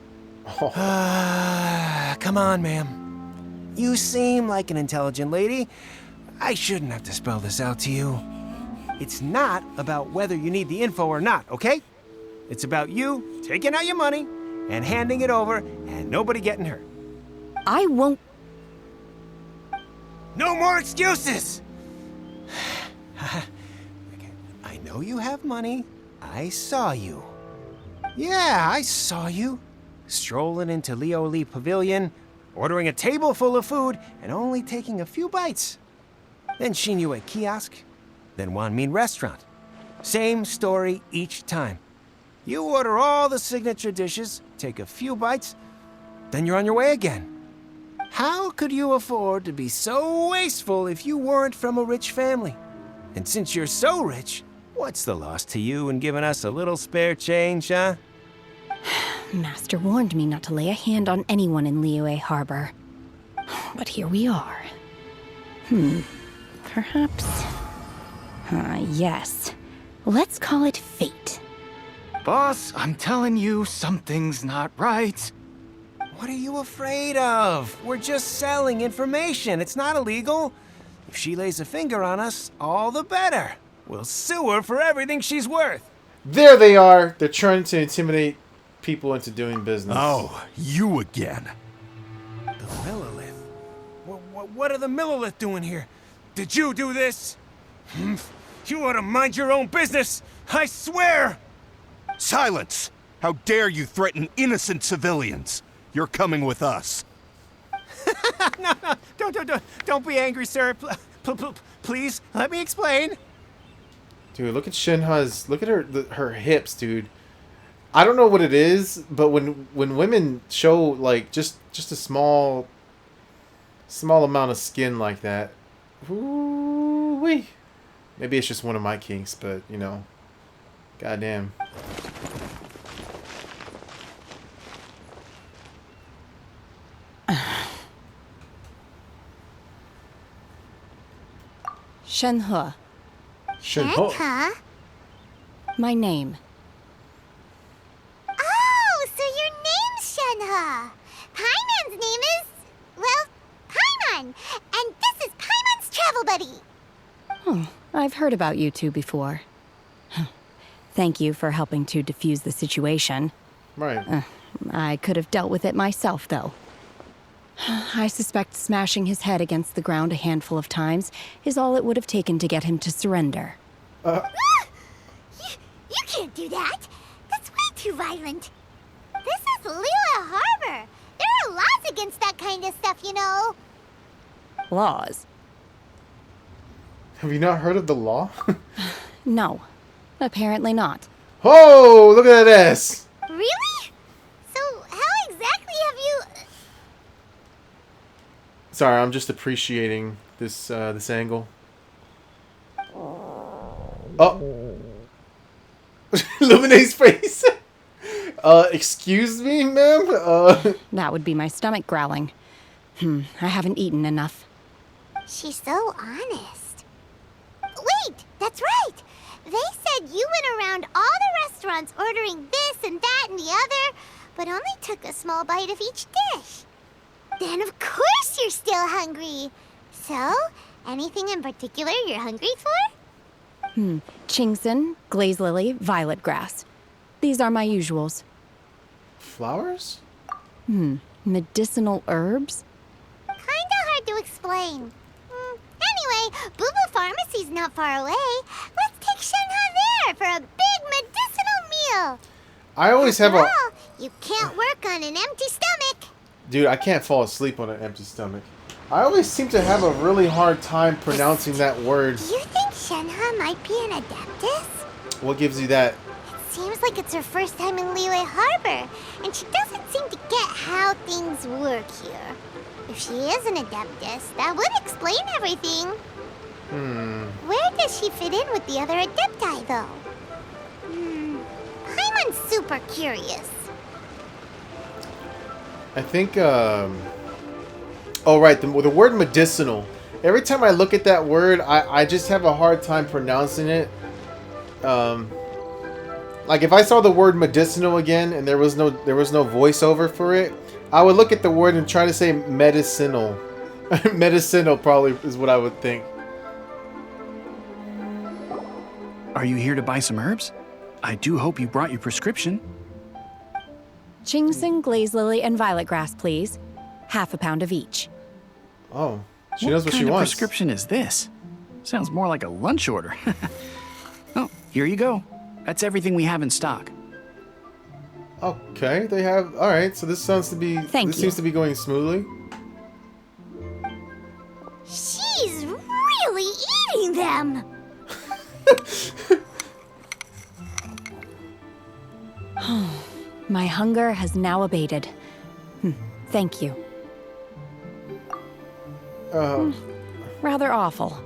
Come on, ma'am. You seem like an intelligent lady. I shouldn't have to spell this out to you. It's not about whether you need the info or not, okay? It's about you taking out your money and handing it over and nobody getting hurt. I won't. No more excuses! I know you have money. I saw you. Yeah, I saw you. Strolling into Leo Lee Pavilion, ordering a table full of food, and only taking a few bites. Then Shinyue Kiosk, then Wanmin Restaurant. Same story each time. You order all the signature dishes, take a few bites, then you're on your way again. How could you afford to be so wasteful if you weren't from a rich family? And since you're so rich, what's the loss to you in giving us a little spare change, huh? Master warned me not to lay a hand on anyone in Liyue Harbor. But here we are. Perhaps... yes. Let's call it fate. Boss, I'm telling you, something's not right. What are you afraid of? We're just selling information. It's not illegal. If she lays a finger on us, all the better. We'll sue her for everything she's worth. There they are. They're trying to intimidate people into doing business. Oh, you again. The Millilith? What are the Millilith doing here? Did you do this? You ought to mind your own business. I swear! Silence! How dare you threaten innocent civilians? You're coming with us. No, don't be angry, sir. Please, let me explain. Dude, look at Shinha's. Look at her hips, dude. I don't know what it is, but when women show like just a small Small amount of skin like that. Ooh-wee. Maybe it's just one of my kinks, but, you know. Goddamn. Shenhe, Shenhe. Huh? my name. Oh, so your name's Shenhe. Paimon's name is, well, Paimon. And this is Paimon's travel buddy. Oh, I've heard about you two before. Thank you for helping to defuse the situation. Right. I could have dealt with it myself, though. I suspect smashing his head against the ground a handful of times is all it would have taken to get him to surrender. You can't do that. That's way too violent. This is Lila Harbor. There are laws against that kind of stuff, you know. Laws? Have you not heard of the law? No, apparently not. Oh, look at that ass. Really? So how exactly have you... Sorry, I'm just appreciating this this angle. Oh. Lumine's face. Excuse me, ma'am? That would be my stomach growling. I haven't eaten enough. She's so honest. Wait, that's right. They said you went around all the restaurants ordering this and that and the other, but only took a small bite of each dish. Then of course you're still hungry. So, anything in particular you're hungry for? Chingson, glaze lily, violet grass. These are my usuals. Flowers? Medicinal herbs? Kinda hard to explain. Anyway, Booba Pharmacy's not far away. Let's take Shenhe there for a big medicinal meal. I always have After a... all, you can't work on an empty stomach. Dude, I can't fall asleep on an empty stomach. I always seem to have a really hard time pronouncing that word. Do you think Shenhe might be an Adeptus? What gives you that? It seems like it's her first time in Liyue Harbor, and she doesn't seem to get how things work here. If she is an Adeptus, that would explain everything. Where does she fit in with the other Adepti, though? Paimon's super curious. I think, oh, right, the word medicinal. Every time I look at that word, I just have a hard time pronouncing it. Like, if I saw the word medicinal again and there was no voiceover for it, I would look at the word and try to say medicinal. Medicinal probably is what I would think. Are you here to buy some herbs? I do hope you brought your prescription. Chingson, glaze lily, and violet grass, please. Half a pound of each. Oh, she knows what she What kind of wants. prescription is this? Sounds more like a lunch order. Oh, here you go. That's everything we have in stock. Okay, they have... Alright, so this sounds to be... Thank this you. seems to be going smoothly. She's really eating them. My hunger has now abated. Thank you. Rather awful.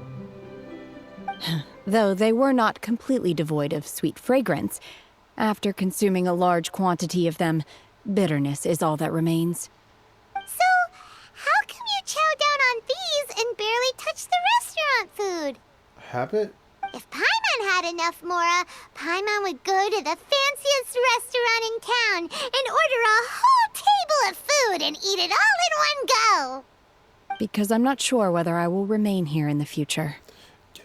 Though they were not completely devoid of sweet fragrance, after consuming a large quantity of them, bitterness is all that remains. So, how come you chow down on these and barely touch the restaurant food? Habit? If Paimon had enough Mora, Paimon would go to the fanciest restaurant in town and order a whole table of food and eat it all in one go. Because I'm not sure whether I will remain here in the future.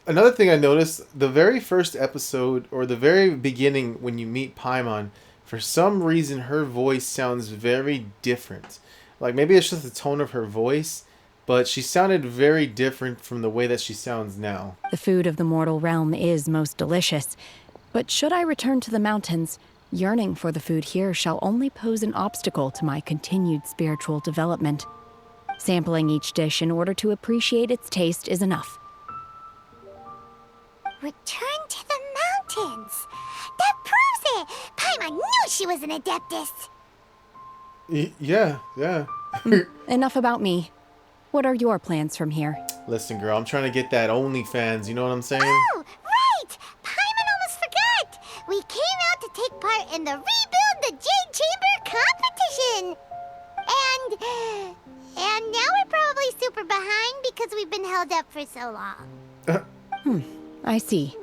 Another thing I noticed, the very first episode, or the very beginning when you meet Paimon, for some reason her voice sounds very different. Like, maybe it's just the tone of her voice, but she sounded very different from the way that she sounds now. The food of the mortal realm is most delicious, but should I return to the mountains, yearning for the food here shall only pose an obstacle to my continued spiritual development. Sampling each dish in order to appreciate its taste is enough. Return to the mountains. That proves it. Paimon knew she was an Adeptus. Yeah. Enough about me. What are your plans from here? Listen, girl, I'm trying to get that OnlyFans. You know what I'm saying? Oh, right! Paimon almost forgot! We came out to take part in the Rebuild the Jade Chamber competition! And now we're probably super behind because we've been held up for so long. I see.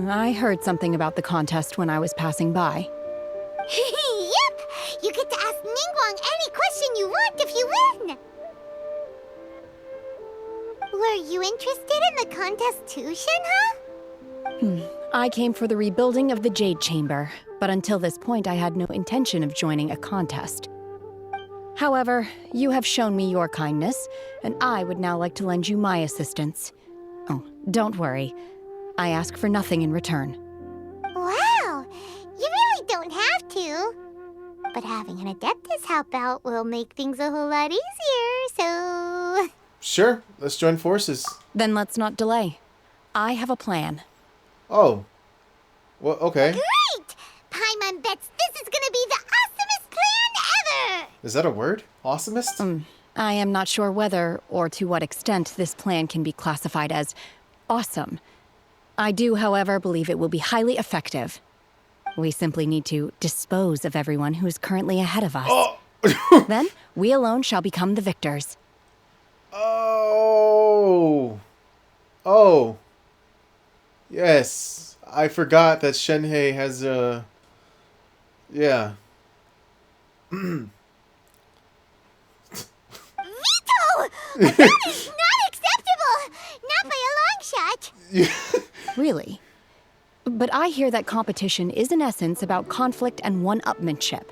I heard something about the contest when I was passing by. Yep! You get to ask Ningguang any question you want if you win! Were you interested in the contest too, Shenhe? I came for the rebuilding of the Jade Chamber, but until this point I had no intention of joining a contest. However, you have shown me your kindness, and I would now like to lend you my assistance. Oh, don't worry. I ask for nothing in return. Wow! You really don't have to. But having an Adeptus help out will make things a whole lot easier, so... Sure, let's join forces. Then let's not delay. I have a plan. Oh. Well, okay. Great! Paimon bets this is gonna be the awesomest plan ever! Is that a word? Awesomest? I am not sure whether or to what extent this plan can be classified as awesome. I do, however, believe it will be highly effective. We simply need to dispose of everyone who is currently ahead of us. Oh! Then, we alone shall become the victors. Oh. Oh. Yes. I forgot that Shenhe has a... Yeah. Veto! That is not acceptable! Not by a long shot! Really? But I hear that competition is in essence about conflict and one-upmanship.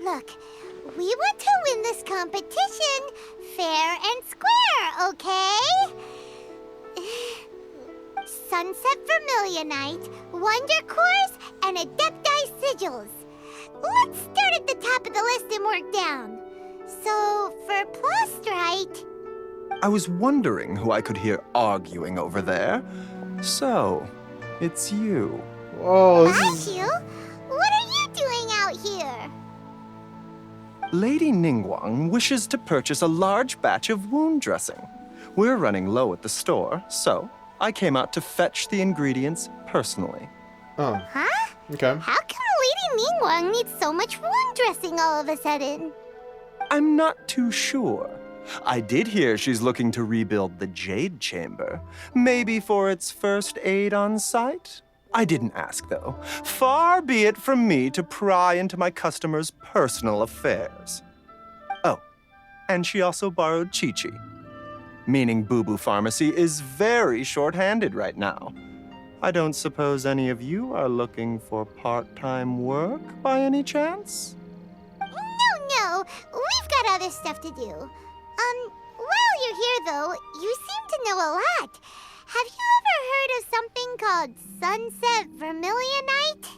Look, we want to win this competition fair and square, okay? Sunset Vermilionite, Wonder Cores, and Adepti Sigils. Let's start at the top of the list and work down. So, for Plostrite... I was wondering who I could hear arguing over there. So, it's you. Whoa, this That's is... you? What are you doing out here? Lady Ningguang wishes to purchase a large batch of wound dressing. We're running low at the store, so I came out to fetch the ingredients personally. Oh, Huh? okay. How come Lady Ningguang needs so much wound dressing all of a sudden? I'm not too sure. I did hear she's looking to rebuild the Jade Chamber. Maybe for its first aid on site? I didn't ask, though. Far be it from me to pry into my customers' personal affairs. Oh, and she also borrowed Chi-Chi. Meaning Boo Boo Pharmacy is very short-handed right now. I don't suppose any of you are looking for part-time work by any chance? No, we've got other stuff to do. While you're here, though, you seem to know a lot. Have you ever heard of something called Sunset Vermilionite?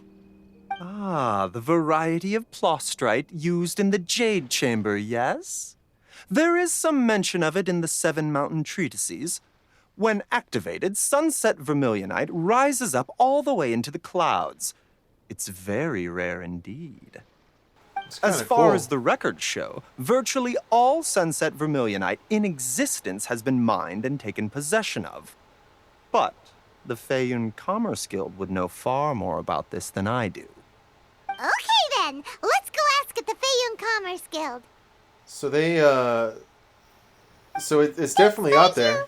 Ah, the variety of plostrite used in the Jade Chamber, yes? There is some mention of it in the Seven Mountain Treatises. When activated, Sunset Vermilionite rises up all the way into the clouds. It's very rare indeed. As far as the records show, virtually all Sunset Vermilionite in existence has been mined and taken possession of. But the Feiyun Commerce Guild would know far more about this than I do. Okay, then. Let's go ask at the Feiyun Commerce Guild. So they, So it's definitely out there.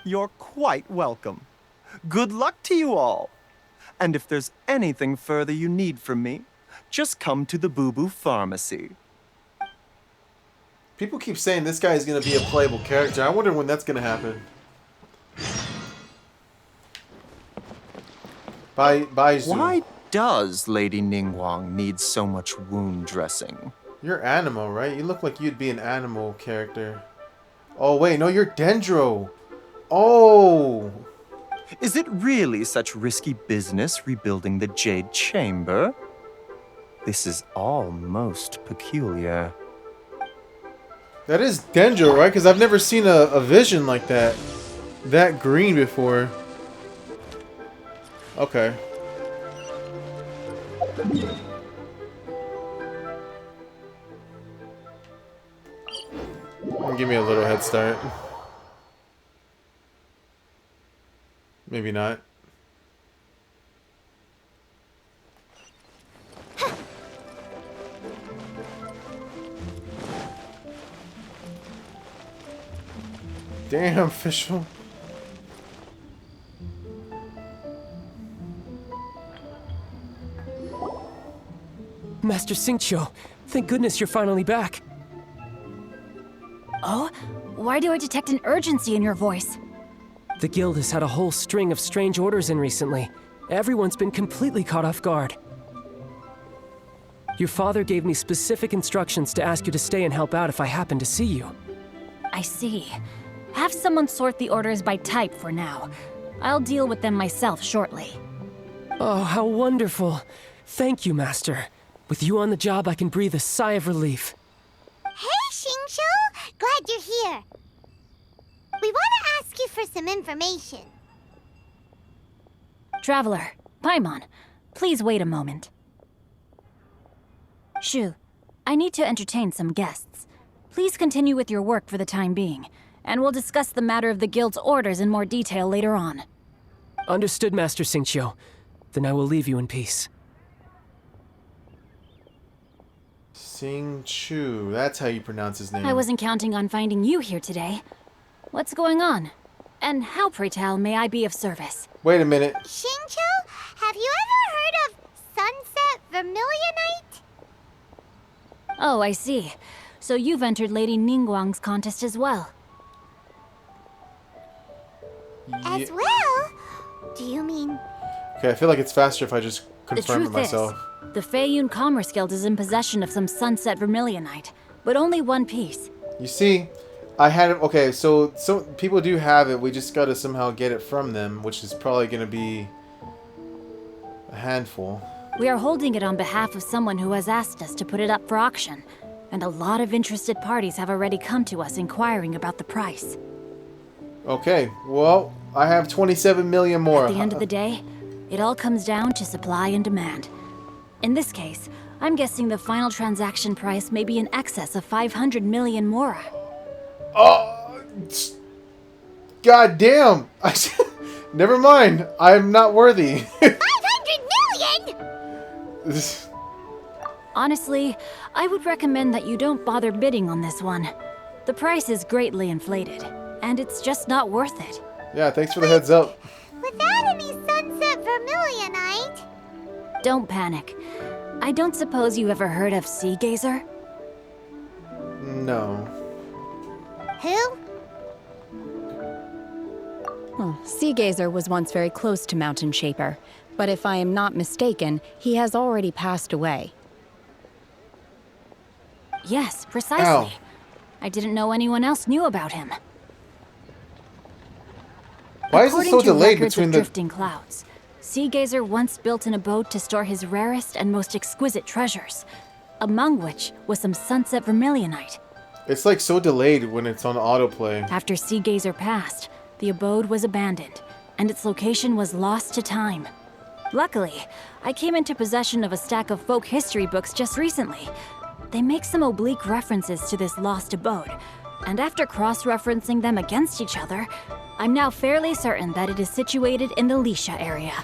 You're quite welcome. Good luck to you all. And if there's anything further you need from me, just come to the Boo Boo Pharmacy. People keep saying this guy is going to be a playable character. I wonder when that's going to happen. Bye, Zoom. Why does Lady Ningguang need so much wound dressing? You're Animo, right? You look like you'd be an Animo character. Oh, wait. No, you're Dendro. Oh. Is it really such risky business rebuilding the Jade Chamber? This is all most peculiar. That is Dendro, right? Because I've never seen a vision like that. That green before. Okay. give me a little head start. Maybe not. Damn, Fischl. Master Xingqiu, thank goodness you're finally back. Oh? Why do I detect an urgency in your voice? The guild has had a whole string of strange orders in recently. Everyone's been completely caught off guard. Your father gave me specific instructions to ask you to stay and help out if I happen to see you. I see. Have someone sort the orders by type for now. I'll deal with them myself shortly. Oh, how wonderful. Thank you, Master. With you on the job, I can breathe a sigh of relief. Hey, Xingqiu! Glad you're here. We want to ask you for some information. Traveler, Paimon, please wait a moment. Shu, I need to entertain some guests. Please continue with your work for the time being, and we'll discuss the matter of the guild's orders in more detail later on. Understood, Master Xingqiu. Then I will leave you in peace. Xingqiu, that's how you pronounce his name. I wasn't counting on finding you here today. What's going on? And how, pray tell, may I be of service? Wait a minute. Xingqiu, have you ever heard of Sunset Vermilionite? Oh, I see. So you've entered Lady Ningguang's contest as well. As well? Do you mean... Okay, I feel like it's faster if I just confirm it myself. The Feiyun Commerce Guild is in possession of some Sunset Vermilionite, but only one piece. You see, I had it. Okay, so people do have it. We just gotta somehow get it from them, which is probably gonna be a handful. We are holding it on behalf of someone who has asked us to put it up for auction, and a lot of interested parties have already come to us inquiring about the price. Okay, well, I have 27 million more. At the end of the day, it all comes down to supply and demand. In this case, I'm guessing the final transaction price may be in excess of 500 million mora. Oh, god damn! Never mind. I'm not worthy. 500 million! Honestly, I would recommend that you don't bother bidding on this one. The price is greatly inflated, and it's just not worth it. Yeah, thanks for the heads up. Without any Sunset Vermilionite... Don't panic. I don't suppose you ever heard of Sea Gazer? No. Who? Well, Sea Gazer was once very close to Mountain Shaper, but if I am not mistaken, he has already passed away. Yes, precisely. Ow. I didn't know anyone else knew about him. Why is it so delayed between the drifting clouds? Sea Gazer once built an abode to store his rarest and most exquisite treasures, among which was some Sunset Vermilionite. It's like so delayed when it's on autoplay. After Sea Gazer passed, the abode was abandoned, and its location was lost to time. Luckily, I came into possession of a stack of folk history books just recently. They make some oblique references to this lost abode, and after cross-referencing them against each other, I'm now fairly certain that it is situated in the Lisha area.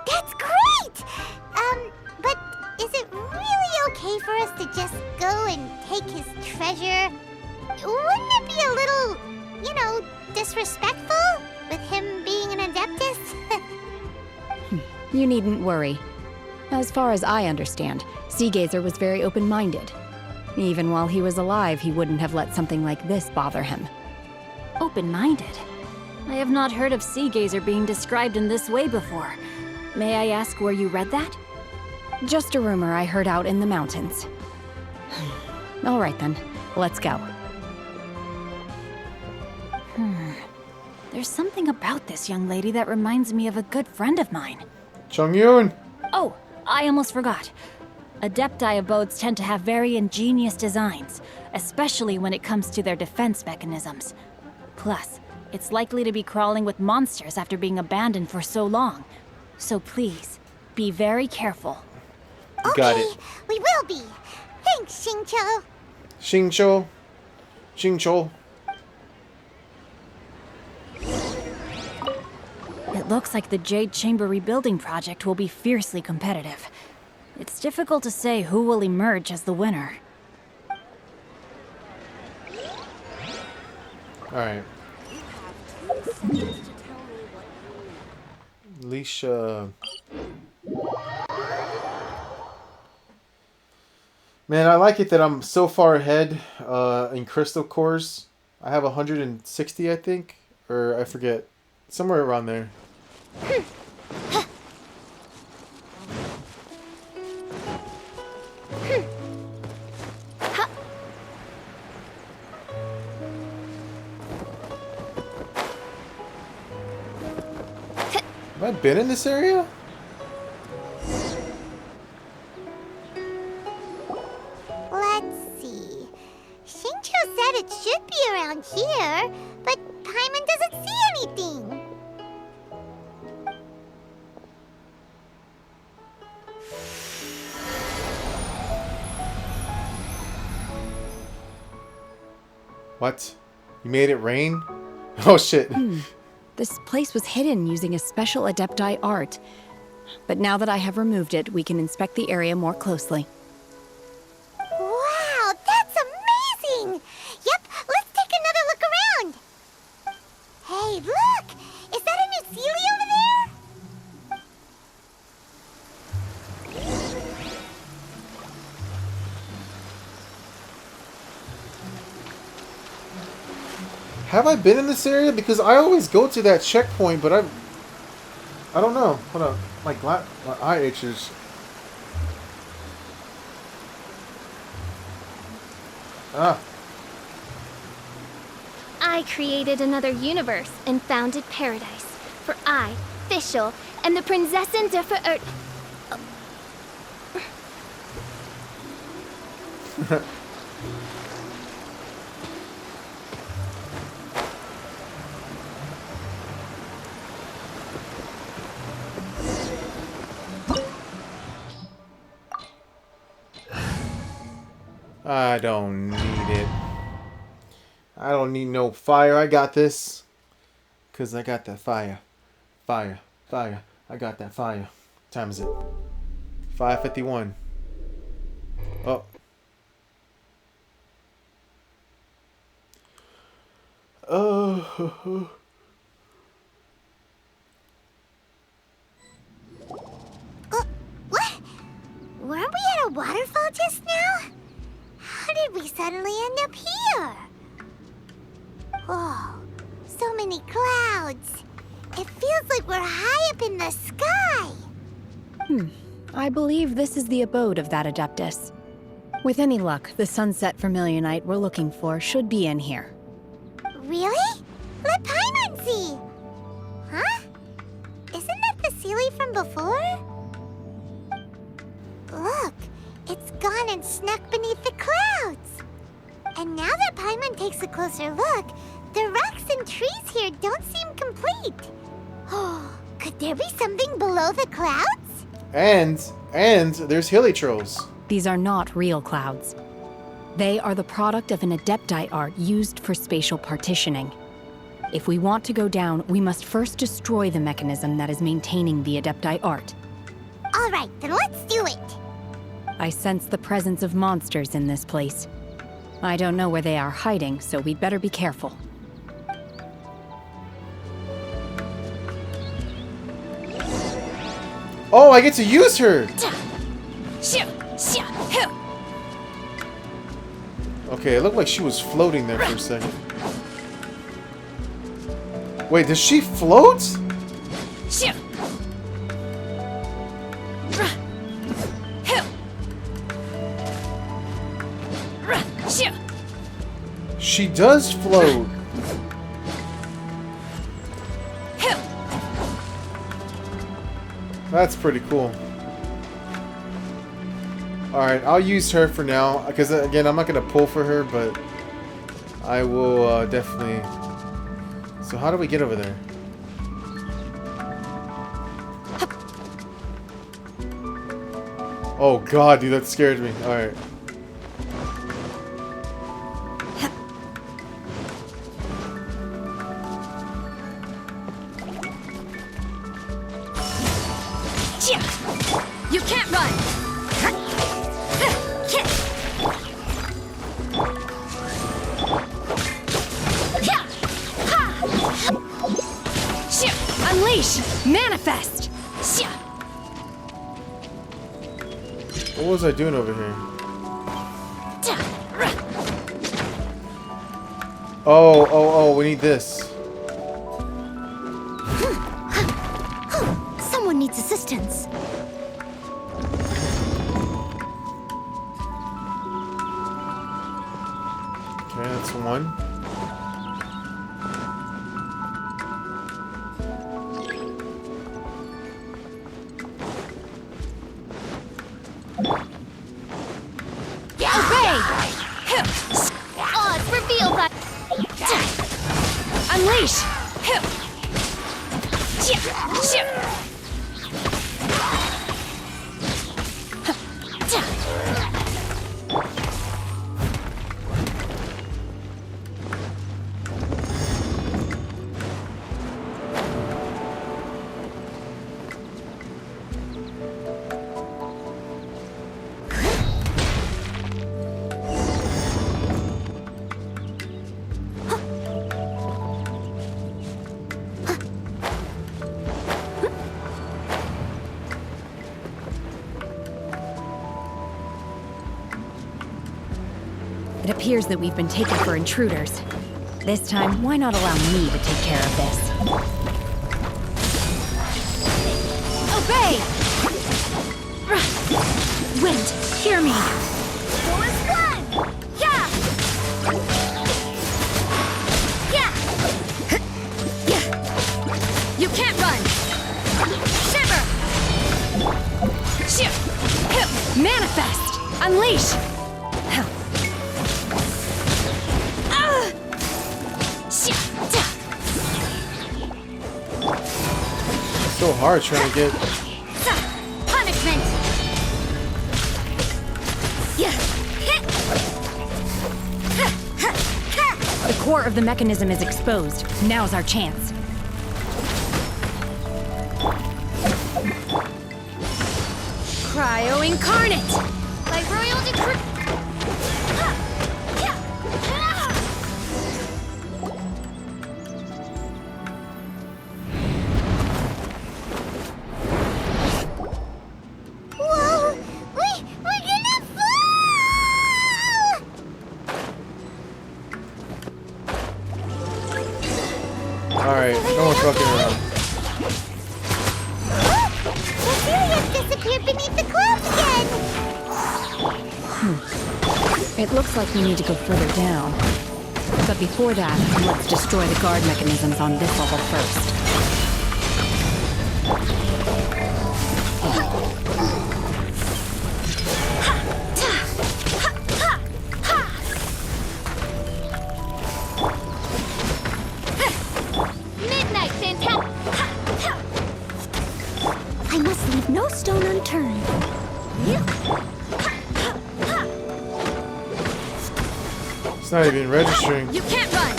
That's great! But is it really okay for us to just go and take his treasure? Wouldn't it be a little, disrespectful with him being an Adeptus? You needn't worry. As far as I understand, Sea Gazer was very open-minded. Even while he was alive, he wouldn't have let something like this bother him. Open-minded? I have not heard of Sea Gazer being described in this way before. May I ask where you read that? Just a rumor I heard out in the mountains. All right then, let's go. There's something about this young lady that reminds me of a good friend of mine. Chongyun! Oh, I almost forgot. Adepti abodes tend to have very ingenious designs, especially when it comes to their defense mechanisms. Plus, it's likely to be crawling with monsters after being abandoned for so long. So please, be very careful. Got Okay, it. we will be. Thanks, Xingqiu. Xingqiu. Xingqiu. Looks like the Jade Chamber rebuilding project will be fiercely competitive. It's difficult to say who will emerge as the winner. Alright. Alicia. Man, I like it that I'm so far ahead in crystal cores. I have 160, I think. Or I forget. Somewhere around there. Have I been in this area? Let's see. Shincho said it should be around here, but Paimon doesn't see anything. What? You made it rain? Oh shit. This place was hidden using a special Adepti art. But now that I have removed it, we can inspect the area more closely. Wow, that's amazing! Yep, let's take another look around. Hey, look! Is that a new Sealy over there? Have I been in this area? Because I always go to that checkpoint, but I don't know. Hold on. My eye itches. Ah. I created another universe and founded paradise. For I, Fischl, am the Prinzessin der Verirrten. I don't need it. I don't need no fire. I got this. Because I got that fire. Fire. Fire. I got that fire. What time is it? 5:51. Oh. Oh. What? Weren't we at a waterfall just now? How did we suddenly end up here? Whoa, so many clouds. It feels like we're high up in the sky. I believe this is the abode of that Adeptus. With any luck, the sunset Vermilionite we're looking for should be in here. Really? Let Paimon see. Huh? Isn't that the Sealy from before? Look, it's gone and snuck beneath the clouds. And now that Paimon takes a closer look, the rocks and trees here don't seem complete. Oh, could there be something below the clouds? And there's heliotropes. These are not real clouds. They are the product of an Adepti art used for spatial partitioning. If we want to go down, we must first destroy the mechanism that is maintaining the Adepti art. All right, then let's do it. I sense the presence of monsters in this place. I don't know where they are hiding, so we'd better be careful. Oh, I get to use her! Okay, it looked like she was floating there for a second. Wait, does she float? She does float. That's pretty cool. Alright, I'll use her for now. Because, again, I'm not going to pull for her, but I will definitely... So how do we get over there? Oh god, dude, that scared me. Alright. Manifest! What was I doing over here? Oh, we need this. Someone needs assistance. Okay, that's one. Odds revealed by Unleash! It appears that we've been taken for intruders. This time, why not allow me to take care of this? Obey! Wind, hear me! Go as one! Yeah! Yeah! You can't run! Shiver! Manifest! Unleash! So hard trying to get. Punishment! The core of the mechanism is exposed. Now's our chance. Cryo Incarnate! By royal decree. Whoa! We're gonna fall! Alright, no more fucking around. Cecilia's disappeared beneath the clouds again! It looks like we need to go further down. But before that, let's destroy the guard mechanisms on this level first. Midnight fantastic. I must leave no stone unturned. It's not even registering. You can't run!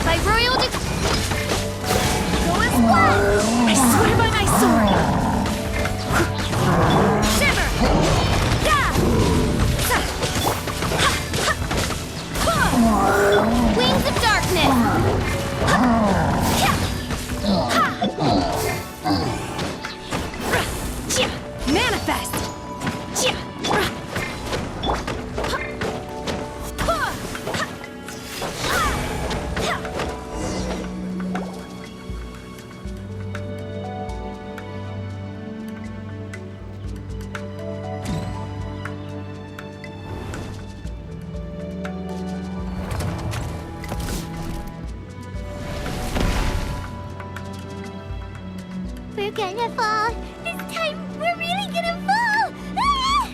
By royal decree. Go as one! I swear by my sword! Shiver! Wings of darkness! Manifest! We're gonna fall. This time, we're really gonna fall. Ah!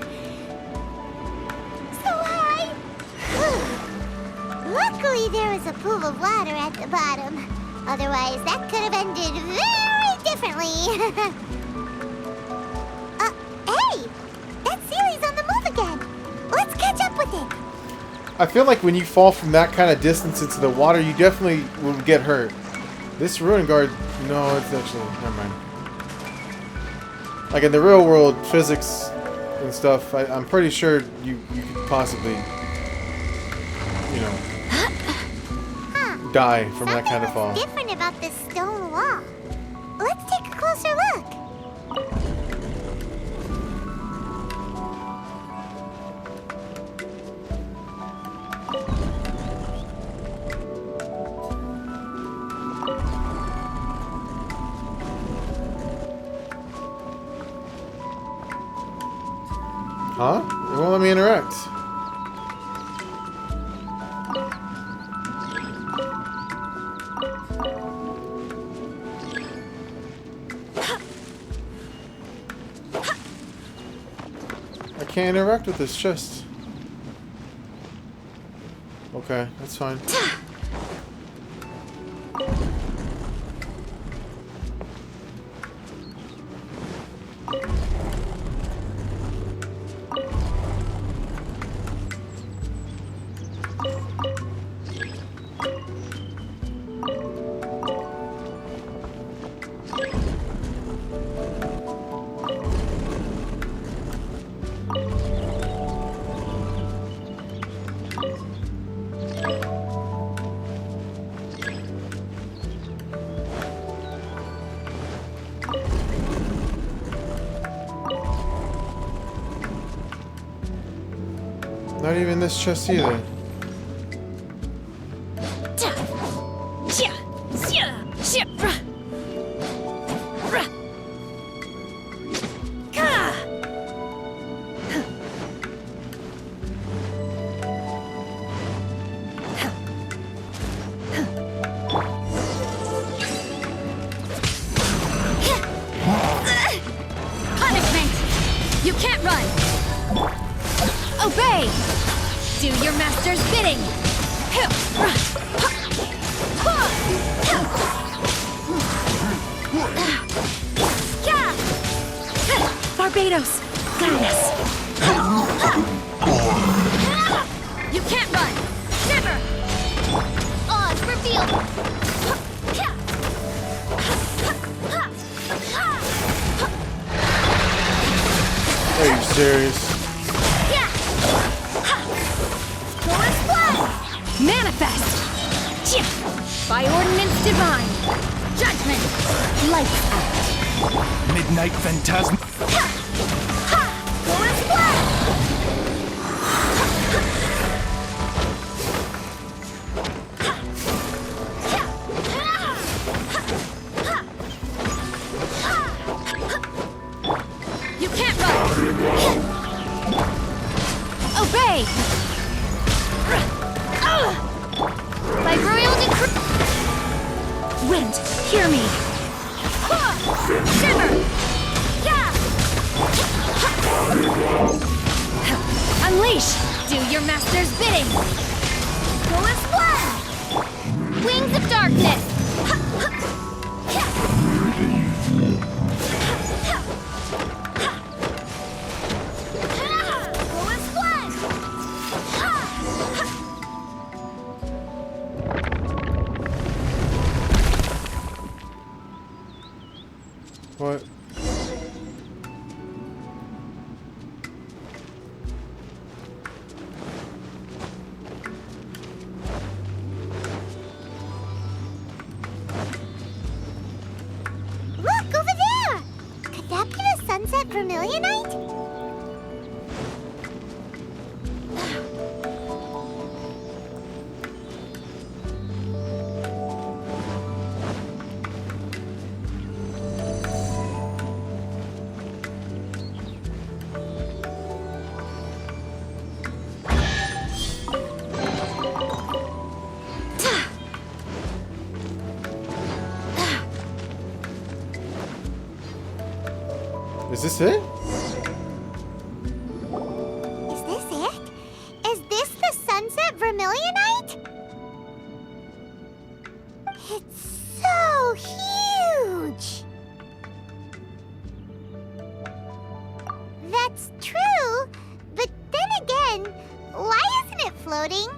So high. Luckily, there was a pool of water at the bottom. Otherwise, that could have ended very differently. Hey! That Sealy's on the move again. Let's catch up with it. I feel like when you fall from that kind of distance into the water, you definitely will get hurt. This ruin guard, no, it's actually, never mind. Like in the real world, physics and stuff, I'm pretty sure you could possibly, you know, die from that kind of fall. Different about this stone wall. Let's take a closer look. Huh? It won't let me interact. I can't interact with this chest. Okay, that's fine. Not even this chest either. Punishment! You can't run! Obey! Do your master's bidding! Barbados! Guide us! You can't run! Never! Oz, reveal! Are you serious? Manifest! By ordinance divine! Judgment! Lights out! Midnight Phantasm. You can't run! Obey! By royal decree! Wind, hear me! Shiver! Unleash! Do your master's bidding! Go and splash! Wings of darkness! Go and splash! What? Look, over there! Could that be the sunset vermilionite? Is this it? Is this it? Is this the sunset vermilionite? It's so huge! That's true, but then again, why isn't it floating?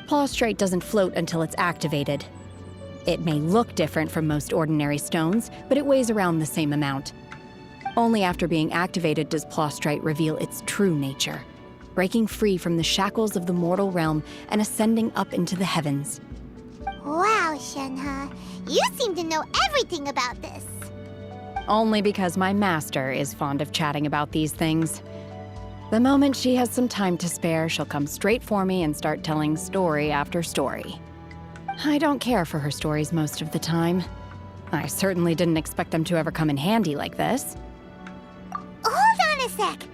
Plaustrite doesn't float until it's activated. It may look different from most ordinary stones, but it weighs around the same amount. Only after being activated does Plaustrite reveal its true nature, breaking free from the shackles of the mortal realm and ascending up into the heavens. Wow, Shenhe, you seem to know everything about this. only because my master is fond of chatting about these things. The moment she has some time to spare, she'll come straight for me and start telling story after story. I don't care for her stories most of the time. I certainly didn't expect them to ever come in handy like this. Hold on a sec.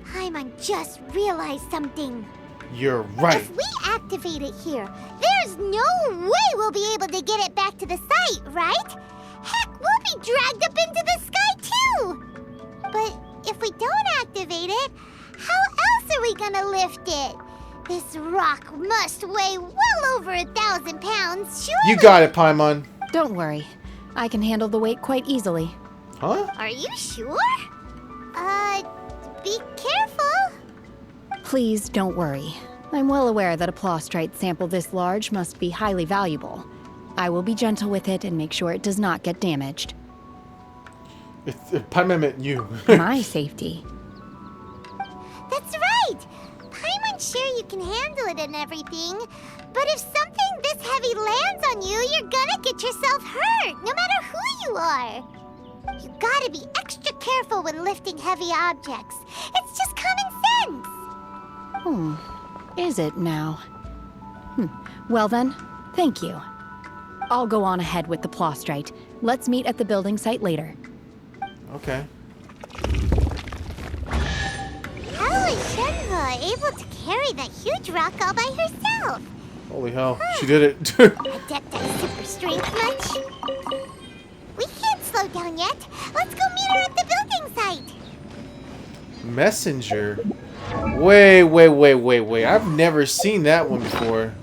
Paimon just realized something. You're right. If we activate it here, there's no way we'll be able to get it back to the site, right? Heck, we'll be dragged up into the sky too! But if we don't activate it, how else are we gonna lift it? This rock must weigh well over 1,000 pounds, surely? You got it, Paimon. Don't worry. I can handle the weight quite easily. Huh? Are you sure? Be careful. Please don't worry. I'm well aware that a Plostrite sample this large must be highly valuable. I will be gentle with it and make sure it does not get damaged. Paimon meant you. My safety. That's right! Paimon's sure you can handle it and everything, but if something this heavy lands on you, you're gonna get yourself hurt, no matter who you are. You gotta be extra careful when lifting heavy objects. It's just common sense. Is it now? Well then, thank you. I'll go on ahead with the Plostrite. Let's meet at the building site later. Okay. How is Shenhe able to carry that huge rock all by herself? Holy hell, she did it. Adepti super strength much? We can't slow down yet. Let's go meet her at the building site. Messenger? Wait. I've never seen that one before.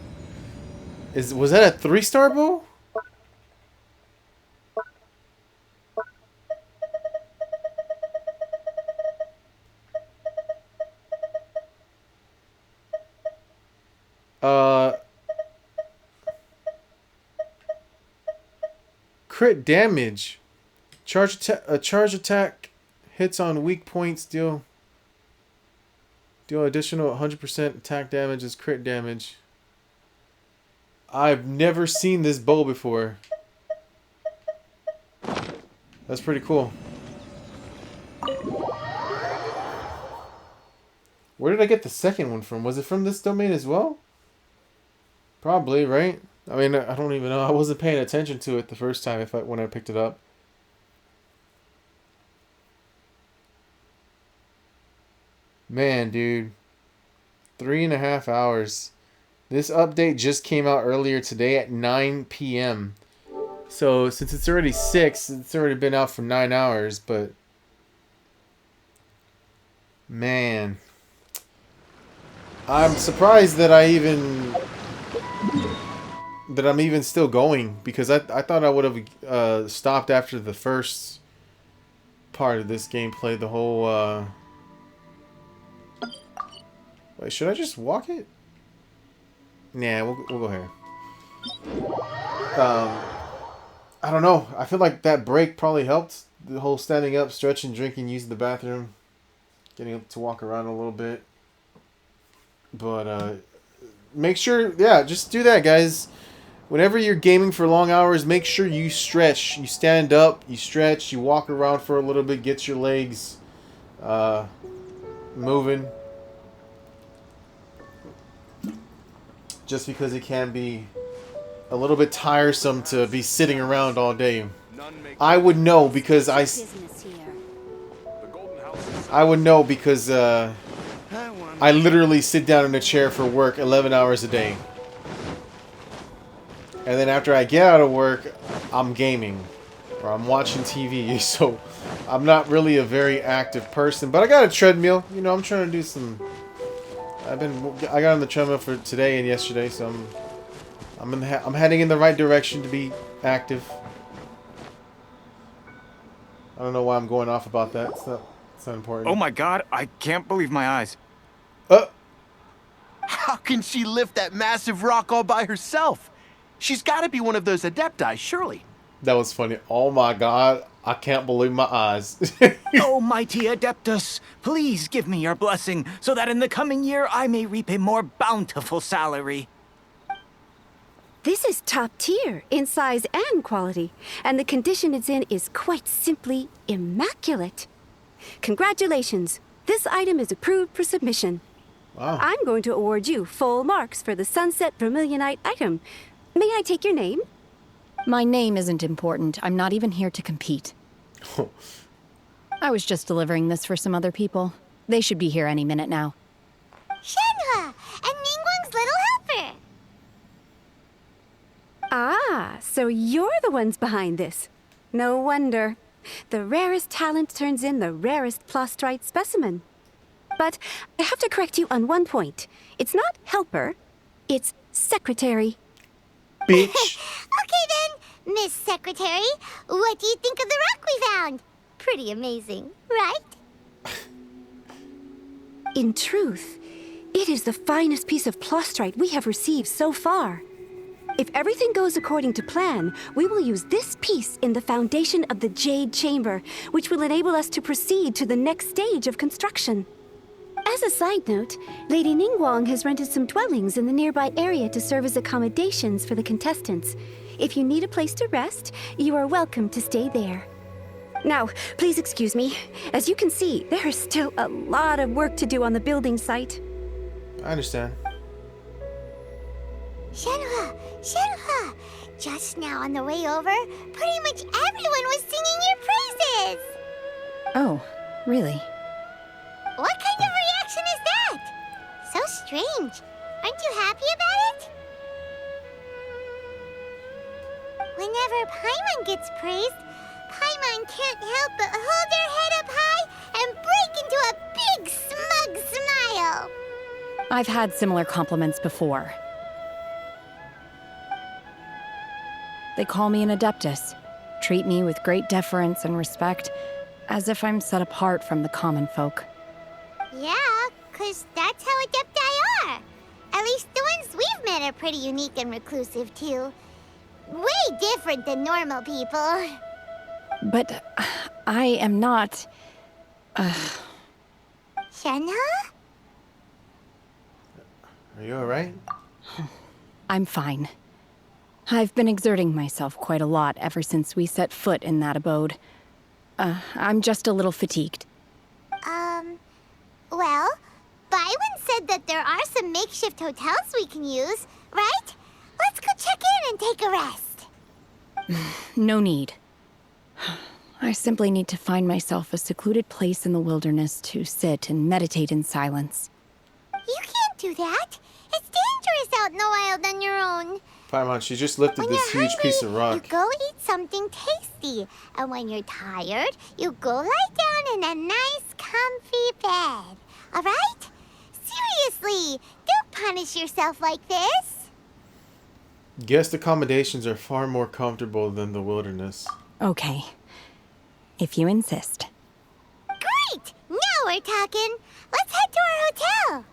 Was that a 3-star bow? Crit damage. Charge attack hits on weak points deal additional 100% attack damage as crit damage. I've never seen this bow before. That's pretty cool. Where did I get the second one from? Was it from this domain as well? Probably, right? I mean, I don't even know. I wasn't paying attention to it the first time when I picked it up. Man, dude. 3.5 hours. This update just came out earlier today at 9 p.m. So, since it's already 6, it's already been out for 9 hours, but... Man. I'm surprised that I'm even still going, because I thought I would have stopped after the first part of this gameplay, the whole wait, should I just walk it? Nah, we'll go here. I don't know. I feel like that break probably helped. The whole standing up, stretching, drinking, using the bathroom, getting up to walk around a little bit. But make sure, yeah, just do that, guys. Whenever you're gaming for long hours, make sure you stretch. You stand up, you stretch, you walk around for a little bit, get your legs moving. Just because it can be a little bit tiresome to be sitting around all day. I would know because I would know because I literally sit down in a chair for work 11 hours a day. And then after I get out of work, I'm gaming. Or I'm watching TV. So I'm not really a very active person. But I got a treadmill. You know, I'm trying to do some... I got on the treadmill for today and yesterday. So I'm heading in the right direction to be active. I don't know why I'm going off about that. It's not important. Oh my god, I can't believe my eyes. How can she lift that massive rock all by herself? She's got to be one of those Adepti, surely. That was funny. Oh my god, I can't believe my eyes. Oh, mighty Adeptus, please give me your blessing, so that in the coming year I may reap a more bountiful salary. This is top tier in size and quality, and the condition it's in is quite simply immaculate. Congratulations. This item is approved for submission. Wow. I'm going to award you full marks for the Sunset Vermilionite item. May I take your name? My name isn't important. I'm not even here to compete. I was just delivering this for some other people. They should be here any minute now. Shenhua and Ningguang's little helper. Ah, so you're the ones behind this. No wonder. The rarest talent turns in the rarest Plostrite specimen. But I have to correct you on one point. It's not helper, it's secretary. Bitch. Okay then, Miss Secretary, what do you think of the rock we found? Pretty amazing, right? In truth, it is the finest piece of Plostrite we have received so far. If everything goes according to plan, we will use this piece in the foundation of the Jade Chamber, which will enable us to proceed to the next stage of construction. As a side note, Lady Ningguang has rented some dwellings in the nearby area to serve as accommodations for the contestants. If you need a place to rest, you are welcome to stay there. Now, please excuse me. As you can see, there is still a lot of work to do on the building site. I understand. Shenhua, just now on the way over, pretty much everyone was singing your praises. Oh, really? What kind of reaction is that? So strange. Aren't you happy about it? Whenever Paimon gets praised, Paimon can't help but hold their head up high and break into a big smug smile. I've had similar compliments before. They call me an adeptus, treat me with great deference and respect, as if I'm set apart from the common folk. Yeah, 'cause that's how Adepti are. At least the ones we've met are pretty unique and reclusive, too. Way different than normal people. But I am not... Shenhua? Are you alright? I'm fine. I've been exerting myself quite a lot ever since we set foot in that abode. I'm just a little fatigued. Well, Byron said that there are some makeshift hotels we can use, right? Let's go check in and take a rest. No need. I simply need to find myself a secluded place in the wilderness to sit and meditate in silence. You can't do that. It's dangerous out in the wild on your own. Paimon, she just lifted When this you're huge hungry, piece of rock. You go eat something tasty. And when you're tired, you go lie down in a nice, comfy bed. All right? Seriously, don't punish yourself like this. Guest accommodations are far more comfortable than the wilderness. Okay. If you insist. Great! Now we're talking. Let's head to our hotel.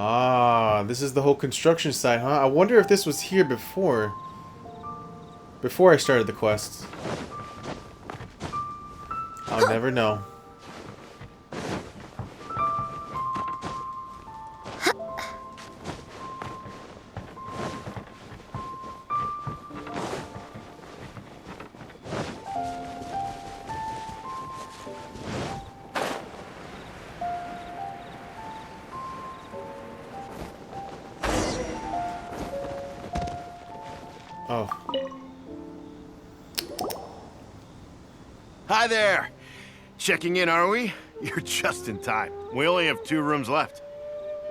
Ah, this is the whole construction site, huh? I wonder if this was here before. Before I started the quests. I'll never know. Oh. Hi there! Checking in, are we? You're just in time. We only have 2 rooms left.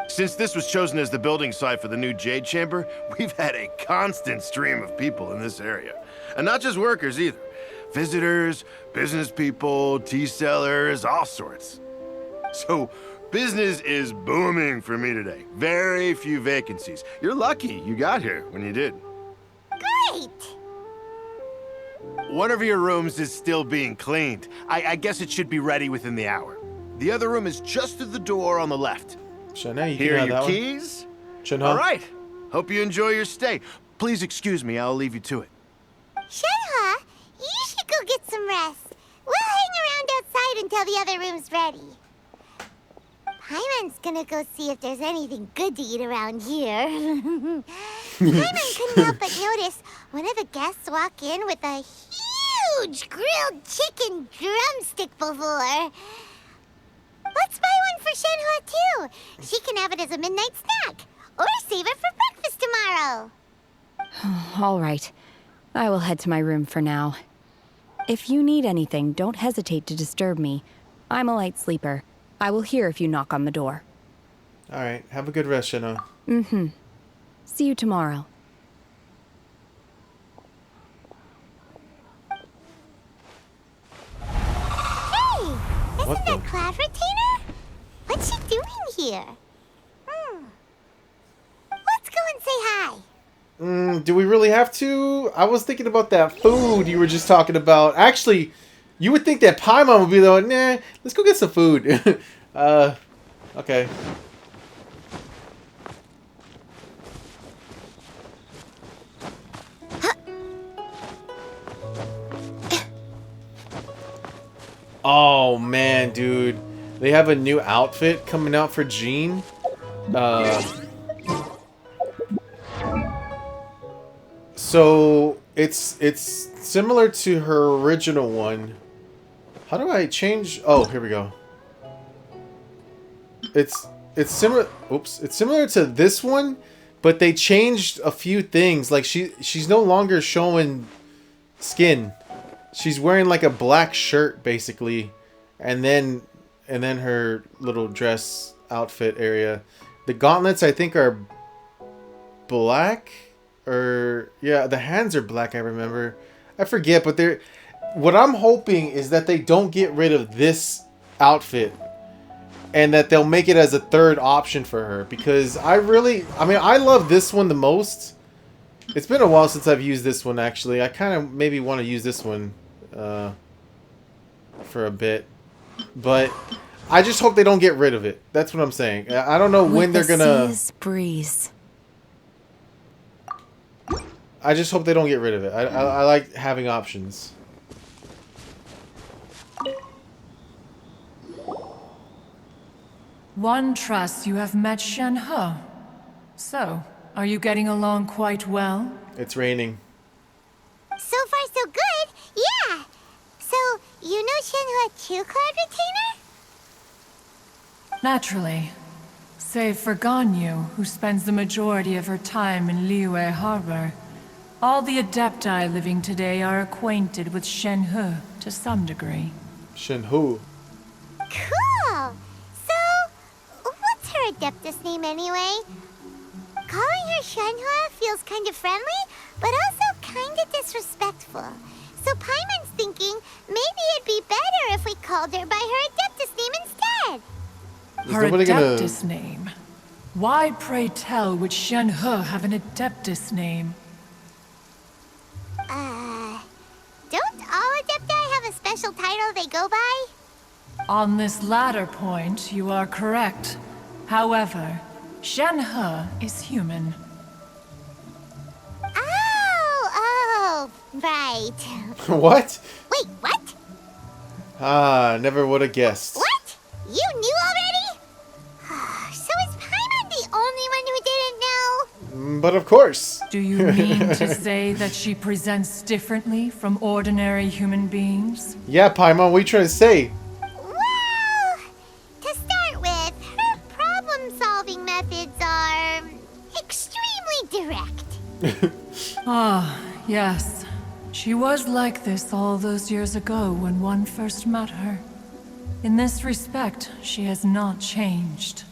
Since this was chosen as the building site for the new Jade Chamber, we've had a constant stream of people in this area. And not just workers either. Visitors, business people, tea sellers, all sorts. So, business is booming for me today. Very few vacancies. You're lucky you got here when you did. Great! One of your rooms is still being cleaned. I guess it should be ready within the hour. The other room is just through the door on the left. Shana, you Here are can have your that one. keys. Shana. All right. Hope you enjoy your stay. Please excuse me, I'll leave you to it. Shenhua, you should go some rest. We'll hang around outside until the other room's ready. Paimon's gonna go see if there's anything good to eat around here. Paimon couldn't help but notice one of the guests walk in with a huge grilled chicken drumstick before. Let's buy one for Shenhua too. She can have it as a midnight snack. Or save it for breakfast tomorrow. All right. I will head to my room for now. If you need anything, don't hesitate to disturb me. I'm a light sleeper. I will hear if you knock on the door. All right. Have a good rest, Shenhua. Mm-hmm. See you tomorrow. Hey! Isn't that Cloud Retainer? What's she doing here? Let's go and say hi. Do we really have to? I was thinking about that food you were just talking about. Actually, you would think that Paimon would be like, nah, let's go get some food. Okay. Oh, man, dude. They have a new outfit coming out for Jean. So it's similar to her original one. How do I change? Oh, here we go. It's similar. Oops, it's similar to this one, but they changed a few things. Like she's no longer showing skin. She's wearing like a black shirt basically, and then her little dress outfit area. The gauntlets I think are black. Or yeah, the hands are black, I remember. I forget, but they're what I'm hoping is that they don't get rid of this outfit and that they'll make it as a third option for her, because I love this one the most. It's been a while since I've used this one actually. I kind of maybe want to use this one for a bit. But I just hope they don't get rid of it. That's what I'm saying. I don't know when they're gonna breeze. I just hope they don't get rid of it. I like having options. One trusts you have met Shenhe. So, are you getting along quite well? It's raining. So far, so good. Yeah. So, you know Shenhua too, Cloud Retainer? Naturally. Save for Ganyu, who spends the majority of her time in Liyue Harbor. All the Adepti living today are acquainted with Shenhe to some degree. Shenhe? Cool. So, what's her Adeptus name anyway? Calling her Shenhua feels kind of friendly, but also kind of disrespectful. So Paimon's thinking maybe it'd be better if we called her by her Adeptus name instead. Her Adeptus name? Why, pray tell, would Shenhe have an Adeptus name? Don't all Adepti have a special title they go by? On this latter point, you are correct. However, Shenhe is human. Oh, right. What? Wait, what? Never would have guessed. What? You knew already? So is Paimon the only one who didn't know? But of course. Do you mean to say that she presents differently from ordinary human beings? Yeah, Paimon, what are you trying to say? Well, to start with, her problem-solving methods are extremely direct. Ah, yes. She was like this all those years ago when one first met her. In this respect, she has not changed.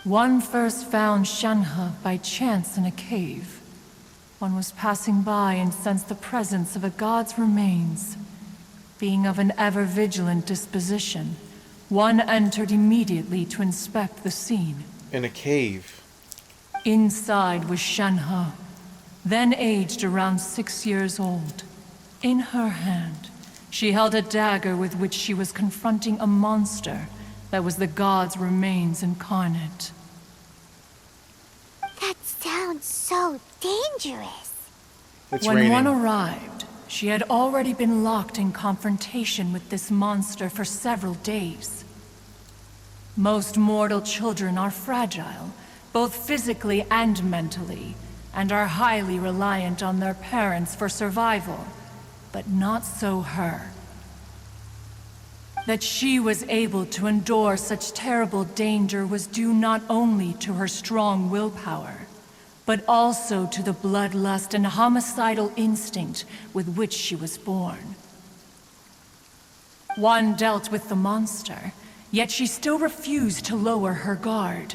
One first found Shenhe by chance in a cave. One was passing by and sensed the presence of a god's remains. Being of an ever-vigilant disposition, one entered immediately to inspect the scene. In a cave. Inside was Shenhe, then aged around 6 years old. In her hand, she held a dagger with which she was confronting a monster that was the god's remains incarnate. That sounds so dangerous. It's when raining. one arrived, she had already been locked in confrontation with this monster for several days. Most mortal children are fragile, both physically and mentally, and are highly reliant on their parents for survival, but not so her. That she was able to endure such terrible danger was due not only to her strong willpower, but also to the bloodlust and homicidal instinct with which she was born. One dealt with the monster, yet she still refused to lower her guard.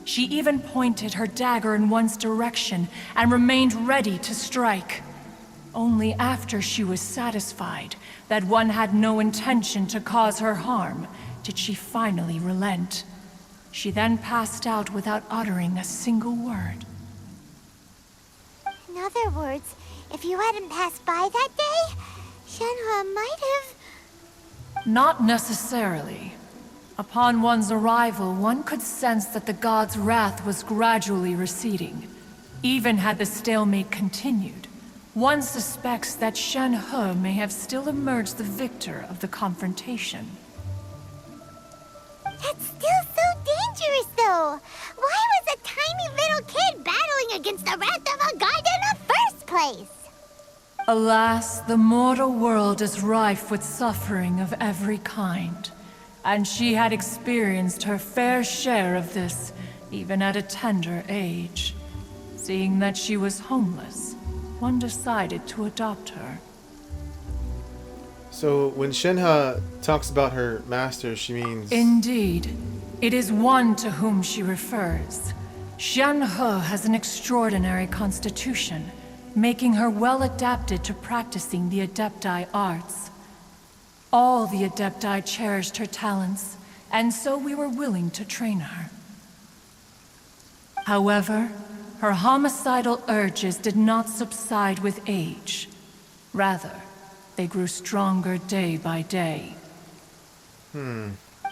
She even pointed her dagger in one's direction and remained ready to strike. Only after she was satisfied that one had no intention to cause her harm did she finally relent. She then passed out without uttering a single word. In other words, if you hadn't passed by that day, Shenhe might have... Not necessarily. Upon one's arrival, one could sense that the god's wrath was gradually receding. Even had the stalemate continued, one suspects that Shenhe may have still emerged the victor of the confrontation. That's still so dangerous, though. Why was a tiny little kid battling against the wrath of a god in the first place? Alas, the mortal world is rife with suffering of every kind. And she had experienced her fair share of this, even at a tender age. Seeing that she was homeless, one decided to adopt her. So when Shenhe talks about her master, she means... Indeed. It is one to whom she refers. Shenhe has an extraordinary constitution, making her well adapted to practicing the Adepti arts. All the Adepti cherished her talents, and so we were willing to train her. However, her homicidal urges did not subside with age. Rather, they grew stronger day by day.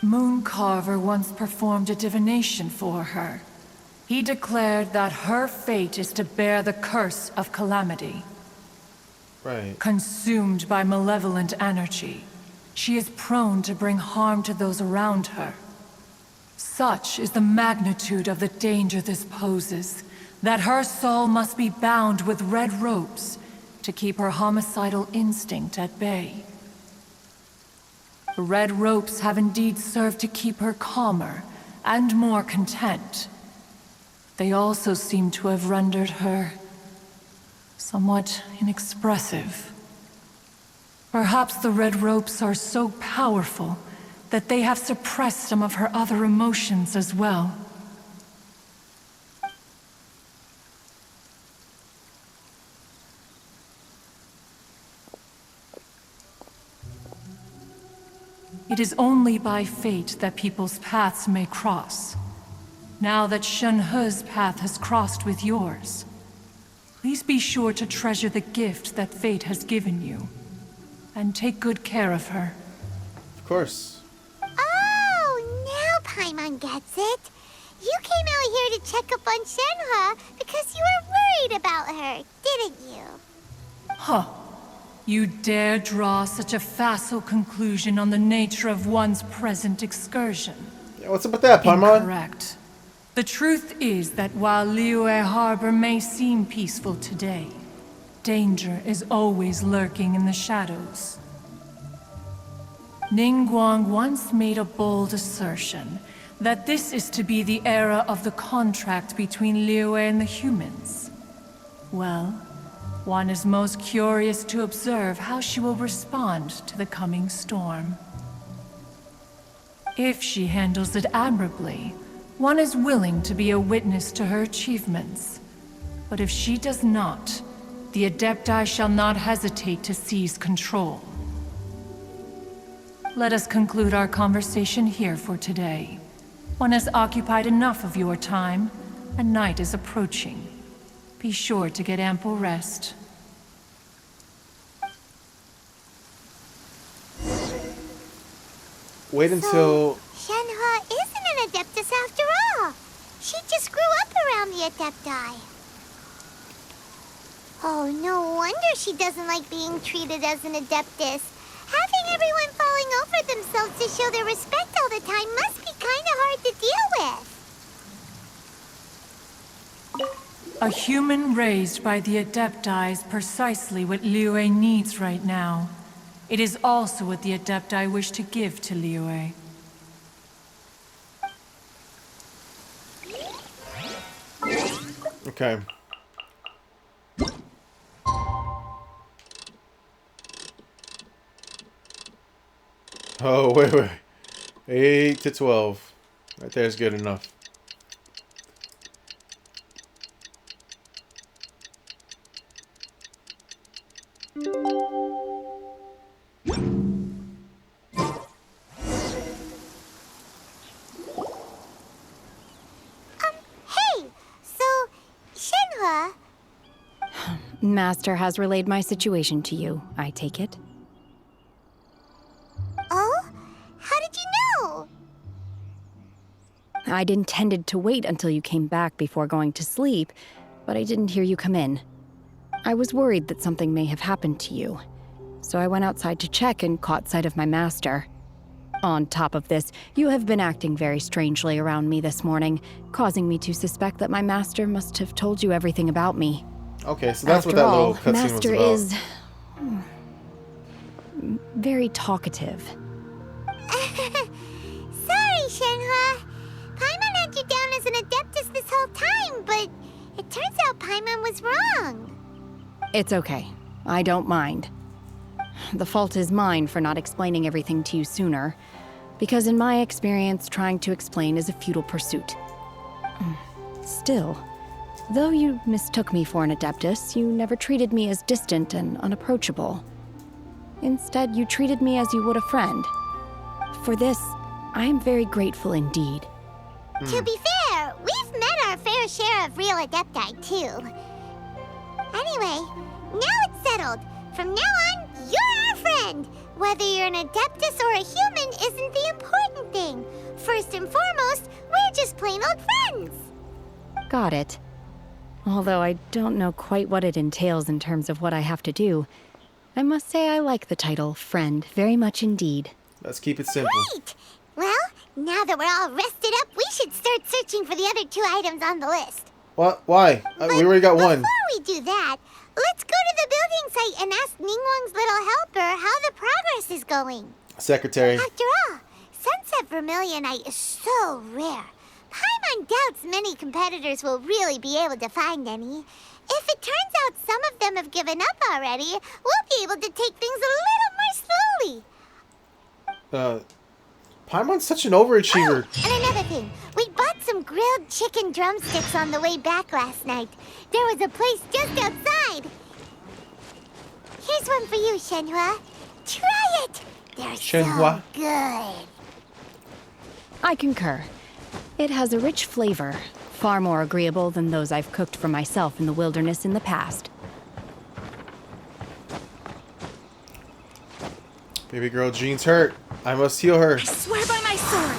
Mooncarver once performed a divination for her. He declared that her fate is to bear the curse of calamity. Right. Consumed by malevolent energy, she is prone to bring harm to those around her. Such is the magnitude of the danger this poses, that her soul must be bound with red ropes to keep her homicidal instinct at bay. The red ropes have indeed served to keep her calmer and more content. They also seem to have rendered her somewhat inexpressive. Perhaps the red ropes are so powerful that they have suppressed some of her other emotions as well. It is only by fate that people's paths may cross. Now that Shenhe's path has crossed with yours, please be sure to treasure the gift that fate has given you, and take good care of her. Of course. Oh, now Paimon gets it. You came out here to check up on Shenhe because you were worried about her, didn't you? Huh. You dare draw such a facile conclusion on the nature of one's present excursion? Yeah, what's up with that, Paimon? Incorrect. The truth is that while Liyue Harbor may seem peaceful today, danger is always lurking in the shadows. Ningguang once made a bold assertion that this is to be the era of the contract between Liyue and the humans. Well, one is most curious to observe how she will respond to the coming storm. If she handles it admirably, one is willing to be a witness to her achievements. But if she does not, the Adepti shall not hesitate to seize control. Let us conclude our conversation here for today. One has occupied enough of your time, and night is approaching. Be sure to get ample rest. Wait until... Shenhe isn't an Adeptus after all. She just grew up around the Adepti. Oh, no wonder she doesn't like being treated as an adeptus. Having everyone falling over themselves to show their respect all the time must be kind of hard to deal with. A human raised by the Adepti is precisely what Liyue needs right now. It is also what the Adepti wish to give to Liyue. Okay. Oh, wait. 8 to 12. Right there is good enough. Hey! So, Shenhua... Master has relayed my situation to you, I take it. Oh? How did you know? I'd intended to wait until you came back before going to sleep, but I didn't hear you come in. I was worried that something may have happened to you, so I went outside to check and caught sight of my master. On top of this, you have been acting very strangely around me this morning, causing me to suspect that my master must have told you everything about me. Okay, so that's After what that all, little cutscene was Master about. is very talkative. Sorry, Shenhua. Paimon had you down as an adeptus this whole time, but it turns out Paimon was wrong. It's okay. I don't mind. The fault is mine for not explaining everything to you sooner, because in my experience, trying to explain is a futile pursuit. Still, though you mistook me for an adeptus, you never treated me as distant and unapproachable. Instead, you treated me as you would a friend. For this, I am very grateful indeed. To be fair, we've met our fair share of real adepti, too. Anyway, now it's settled. From now on, you're our friend. Whether you're an adeptus or a human isn't the important thing. First and foremost, we're just plain old friends. Got it. Although I don't know quite what it entails in terms of what I have to do, I must say I like the title Friend very much indeed. Let's keep it simple. Great! Well, now that we're all rested up, we should start searching for the other 2 items on the list. What? Why? We already got one. Before we do that, let's go to the building site and ask Ningguang's little helper how the progress is going. Secretary. After all, Sunset Vermilionite is so rare. Paimon doubts many competitors will really be able to find any. If it turns out some of them have given up already, we'll be able to take things a little more slowly. Paimon's such an overachiever. Oh, and another thing, we bought some grilled chicken drumsticks on the way back last night. There was a place just outside. Here's one for you, Shenhua. Try it. They're Shenhua. so good. I concur. It has a rich flavor, far more agreeable than those I've cooked for myself in the wilderness in the past. Baby girl Jean's hurt. I must heal her. I swear by my sword.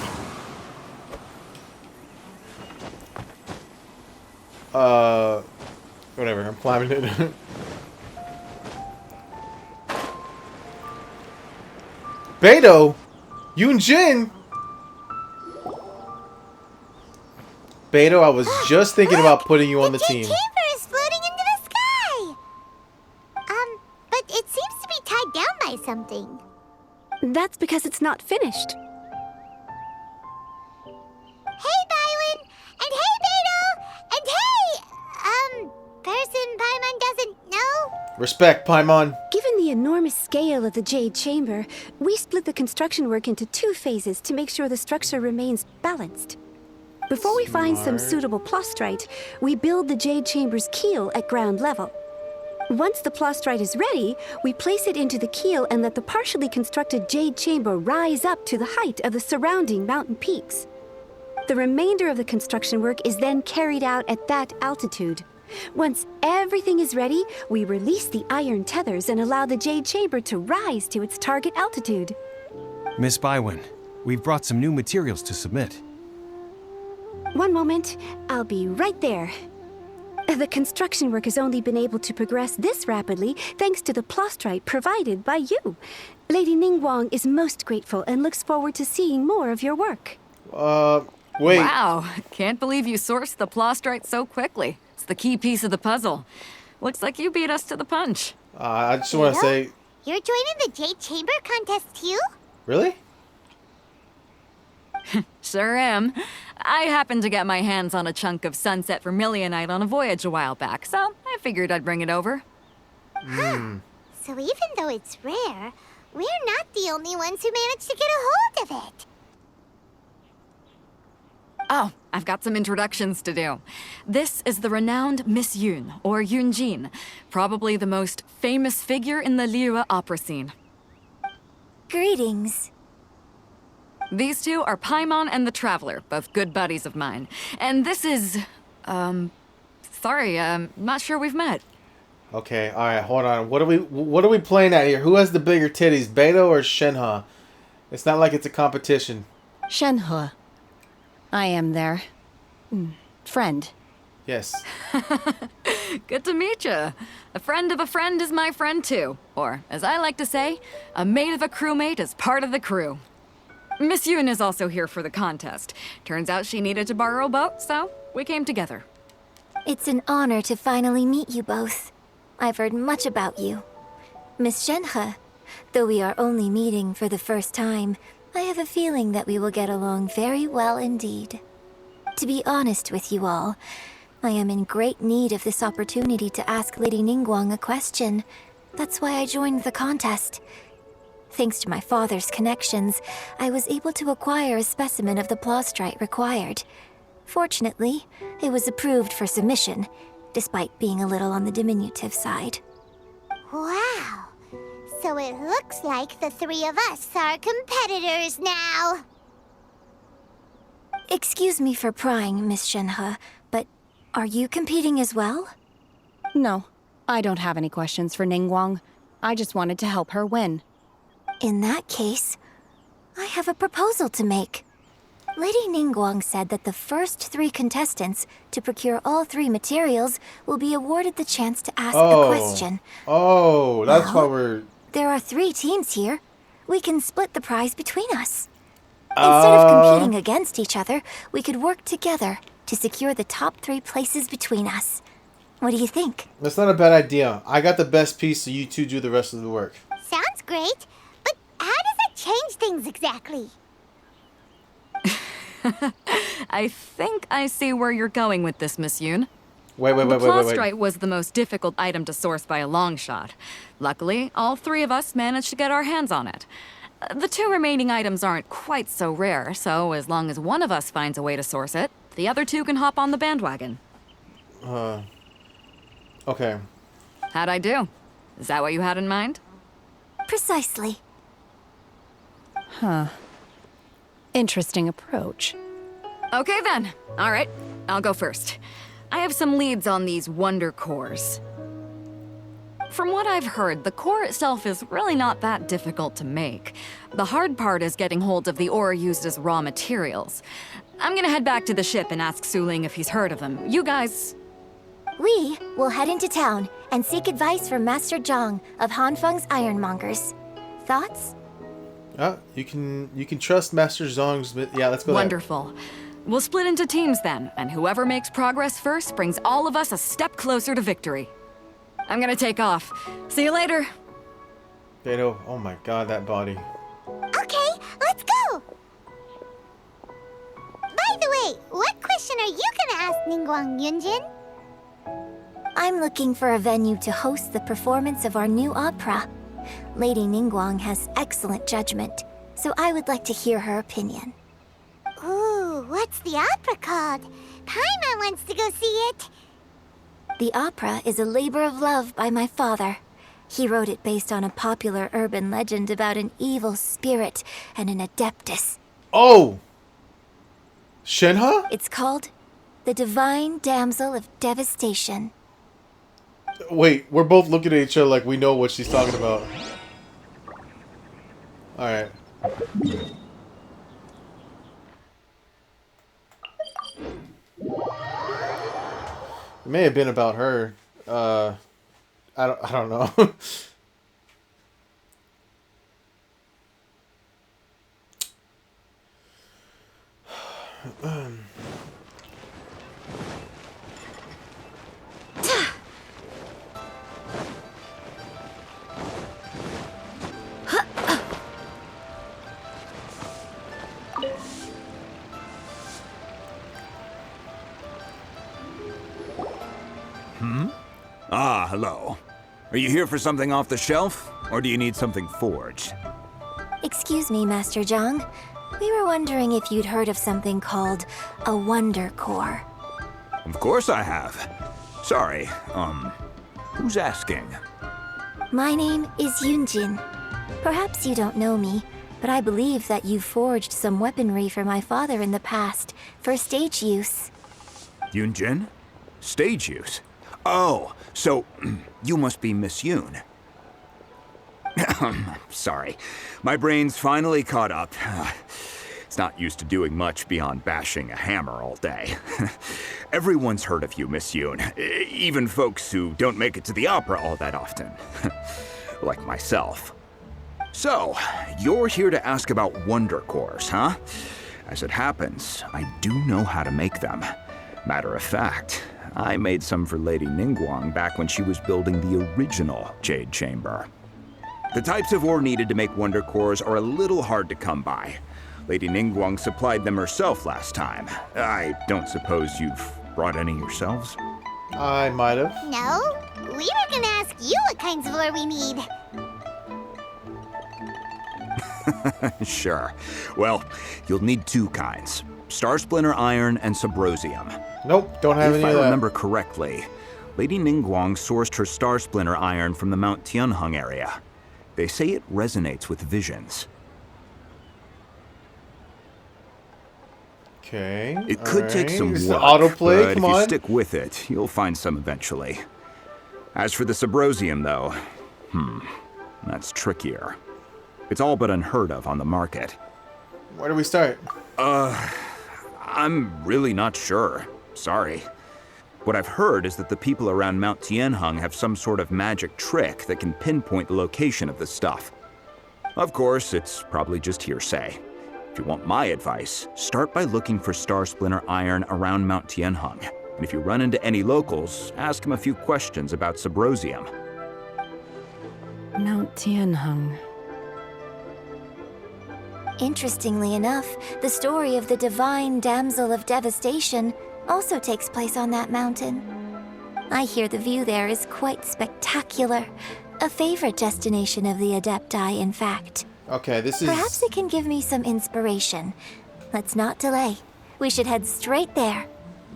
Whatever. I'm climbing it. Beto, you and Jin. Beto, I was just thinking about putting you on the team. The chamber is floating into the sky. But it seems to be tied down by something. That's because it's not finished. Hey, Bywin! And hey, Beto! And hey, person Paimon doesn't know? Respect, Paimon. Given the enormous scale of the Jade Chamber, we split the construction work into 2 phases to make sure the structure remains balanced. Before we find some suitable plastrite, we build the Jade Chamber's keel at ground level. Once the plastrite is ready, we place it into the keel and let the partially constructed Jade Chamber rise up to the height of the surrounding mountain peaks. The remainder of the construction work is then carried out at that altitude. Once everything is ready, we release the iron tethers and allow the Jade Chamber to rise to its target altitude. Miss Bywin, we've brought some new materials to submit. One moment, I'll be right there. The construction work has only been able to progress this rapidly thanks to the plostrite provided by you. Lady Ningguang is most grateful and looks forward to seeing more of your work. Wait. Wow, can't believe you sourced the plostrite so quickly. It's the key piece of the puzzle. Looks like you beat us to the punch. I just want to say... You're joining the Jade Chamber contest too? Really? Sure am. I happened to get my hands on a chunk of sunset vermilionite on a voyage a while back, so I figured I'd bring it over. So even though it's rare, we're not the only ones who managed to get a hold of it. Oh, I've got some introductions to do. This is the renowned Miss Yun, or Yunjin, probably the most famous figure in the Liyue opera scene. Greetings. These two are Paimon and the Traveler, both good buddies of mine. And this is... sorry, not sure we've met. Okay, alright, hold on. What are we playing at here? Who has the bigger titties, Beto or Shenhe? It's not like it's a competition. Shenhe. I am their friend. Yes. Good to meet you. A friend of a friend is my friend too. Or, as I like to say, a mate of a crewmate is part of the crew. Miss Yun is also here for the contest. Turns out she needed to borrow a boat, so we came together. It's an honor to finally meet you both. I've heard much about you. Miss Shenhe, though we are only meeting for the first time, I have a feeling that we will get along very well indeed. To be honest with you all, I am in great need of this opportunity to ask Lady Ningguang a question. That's why I joined the contest. Thanks to my father's connections, I was able to acquire a specimen of the plostrite required. Fortunately, it was approved for submission, despite being a little on the diminutive side. Wow! So it looks like the three of us are competitors now! Excuse me for prying, Miss Shenhe, but are you competing as well? No, I don't have any questions for Ningguang. I just wanted to help her win. In that case, I have a proposal to make. Lady Ningguang said that the first 3 contestants to procure all 3 materials will be awarded the chance to ask a question. Oh, that's why we're... There are 3 teams here. We can split the prize between us. Instead of competing against each other, we could work together to secure the top 3 places between us. What do you think? That's not a bad idea. I got the best piece, so you two do the rest of the work. Sounds great, but how does that change things exactly? I think I see where you're going with this, Miss Yun. Wait. The plostrite was the most difficult item to source by a long shot. Luckily, all 3 of us managed to get our hands on it. The 2 remaining items aren't quite so rare, so as long as one of us finds a way to source it, the other 2 can hop on the bandwagon. Okay. How'd I do? Is that what you had in mind? Precisely. Huh. Interesting approach. Okay then. All right, I'll go first. I have some leads on these wonder cores. From what I've heard, the core itself is really not that difficult to make. The hard part is getting hold of the ore used as raw materials. I'm gonna head back to the ship and ask Suling if he's heard of them. You guys... We will head into town and seek advice from Master Zhang of Hanfeng's Ironmongers. Thoughts? You can trust Master Zong's... Yeah, let's go Wonderful. We'll split into teams then, and whoever makes progress first brings all of us a step closer to victory. I'm gonna take off. See you later. there. Beto, oh my god, that body. Okay, let's go! By the way, what question are you gonna ask Ningguang Yunjin? I'm looking for a venue to host the performance of our new opera. Lady Ningguang has excellent judgment, so I would like to hear her opinion. Ooh, what's the opera called? Paimon wants to go see it. The opera is a labor of love by my father. He wrote it based on a popular urban legend about an evil spirit and an adeptus. Oh! Shenhe? It's called The Divine Damsel of Devastation. Wait, we're both looking at each other like we know what she's talking about. Alright. may have been about her. I don't know. Ah, hello. Are you here for something off the shelf, or do you need something forged? Excuse me, Master Zhang. We were wondering if you'd heard of something called a Wonder Core. Of course I have. Sorry, who's asking? My name is Yunjin. Perhaps you don't know me, but I believe that you forged some weaponry for my father in the past, for stage use. Yunjin? Stage use? Oh, so you must be Miss Yoon. Sorry, my brain's finally caught up. It's not used to doing much beyond bashing a hammer all day. Everyone's heard of you, Miss Yoon, even folks who don't make it to the opera all that often. Like myself. So, you're here to ask about Wonder Cores, huh? As it happens, I do know how to make them. Matter of fact, I made some for Lady Ningguang back when she was building the original Jade Chamber. The types of ore needed to make Wonder Cores are a little hard to come by. Lady Ningguang supplied them herself last time. I don't suppose you've brought any yourselves? I might have. No, we were gonna ask you what kinds of ore we need. Sure. Well, you'll need two kinds. Star Splinter Iron and Subrosium. Nope, don't have any of that. If I remember correctly, Lady Ningguang sourced her Star Splinter Iron from the Mount Tianheng area. They say it resonates with visions. Okay. It could take some It's work, the autoplay. but Come if you on. stick with it, you'll find some eventually. As for the Subrosium, though, that's trickier. It's all but unheard of on the market. Where do we start? I'm really not sure. Sorry. What I've heard is that the people around Mount Tianheng have some sort of magic trick that can pinpoint the location of the stuff. Of course, it's probably just hearsay. If you want my advice, start by looking for Star Splinter Iron around Mount Tianheng. And if you run into any locals, ask them a few questions about Subrosium. Mount Tianheng. Interestingly enough, the story of the divine damsel of devastation also takes place on that mountain. I hear the view there is quite spectacular. A favorite destination of the Adepti, in fact. Okay, this is... Perhaps it can give me some inspiration. Let's not delay. We should head straight there.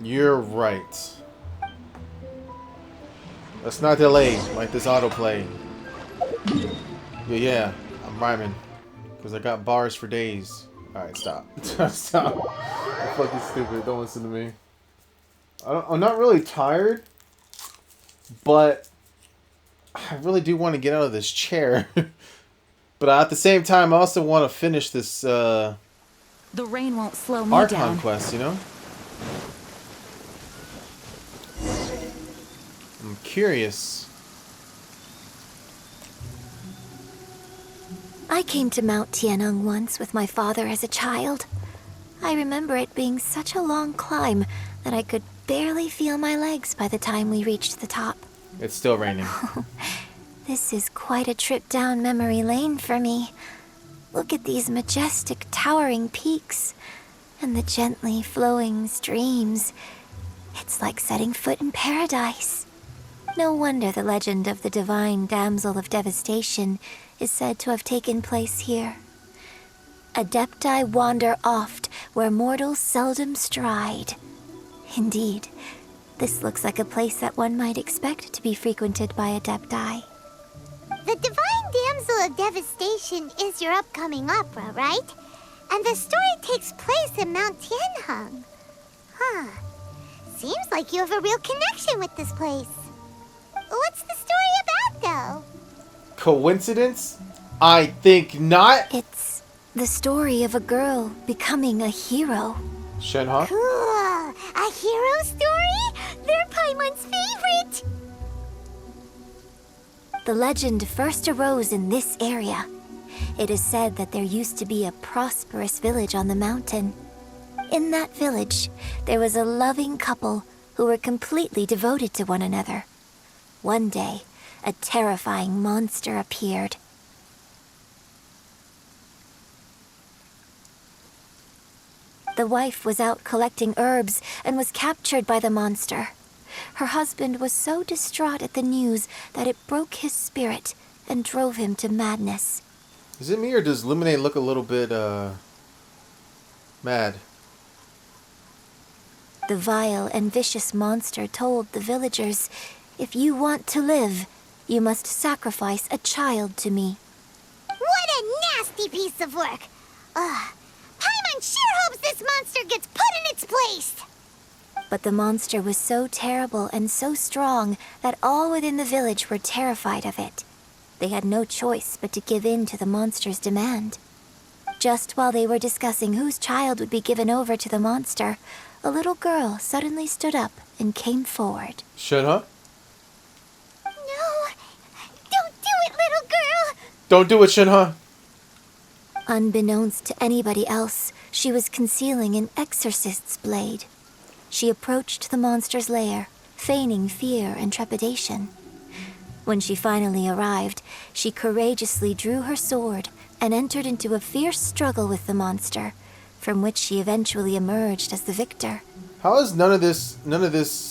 You're right. Let's not delay like this autoplay. Yeah, I'm rhyming. Because I got bars for days. Alright, stop. Stop. I'm fucking stupid. Don't listen to me. I'm not really tired. But I really do want to get out of this chair. But at the same time, I also want to finish this The rain won't slow me Archon down. quest, you know? I'm curious. I came to Mount Tianheng once with my father as a child. I remember it being such a long climb that I could barely feel my legs by the time we reached the top. It's still raining. This is quite a trip down memory lane for me. Look at these majestic, towering peaks and the gently flowing streams. It's like setting foot in paradise. No wonder the legend of the divine damsel of devastation is said to have taken place here. Adepti wander oft where mortals seldom stride. Indeed, this looks like a place that one might expect to be frequented by Adepti. The divine damsel of devastation is your upcoming opera, right? And the story takes place in Mount Tianheng. Huh. Seems like you have a real connection with this place. What's the story about, though? Coincidence? I think not. It's the story of a girl becoming a hero. Shenhe? Cool. A hero story? They're Paimon's The legend first arose in this area. It is said that there used to be a prosperous village on the mountain. In that village, there was a loving couple who were completely devoted to one another. One day, a terrifying monster appeared. The wife was out collecting herbs and was captured by the monster. Her husband was so distraught at the news that it broke his spirit and drove him to madness. Is it me or does Lemonade look a little bit, mad? The vile and vicious monster told the villagers, "If you want to live, you must sacrifice a child to me." What a nasty piece of work! Ugh. Paimon sure hopes this monster gets put in its place! But the monster was so terrible and so strong that all within the village were terrified of it. They had no choice but to give in to the monster's demand. Just while they were discussing whose child would be given over to the monster, a little girl suddenly stood up and came forward. Shenhe? No! Don't do it, little girl! Don't do it, Shenhe! Unbeknownst to anybody else, she was concealing an exorcist's blade. She approached the monster's lair, feigning fear and trepidation. When she finally arrived, she courageously drew her sword and entered into a fierce struggle with the monster, from which she eventually emerged as the victor. How has none of this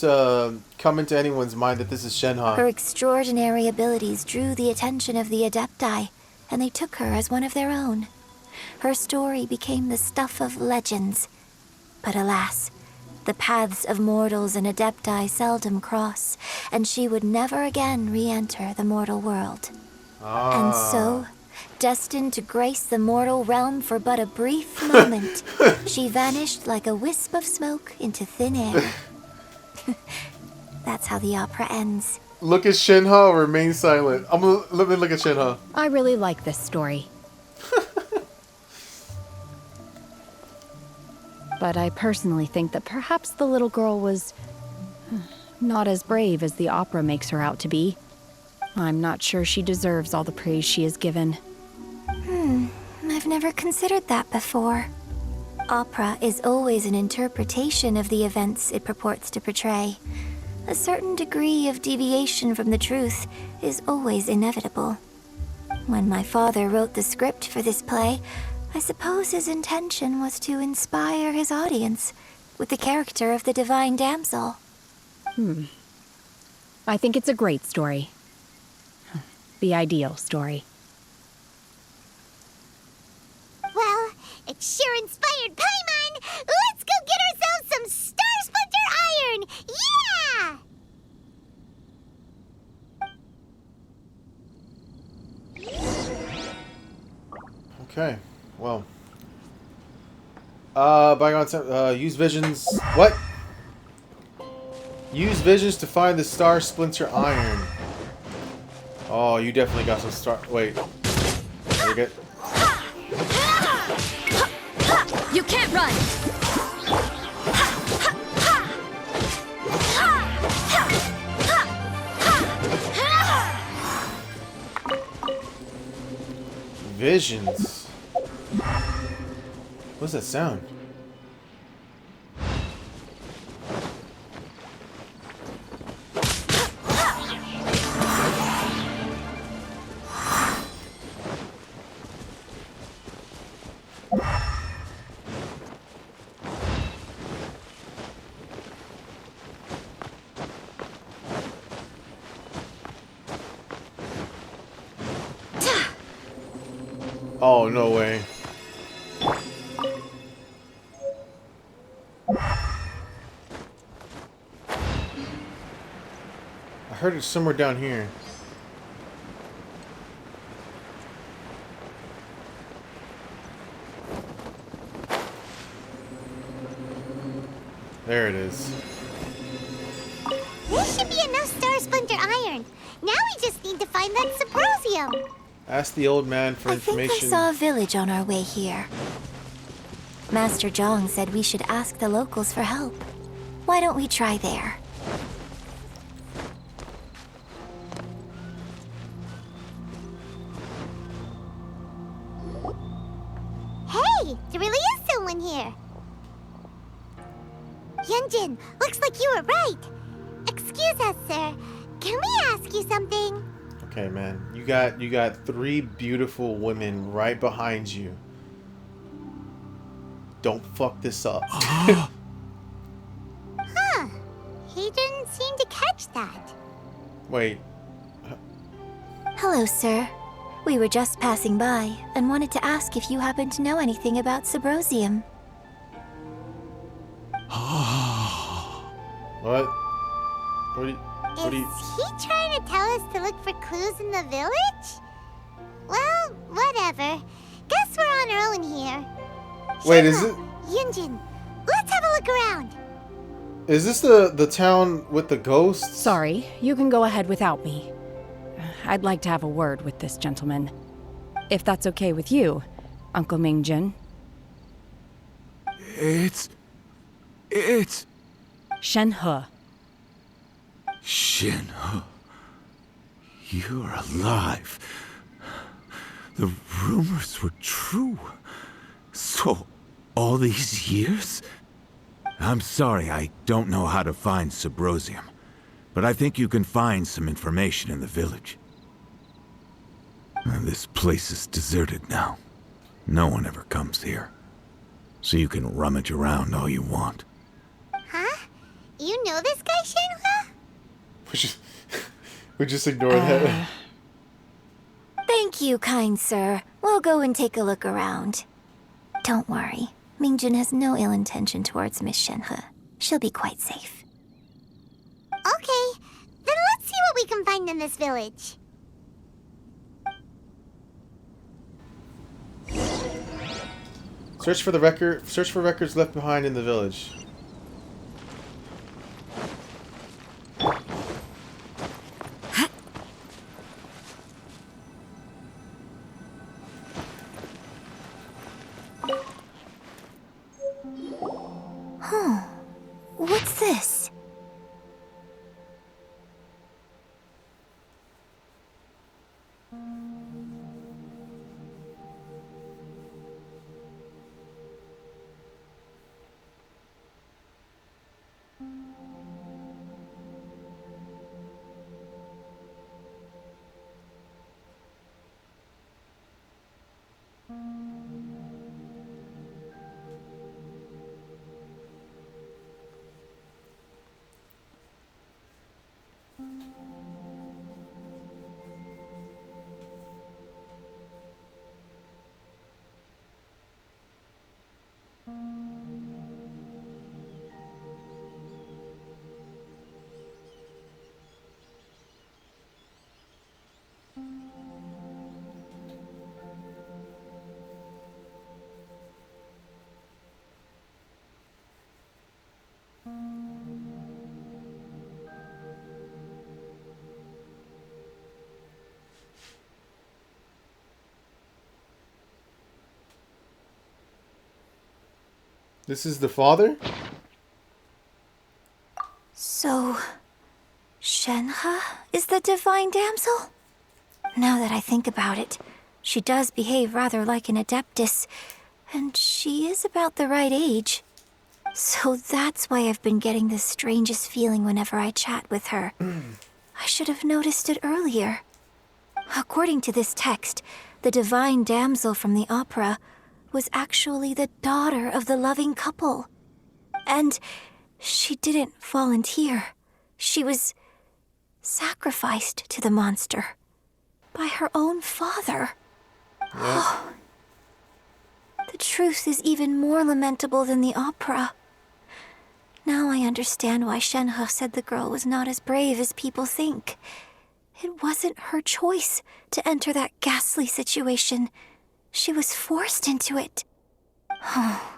come into anyone's mind that this is Shenhe? Her extraordinary abilities drew the attention of the Adepti, and they took her as one of their own. Her story became the stuff of legends. But alas, the paths of mortals and Adepti seldom cross, and she would never again re-enter the mortal world. And so, destined to grace the mortal realm for but a brief moment, she vanished like a wisp of smoke into thin air. That's how the opera ends. Look at Shenhe or remain silent. Let me look at Shenhe. I really like this story. But I personally think that perhaps the little girl was not as brave as the opera makes her out to be. I'm not sure she deserves all the praise she is given. I've never considered that before. Opera is always an interpretation of the events it purports to portray. A certain degree of deviation from the truth is always inevitable. When my father wrote the script for this play, I suppose his intention was to inspire his audience with the character of the divine damsel. I think it's a great story. The ideal story. Well, it sure inspired Paimon! Let's go get ourselves some Star Splinter Iron! Yeah! Okay, well. Bygone time, use visions. What? Use visions to find the Star Splinter Iron. Oh, you definitely got some star. Wait. There you go. You can't run! Visions. What's that sound? Oh, no way. I heard it somewhere down here. There it is. This should be enough Star Splinter Iron. Now we just need to find that Symposium. Ask the old man for I think information. I saw a village on our way here. Master Zhong said we should ask the locals for help. Why don't we try there? Yunjin! Looks like you were right. Excuse us, sir. Can we ask you something? Okay, man. You got 3 beautiful women right behind you. Don't fuck this up. Huh. He didn't seem to catch that. Wait. Hello, sir. We were just passing by and wanted to ask if you happen to know anything about Subrosium. What? What do you... Is he trying to tell us to look for clues in the village? Well, whatever. Guess we're on our own here. Wait, is it... Yunjin, let's have a look around. Is this the town with the ghosts? Sorry, you can go ahead without me. I'd like to have a word with this gentleman. If that's okay with you, Uncle Mingjin. It's... Shenhe. Shenhe. You're alive. The rumors were true. So, all these years? I'm sorry, I don't know how to find Subrosium, but I think you can find some information in the village. This place is deserted now. No one ever comes here. So you can rummage around all you want. Huh? You know this guy, Shenhua? We just ignore that. Thank you, kind sir. We'll go and take a look around. Don't worry. Mingjin has no ill intention towards Miss Shenhe. She'll be quite safe. Okay, then let's see what we can find in this village. Search for records left behind in the village. Huh. What's this? This is the father? So, Shenhe is the divine damsel? Now that I think about it, she does behave rather like an adeptus, and she is about the right age. So that's why I've been getting the strangest feeling whenever I chat with her. I should have noticed it earlier. According to this text, the divine damsel from the opera was actually the daughter of the loving couple. And she didn't volunteer. She was sacrificed to the monster by her own father. Oh, the truth is even more lamentable than the opera. Now I understand why Shenhe said the girl was not as brave as people think. It wasn't her choice to enter that ghastly situation. She was forced into it. Oh,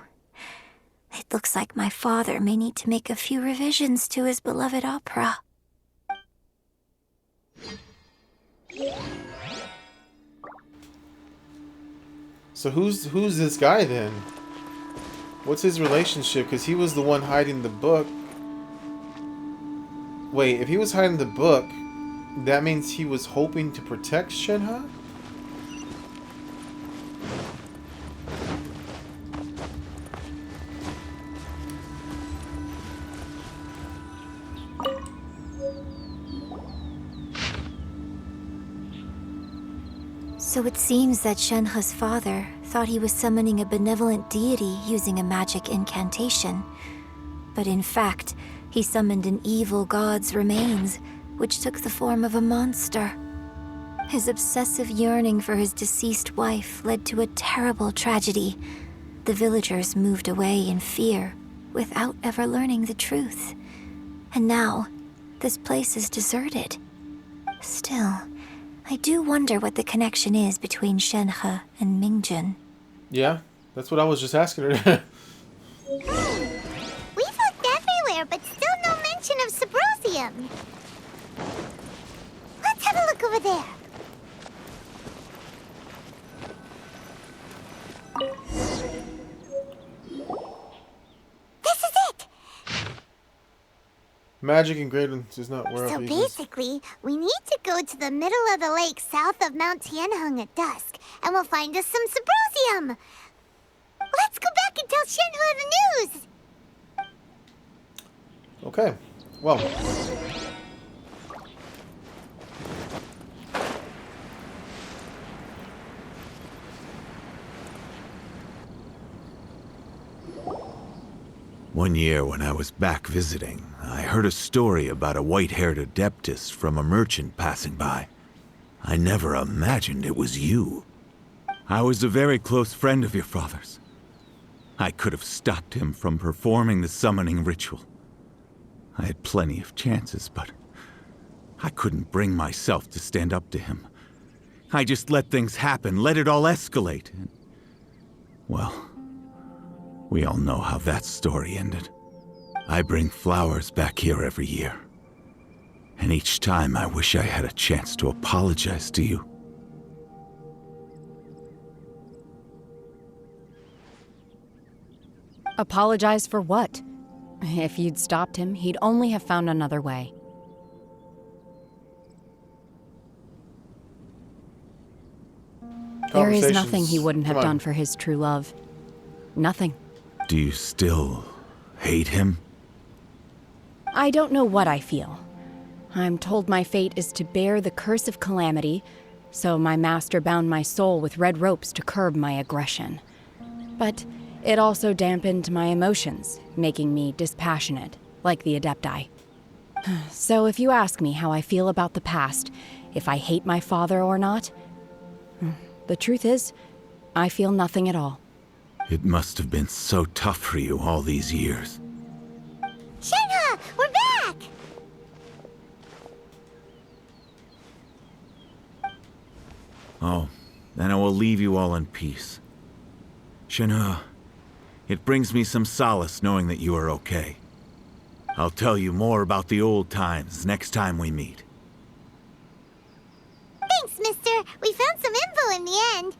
it looks like my father may need to make a few revisions to his beloved opera. So who's this guy then? What's his relationship? Because he was the one hiding the book. Wait, if he was hiding the book, that means he was hoping to protect Shenhe? So it seems that Shenhe's father thought he was summoning a benevolent deity using a magic incantation. But in fact, he summoned an evil god's remains, which took the form of a monster. His obsessive yearning for his deceased wife led to a terrible tragedy. The villagers moved away in fear, without ever learning the truth. And now, this place is deserted. Still, I do wonder what the connection is between Shenhe and Mingjun. Yeah, that's what I was just asking her. We've looked everywhere, but still no mention of Sabrosium. Let's have a look over there. This is it! Magic ingredients is not where So basically, we need to go to the middle of the lake south of Mount Tianheng at dusk, and we'll find us some Sabrosium. Let's go back and tell Shenhe the news! Okay, well. One year when I was back visiting, I heard a story about a white-haired adeptus from a merchant passing by. I never imagined it was you. I was a very close friend of your father's. I could have stopped him from performing the summoning ritual. I had plenty of chances, but I couldn't bring myself to stand up to him. I just let things happen, let it all escalate. And, well, we all know how that story ended. I bring flowers back here every year. And each time I wish I had a chance to apologize to you. Apologize for what? If you'd stopped him, he'd only have found another way. There is nothing he wouldn't have done for his true love. Nothing. Do you still hate him? I don't know what I feel. I'm told my fate is to bear the curse of calamity, so my master bound my soul with red ropes to curb my aggression. But it also dampened my emotions, making me dispassionate, like the Adepti. So if you ask me how I feel about the past, if I hate my father or not, the truth is, I feel nothing at all. It must have been so tough for you all these years. Shenhe, we're back! Oh, then I will leave you all in peace. Shenhe, it brings me some solace knowing that you are okay. I'll tell you more about the old times next time we meet. Thanks, mister. We found some info in the end.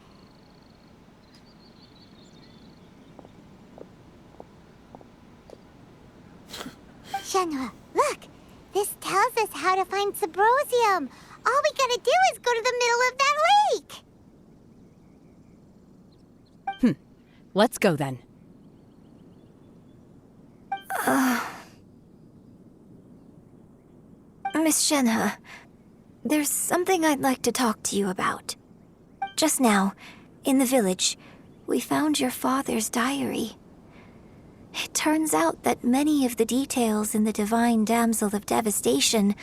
Shenhe, look! This tells us how to find Sabrosium. All we gotta do is go to the middle of that lake! Let's go then. Miss Shenhe, there's something I'd like to talk to you about. Just now, in the village, we found your father's diary. It turns out that many of the details in the Divine Damsel of Devastation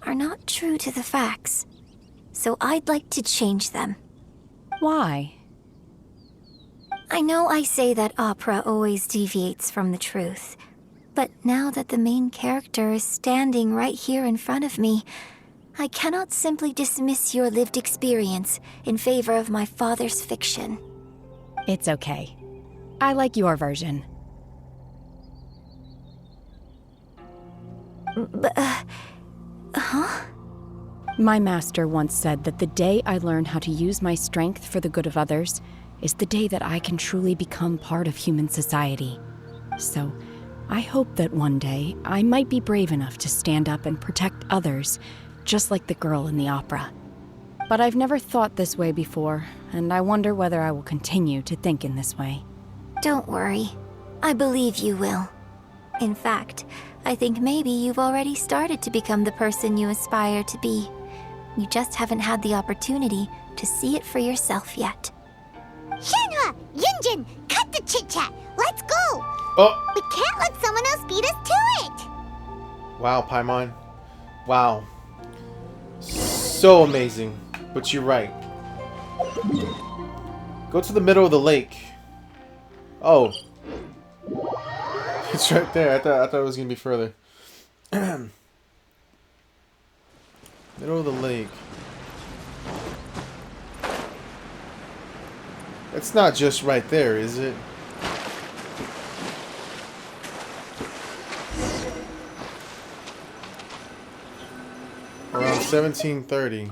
are not true to the facts. So I'd like to change them. Why? I know I say that opera always deviates from the truth, but now that the main character is standing right here in front of me, I cannot simply dismiss your lived experience in favor of my father's fiction. It's okay. I like your version. Huh? My master once said that the day I learn how to use my strength for the good of others is the day that I can truly become part of human society. So, I hope that one day I might be brave enough to stand up and protect others, just like the girl in the opera. But I've never thought this way before, and I wonder whether I will continue to think in this way. Don't worry. I believe you will. In fact, I think maybe you've already started to become the person you aspire to be. You just haven't had the opportunity to see it for yourself yet. Shenhua, Yunjin, cut the chit-chat. Let's go. Oh. We can't let someone else beat us to it. Wow, Paimon. Wow. So amazing. But you're right. Go to the middle of the lake. Oh. It's right there. I thought it was going to be further. Middle of the lake. It's not just right there, is it? Around 1730.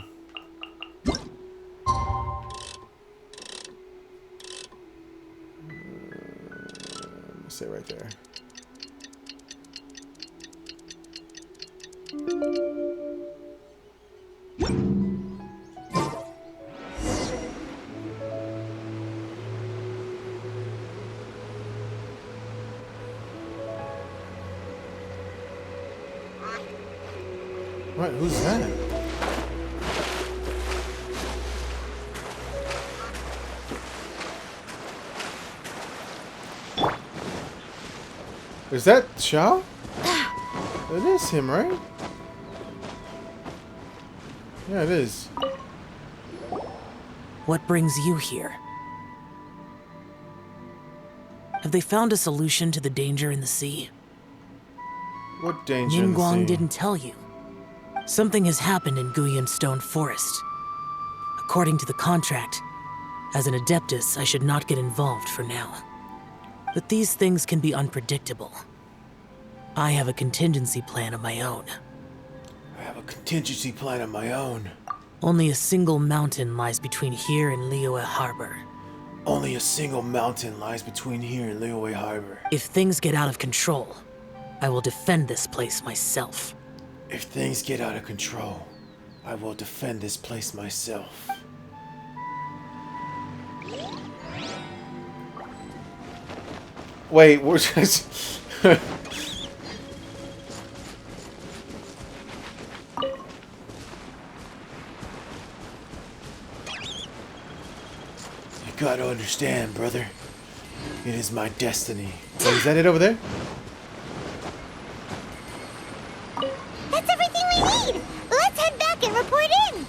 Let's say right there. What? Who's that? Is that Xiao? It is him, right? Yeah, it is. What brings you here? Have they found a solution to the danger in the sea? What danger in the Ningguang sea? didn't tell you. Something has happened in Guyan Stone Forest. According to the contract, as an Adeptus, I should not get involved for now. But these things can be unpredictable. I have a contingency plan of my own. I have a contingency plan of my own. Only a single mountain lies between here and Liyue Harbor. Only a single mountain lies between here and Liyue Harbor. If things get out of control, I will defend this place myself. If things get out of control, I will defend this place myself. Wait, we're just... You gotta understand, brother. It is my destiny. Wait, is that it over there? That's everything we need. Let's head back and report in.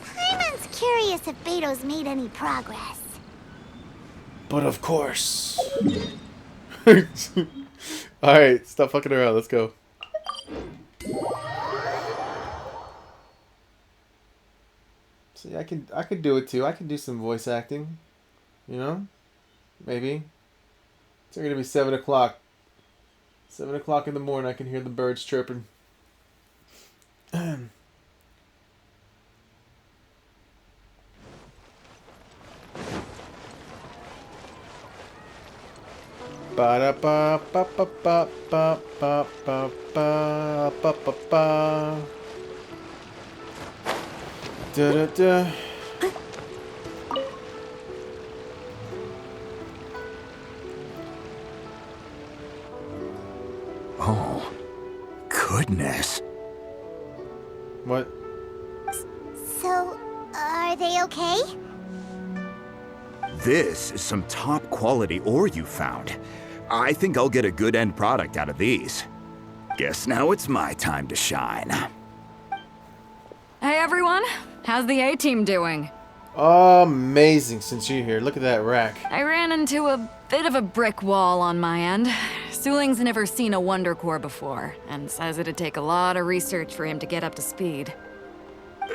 Paimon's curious if Beto's made any progress. But of course. Alright, stop fucking around. Let's go. See, I could do it too. I can do some voice acting. You know? Maybe. It's gonna be 7 o'clock. 7 o'clock in the morning, I can hear the birds chirping. Ba-da-ba-ba-ba-ba-ba-ba-ba-ba. Da-da-da. Oh, goodness. What? So, are they okay? This is some top quality ore you found. I think I'll get a good end product out of these. Guess now it's my time to shine. Hey everyone, how's the A-team doing? Amazing since you're here. Look at that rack. I ran into a bit of a brick wall on my end. Suling's never seen a Wonder Core before, and says it'd take a lot of research for him to get up to speed.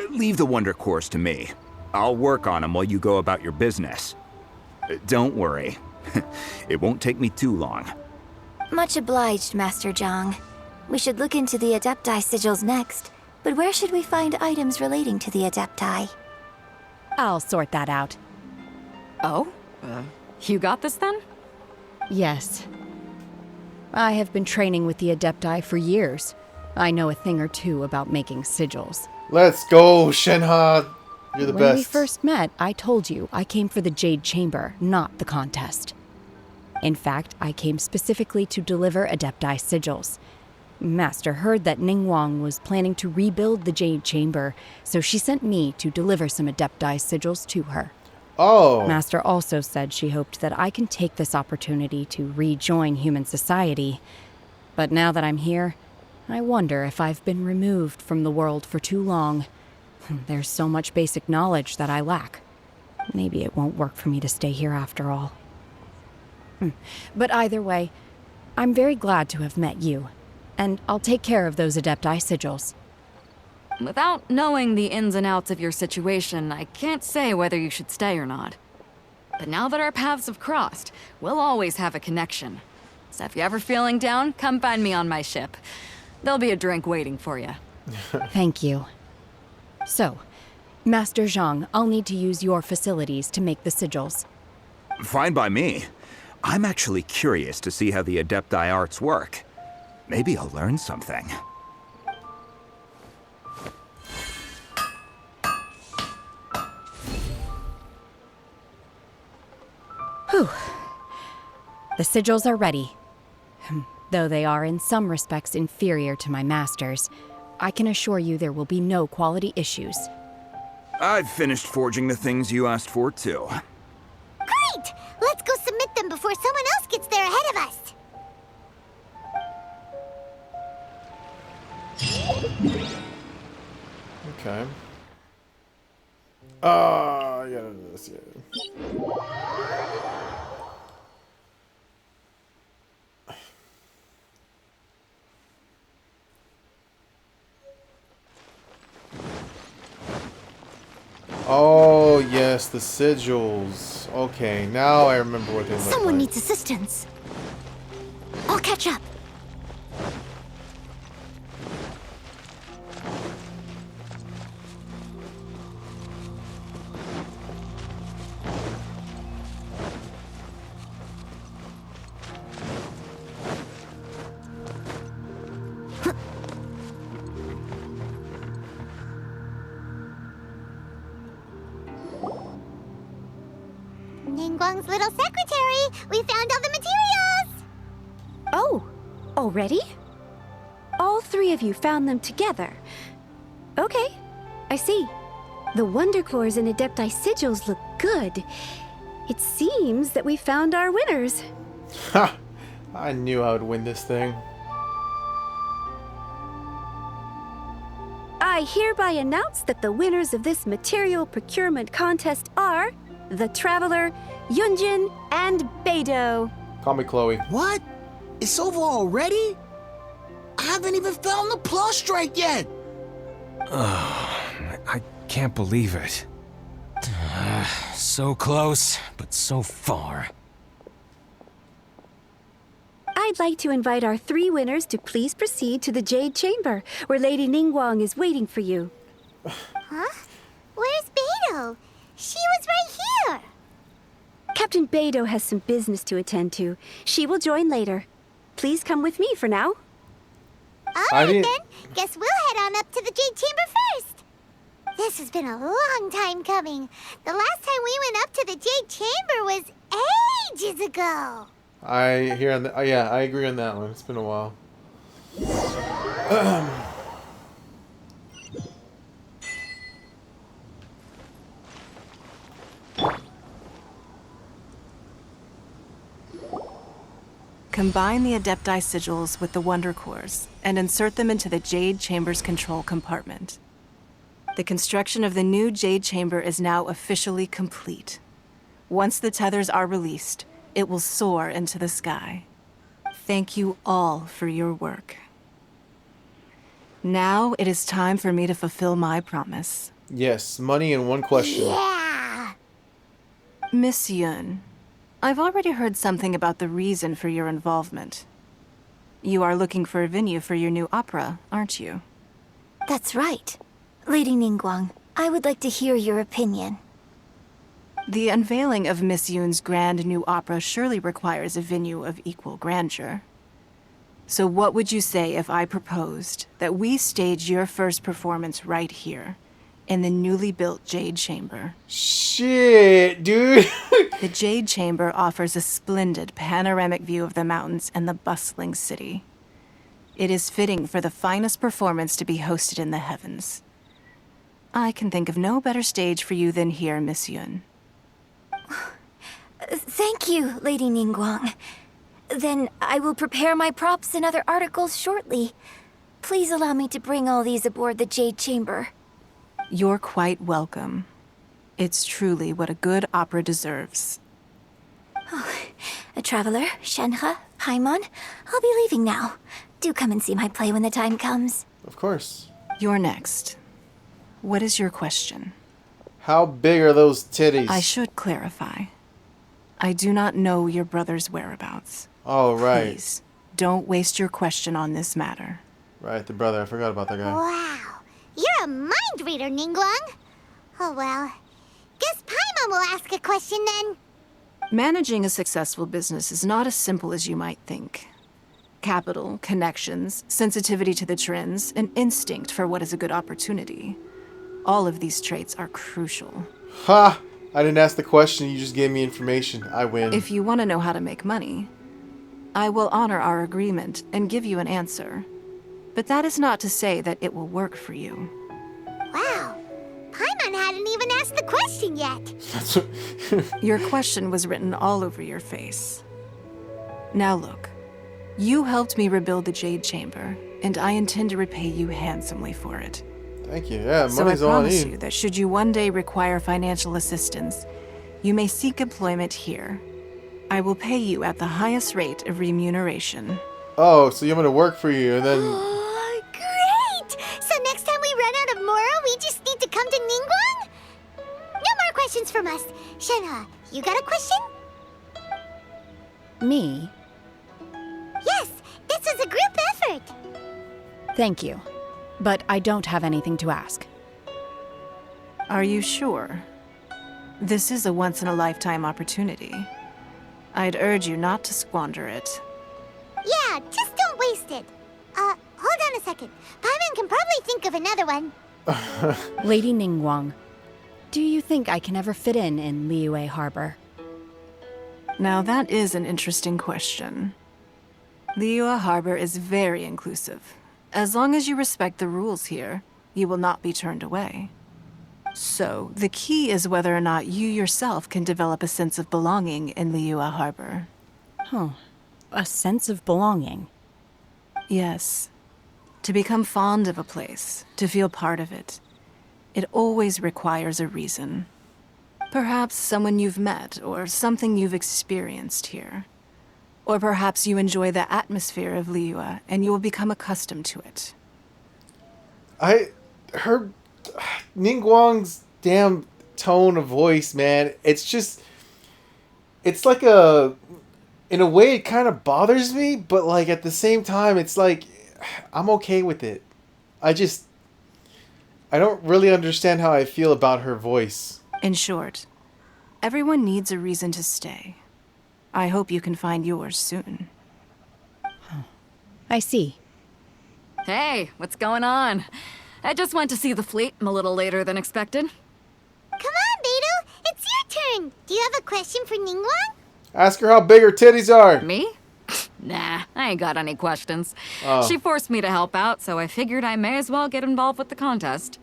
Leave the Wonder Cores to me. I'll work on them while you go about your business. Don't worry. It won't take me too long. Much obliged, Master Zhang. We should look into the Adepti sigils next, but where should we find items relating to the Adepti? I'll sort that out. Oh? You got this then? Yes. I have been training with the Adepti for years. I know a thing or two about making sigils. Let's go, Shenha. You're the When best. we first met, I told you I came for the Jade Chamber, not the contest. In fact, I came specifically to deliver Adepti sigils. Master heard that Ningguang was planning to rebuild the Jade Chamber, so she sent me to deliver some Adepti sigils to her. Oh. Master also said she hoped that I can take this opportunity to rejoin human society. But now that I'm here, I wonder if I've been removed from the world for too long. There's so much basic knowledge that I lack. Maybe it won't work for me to stay here after all. But either way, I'm very glad to have met you, and I'll take care of those Adepti sigils. Without knowing the ins and outs of your situation, I can't say whether you should stay or not. But now that our paths have crossed, we'll always have a connection. So if you're ever feeling down, come find me on my ship. There'll be a drink waiting for you. Thank you. So, Master Zhang, I'll need to use your facilities to make the sigils. Fine by me. I'm actually curious to see how the Adepti arts work. Maybe I'll learn something. Whew. The sigils are ready. Though they are in some respects inferior to my master's, I can assure you there will be no quality issues. I've finished forging the things you asked for, too. Great! Let's go submit them before someone else gets there ahead of us. Okay. I gotta do this, yeah. Oh, yes, the sigils. Okay, now I remember what they look Someone like. needs assistance. I'll catch up. Ningguang's little secretary! We found all the materials! Oh, already? All three of you found them together. Okay, I see. The Wonder Cores and Adepti sigils look good. It seems that we found our winners. Ha! I knew I would win this thing. I hereby announce that the winners of this material procurement contest are the Traveler, Yunjin, and Beidou. Call me Chloe. What? It's over already? I haven't even found the plus strike yet. I can't believe it. So close, but so far. I'd like to invite our three winners to please proceed to the Jade Chamber, where Lady Ningguang is waiting for you. Huh? Where's Beidou? She was right here. Captain Beidou has some business to attend to. She will join later. Please come with me for now. Alright then, guess we'll head on up to the Jade Chamber first. This has been a long time coming. The last time we went up to the Jade Chamber was ages ago. I hear on the, oh yeah, I agree on that one. It's been a while. Combine the Adepti sigils with the Wonder Cores and insert them into the Jade Chamber's control compartment. The construction of the new Jade Chamber is now officially complete. Once the tethers are released, it will soar into the sky. Thank you all for your work. Now it is time for me to fulfill my promise. Yes, money and one question. Yeah! Miss Yun, I've already heard something about the reason for your involvement. You are looking for a venue for your new opera, aren't you? That's right. Lady Ningguang, I would like to hear your opinion. The unveiling of Miss Yun's grand new opera surely requires a venue of equal grandeur. So what would you say if I proposed that we stage your first performance right here, in the newly built Jade Chamber? Shit, dude. The Jade Chamber offers a splendid panoramic view of the mountains and the bustling city. It is fitting for the finest performance to be hosted in the heavens. I can think of no better stage for you than here, Miss Yun. Thank you, Lady Ningguang. Then I will prepare my props and other articles shortly. Please allow me to bring all these aboard the Jade Chamber. You're quite welcome. It's truly what a good opera deserves. A traveler, Shenhe, Paimon, I'll be leaving now. Do come and see my play when the time comes. Of course. You're next. What is your question? How big are those titties? I should clarify. I do not know your brother's whereabouts. Oh, right. Please, don't waste your question on this matter. Right, the brother. I forgot about that guy. Wow. You're a mind reader, Ningguang. Oh, well. Guess Paimon will ask a question then. Managing a successful business is not as simple as you might think. Capital, connections, sensitivity to the trends, and instinct for what is a good opportunity. All of these traits are crucial. Ha! I didn't ask the question, you just gave me information. I win. If you want to know how to make money, I will honor our agreement and give you an answer. But that is not to say that it will work for you. Wow. Paimon hadn't even asked the question yet. Your question was written all over your face. Now look, you helped me rebuild the Jade Chamber, and I intend to repay you handsomely for it. Thank you. Yeah, So I money's all I promise need. you that should you one day require financial assistance, you may seek employment here. I will pay you at the highest rate of remuneration. Oh, so you're gonna work for you, and then... Great! So next time we run out of Moro, we just need to come to Ningguang? No more questions from us. Shenhe, you got a question? Me? Yes, this was a group effort. Thank you. But I don't have anything to ask. Are you sure? This is a once-in-a-lifetime opportunity. I'd urge you not to squander it. Yeah, just don't waste it. Hold on a second. Paimon can probably think of another one. Lady Ningguang, do you think I can ever fit in Liyue Harbor? Now that is an interesting question. Liyue Harbor is very inclusive. As long as you respect the rules here, you will not be turned away. So, the key is whether or not you yourself can develop a sense of belonging in Liyue Harbor. Huh. A sense of belonging. Yes. To become fond of a place, to feel part of it, it always requires a reason. Perhaps someone you've met, or something you've experienced here. Or perhaps you enjoy the atmosphere of Liyue, and you will become accustomed to it. Her Ningguang's damn tone of voice, man. It's just, it's like in a way it kind of bothers me, but like at the same time, it's like, I'm okay with it. I don't really understand how I feel about her voice. In short, everyone needs a reason to stay. I hope you can find yours soon. I see. Hey, what's going on? I just went to see the fleet. I'm a little later than expected. Come on, Beidou. It's your turn. Do you have a question for Ningguang? Ask her how big her titties are. Me? Nah, I ain't got any questions. Oh. She forced me to help out, so I figured I may as well get involved with the contest.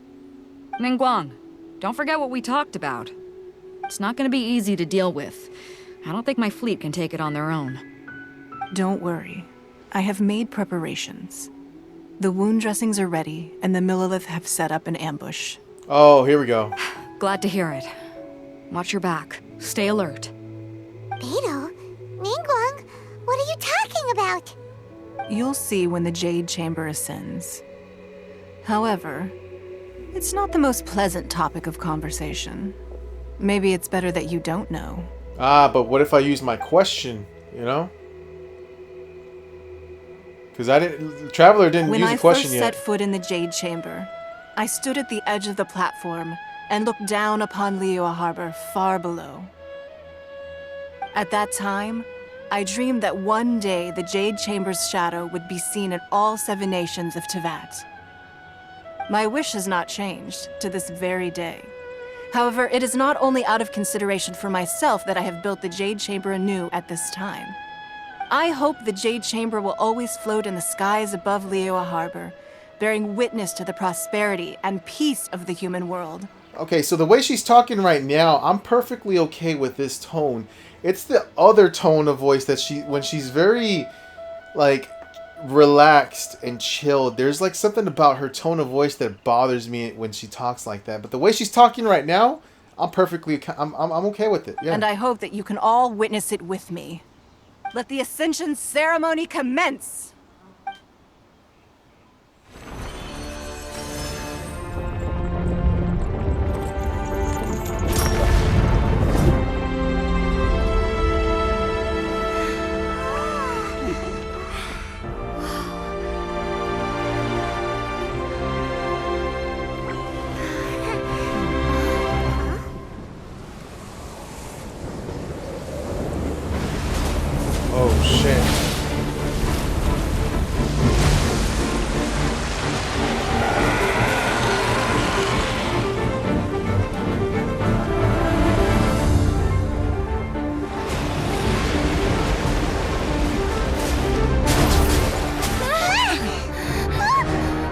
Ningguang, don't forget what we talked about. It's not gonna be easy to deal with. I don't think my fleet can take it on their own. Don't worry. I have made preparations. The wound dressings are ready, and the Millilith have set up an ambush. Oh, here we go. Glad to hear it. Watch your back. Stay alert. Beidou? Ningguang? What are you talking about? You'll see when the Jade Chamber ascends. However, it's not the most pleasant topic of conversation. Maybe it's better that you don't know. Ah, but what if I use my question, you know? Because Traveler didn't use a question When I first yet. set foot in the Jade Chamber, I stood at the edge of the platform and looked down upon Liyue Harbor far below. At that time, I dreamed that one day the Jade Chamber's shadow would be seen in all 7 nations of Tevat. My wish has not changed to this very day. However, it is not only out of consideration for myself that I have built the Jade Chamber anew at this time. I hope the Jade Chamber will always float in the skies above Liyue Harbor, bearing witness to the prosperity and peace of the human world. Okay, so the way she's talking right now, I'm perfectly okay with this tone. It's the other tone of voice that when she's very, like, relaxed and chilled. There's like something about her tone of voice that bothers me when she talks like that. But the way she's talking right now, I'm okay with it. Yeah. And I hope that you can all witness it with me. Let the Ascension ceremony commence! Oh shit.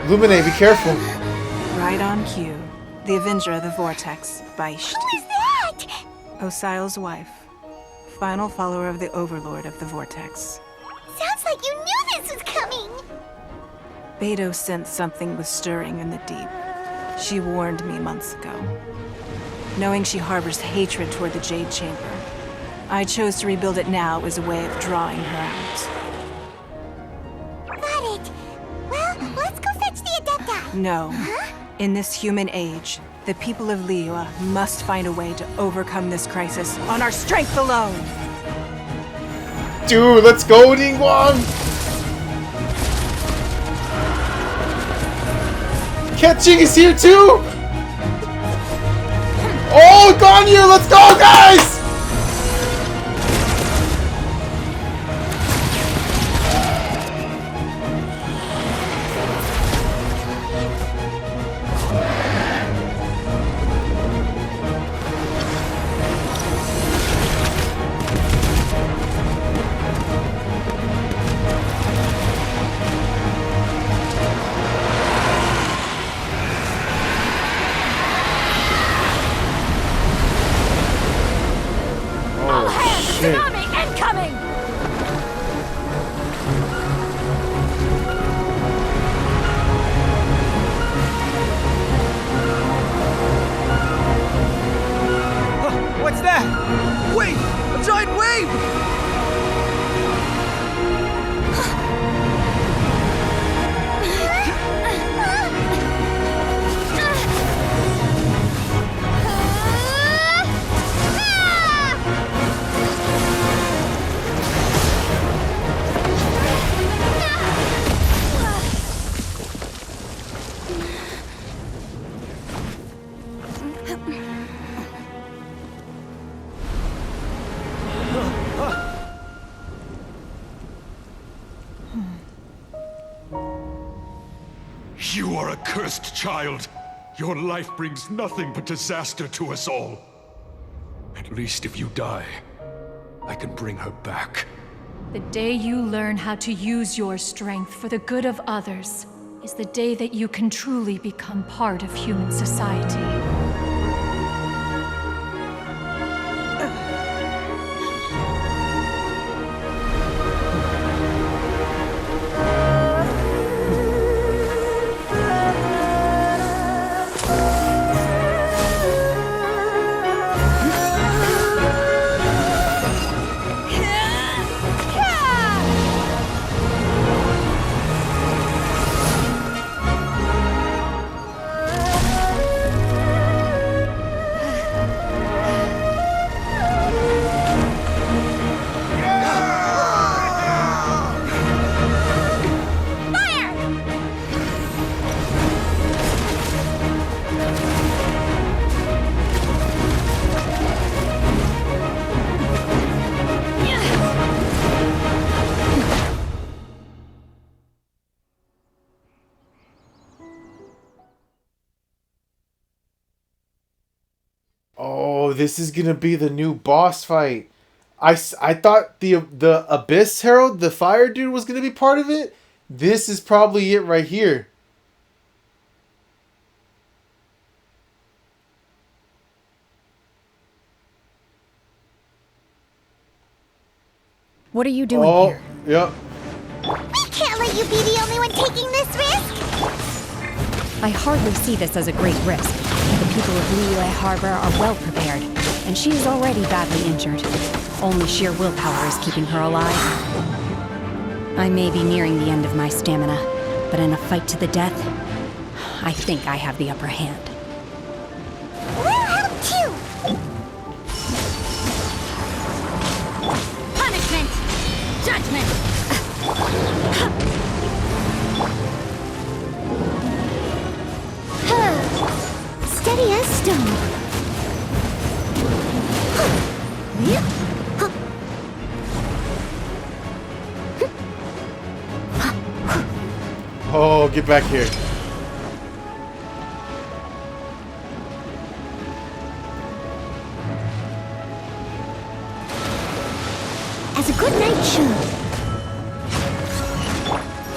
Lumine, be careful. Right on cue. The Avenger of the Vortex, Beisht. Who is that? Osial's wife. Final follower of the Overlord of the Vortex. Sounds like you knew this was coming. Beidou sensed something was stirring in the deep. She warned me months ago. Knowing she harbors hatred toward the Jade Chamber, I chose to rebuild it now as a way of drawing her out. Got it. Well, let's go fetch the Adepti. No. Huh? In this human age, the people of Liyue must find a way to overcome this crisis on our strength alone. Dude, let's go, Ningguang! Catching is here too! Oh, Ganyu, let's go, guys! Tsunami incoming! What's that? Wait! A giant wave! You are a cursed child. Your life brings nothing but disaster to us all. At least if you die, I can bring her back. The day you learn how to use your strength for the good of others is the day that you can truly become part of human society. Oh, this is gonna be the new boss fight. I thought the Abyss Herald, the fire dude, was gonna be part of it. This is probably it right here. What are you doing here? Yep. We can't let you be the only one taking this risk! I hardly see this as a great risk. The people of Liyue Harbor are well prepared, and she is already badly injured. Only sheer willpower is keeping her alive. I may be nearing the end of my stamina, but in a fight to the death, I think I have the upper hand. We'll help too! Punishment! Judgment! Steady as stone. Oh, get back here. As a good knight should.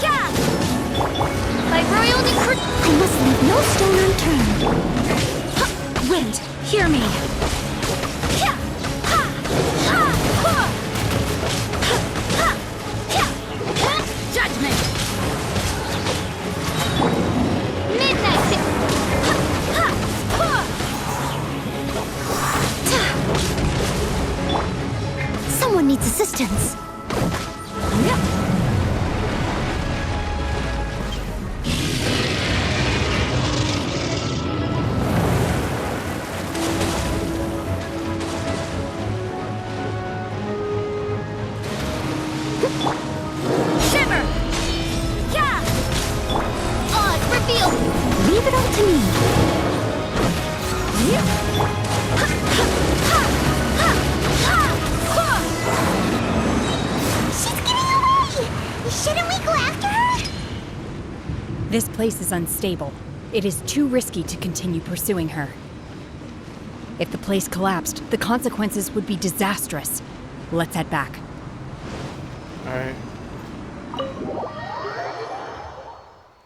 Yeah! By royal decree, I must leave no stone unturned. wind, hear me. Yeah! Ha! Ha! Ha! Ha! Yeah! Judgment! Midnight! Ha! Ha! Ha! Someone needs assistance. Shiver! Yeah! Odd reveal! Leave it up to me. She's getting away! Shouldn't we go after her? This place is unstable. It is too risky to continue pursuing her. If the place collapsed, the consequences would be disastrous. Let's head back. Alright.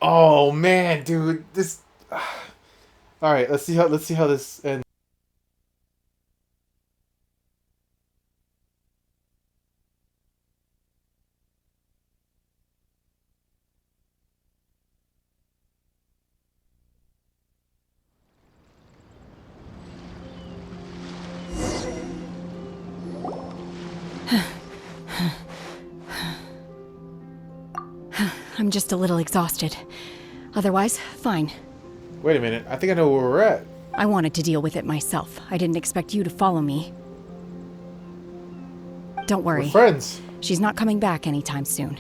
Oh man, dude, this. All right, let's see how this ends. I'm just a little exhausted. Otherwise, fine. Wait a minute, I think I know where we're at. I wanted to deal with it myself. I didn't expect you to follow me. Don't worry. We're friends. She's not coming back anytime soon.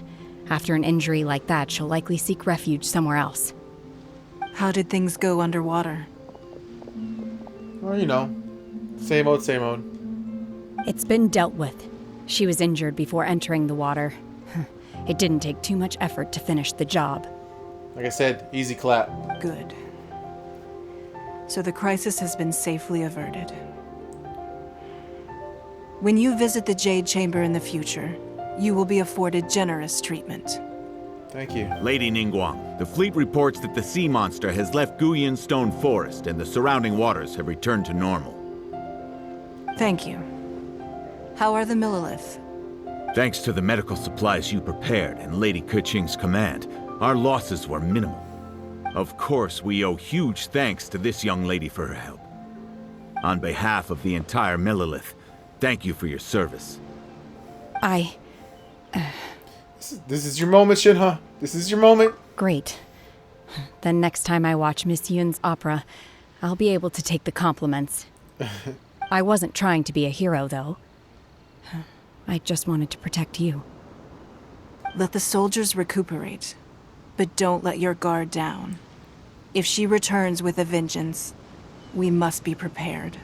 After an injury like that, she'll likely seek refuge somewhere else. How did things go underwater? Well, you know, same old, same old. It's been dealt with. She was injured before entering the water. It didn't take too much effort to finish the job. Like I said, easy clap. Good. So the crisis has been safely averted. When you visit the Jade Chamber in the future, you will be afforded generous treatment. Thank you. Lady Ningguang, the fleet reports that the sea monster has left Guyan Stone Forest and the surrounding waters have returned to normal. Thank you. How are the Millilith? Thanks to the medical supplies you prepared and Lady Keqing's command, our losses were minimal. Of course, we owe huge thanks to this young lady for her help. On behalf of the entire Millilith, thank you for your service. This is your moment, Shinha. This is your moment. Great. Then next time I watch Miss Yun's opera, I'll be able to take the compliments. I wasn't trying to be a hero, though. I just wanted to protect you. Let the soldiers recuperate, but don't let your guard down. If she returns with a vengeance, we must be prepared.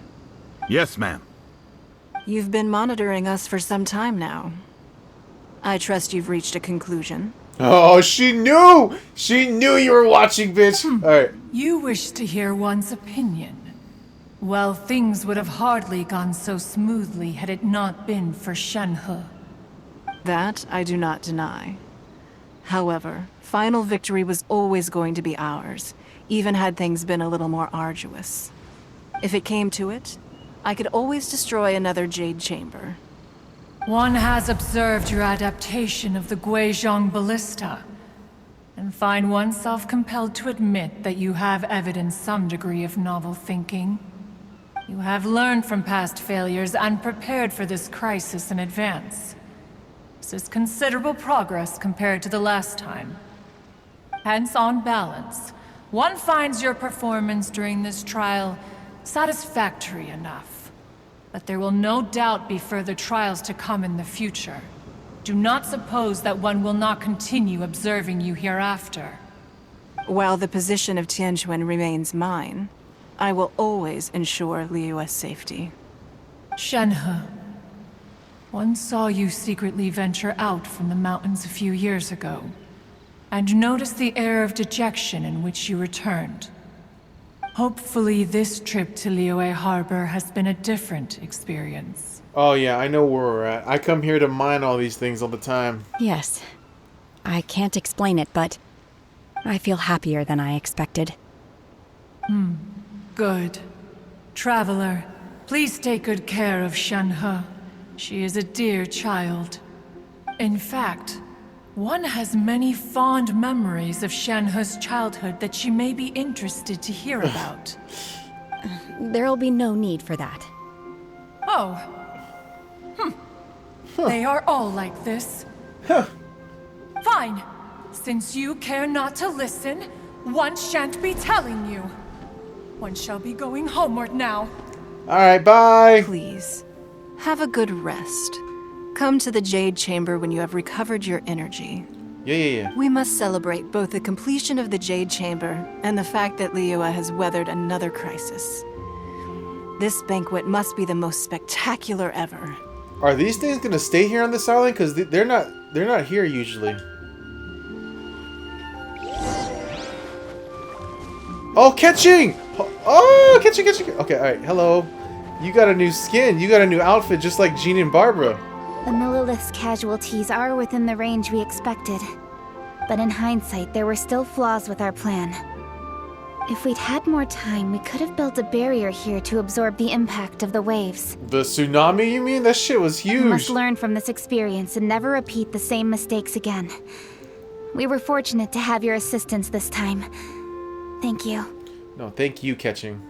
Yes, ma'am. You've been monitoring us for some time now. I trust you've reached a conclusion. Oh, she knew! She knew you were watching, bitch! Alright. You wish to hear one's opinion. Well, things would have hardly gone so smoothly had it not been for Shenhe. That I do not deny. However, final victory was always going to be ours, even had things been a little more arduous. If it came to it, I could always destroy another Jade Chamber. One has observed your adaptation of the Guizhong Ballista, and find oneself compelled to admit that you have evidenced some degree of novel thinking. You have learned from past failures and prepared for this crisis in advance. This is considerable progress compared to the last time. Hence, on balance, one finds your performance during this trial satisfactory enough. But there will no doubt be further trials to come in the future. Do not suppose that one will not continue observing you hereafter. While the position of Tianquan remains mine, I will always ensure Liyue's safety. Shenhe, one saw you secretly venture out from the mountains a few years ago, and noticed the air of dejection in which you returned. Hopefully this trip to Liyue Harbor has been a different experience. Oh yeah, I know where we're at. I come here to mine all these things all the time. Yes. I can't explain it, but I feel happier than I expected. Good. Traveler, please take good care of Shenhe. She is a dear child. In fact, one has many fond memories of Shenhe's childhood that she may be interested to hear about. There'll be no need for that. Oh. They are all like this. Fine. Since you care not to listen, one shan't be telling you. One shall be going homeward now. Alright, bye! Please, have a good rest. Come to the Jade Chamber when you have recovered your energy. Yeah. We must celebrate both the completion of the Jade Chamber and the fact that Liyue has weathered another crisis. This banquet must be the most spectacular ever. Are these things gonna stay here on this island? Because they're not here usually. Oh, catching! Oh, catching! Okay, alright, hello. You got a new skin. You got a new outfit just like Jean and Barbara. The Millilith's casualties are within the range we expected. But in hindsight, there were still flaws with our plan. If we'd had more time, we could have built a barrier here to absorb the impact of the waves. The tsunami, you mean? That shit was huge. We must learn from this experience and never repeat the same mistakes again. We were fortunate to have your assistance this time. Thank you. No, thank you, catching.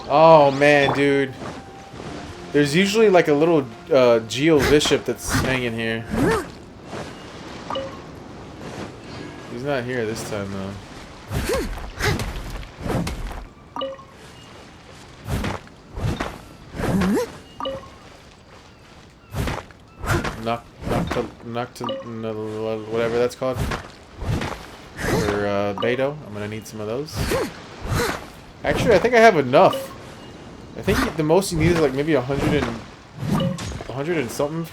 Oh, man, dude. There's usually like a little Geo Bishop that's hanging here. He's not here this time, though. Whatever that's called. For Beto. I'm gonna need some of those. Actually, I think I have enough. I think the most you need is like maybe 100 and something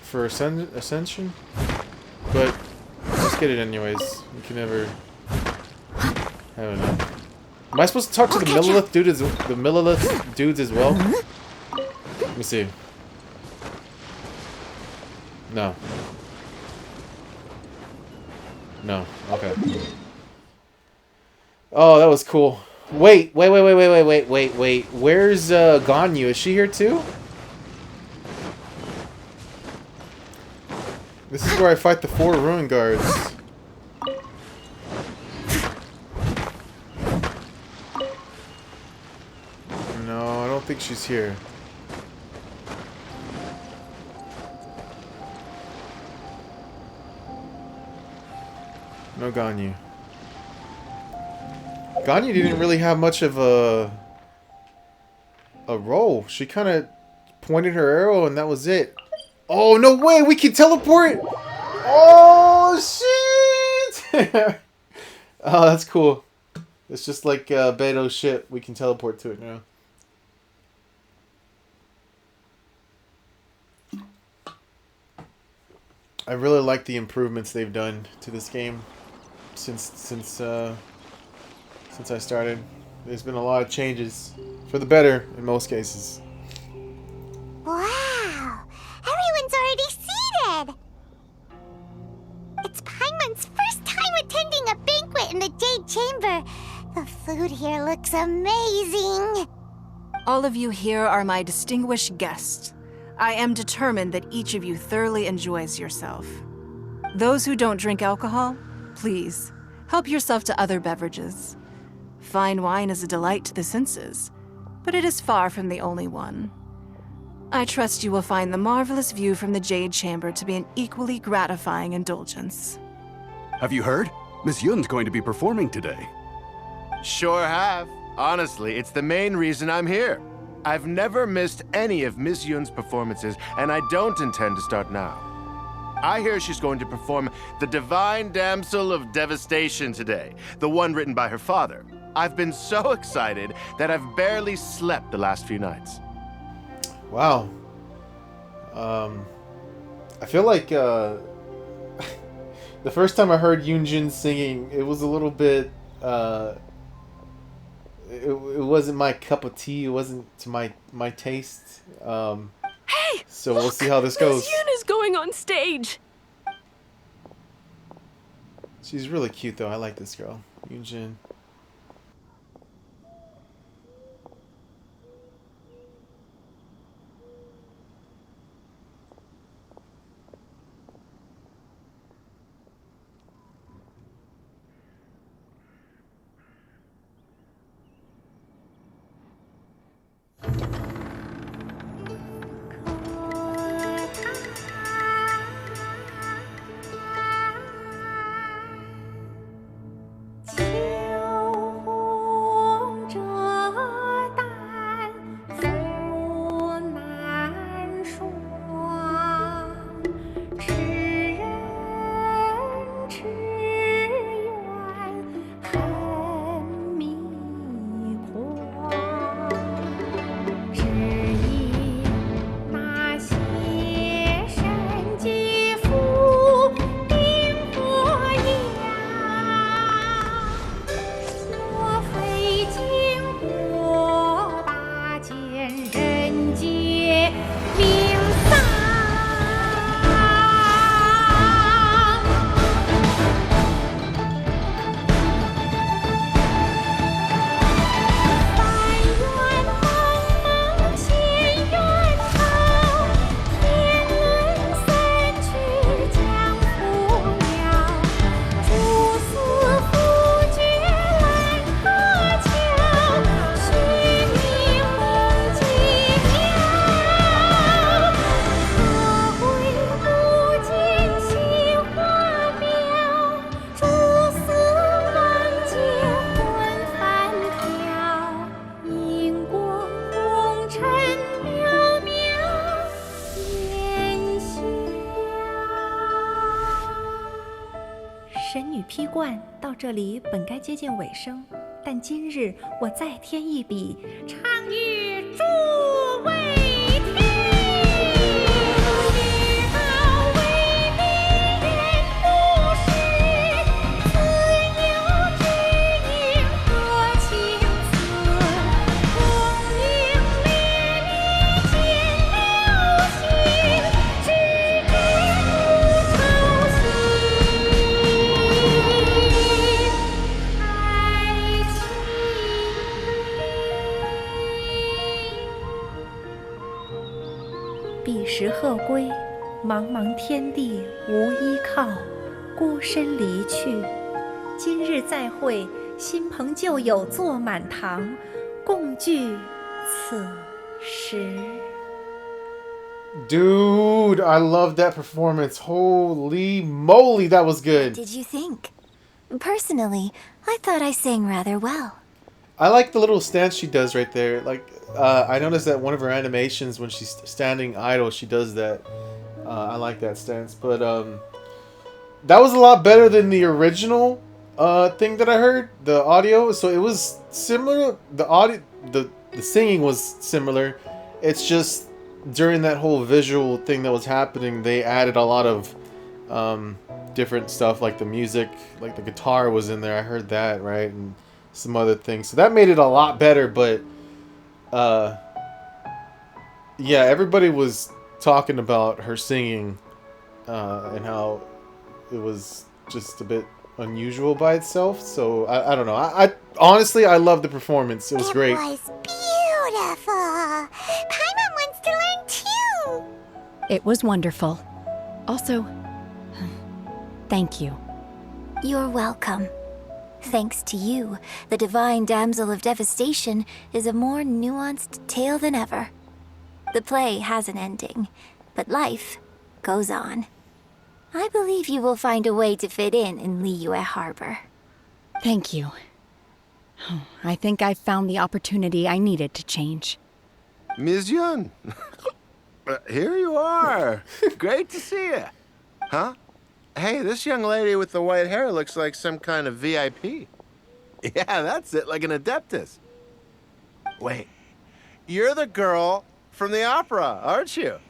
for Ascension. But let's get it anyways. We can never have enough. Am I supposed to talk to the Millilith dudes as well? Let me see. No. No. Okay. Oh, that was cool. Wait. Where's Ganyu? Is she here too? This is where I fight the 4 ruin guards. No, I don't think she's here. No Ganyu. Ganyu didn't really have much of a role. She kind of pointed her arrow and that was it. Oh, no way! We can teleport! Oh, shit! Oh, that's cool. It's just like Beto's ship. We can teleport to it now. I really like the improvements they've done to this game. since I started. There's been a lot of changes for the better in most cases. Wow! Everyone's already seated! It's Paimon's first time attending a banquet in the Jade Chamber. The food here looks amazing. All of you here are my distinguished guests. I am determined that each of you thoroughly enjoys yourself. Those who don't drink alcohol, please, help yourself to other beverages. Fine wine is a delight to the senses, but it is far from the only one. I trust you will find the marvelous view from the Jade Chamber to be an equally gratifying indulgence. Have you heard? Miss Yun's going to be performing today. Sure have. Honestly, it's the main reason I'm here. I've never missed any of Miss Yun's performances, and I don't intend to start now. I hear she's going to perform The Divine Damsel of Devastation today, the one written by her father. I've been so excited that I've barely slept the last few nights. Wow. I feel like the first time I heard Yoonjin singing, it was a little bit it wasn't my cup of tea. It wasn't to my taste. Hey! So we'll see how this goes. Miss Yun is going on stage. She's really cute though. I like this girl, Yoonjin.神女披冠到这里本该接近尾声，但今日我再添一笔，唱与诸位听。知道为你言不实，自有知音和情思。红缨烈烈见了心，只知不愁心。爱情。彼时鹤归，茫茫天地无依靠，孤身离去。今日再会，新朋旧友坐满堂，共聚此时。 Dude, I love that performance. Holy moly, that was good. What did you think? Personally, I thought I sang rather well. I like the little stance she does right there. Like, I noticed that one of her animations when she's standing idle, she does that. I like that stance. But that was a lot better than the original thing that I heard, the audio. So it was similar. The audio, the singing was similar. It's just during that whole visual thing that was happening, they added a lot of different stuff, like the music, like the guitar was in there. I heard that, right, and some other things. So that made it a lot better. But yeah, everybody was talking about her singing and how it was just a bit unusual by itself. So I don't know. I honestly, I love the performance. It was great. It was beautiful. Paimon wants to learn too. It was wonderful. Also, thank you. You're welcome. Thanks to you, the Divine Damsel of Devastation is a more nuanced tale than ever. The play has an ending, but life goes on. I believe you will find a way to fit in Liyue Harbor. Thank you. I think I've found the opportunity I needed to change. Ms. Yun, here you are. Great to see you. Huh? Hey, this young lady with the white hair looks like some kind of VIP. Yeah, that's it, like an Adeptus. Wait, you're the girl from the opera, aren't you?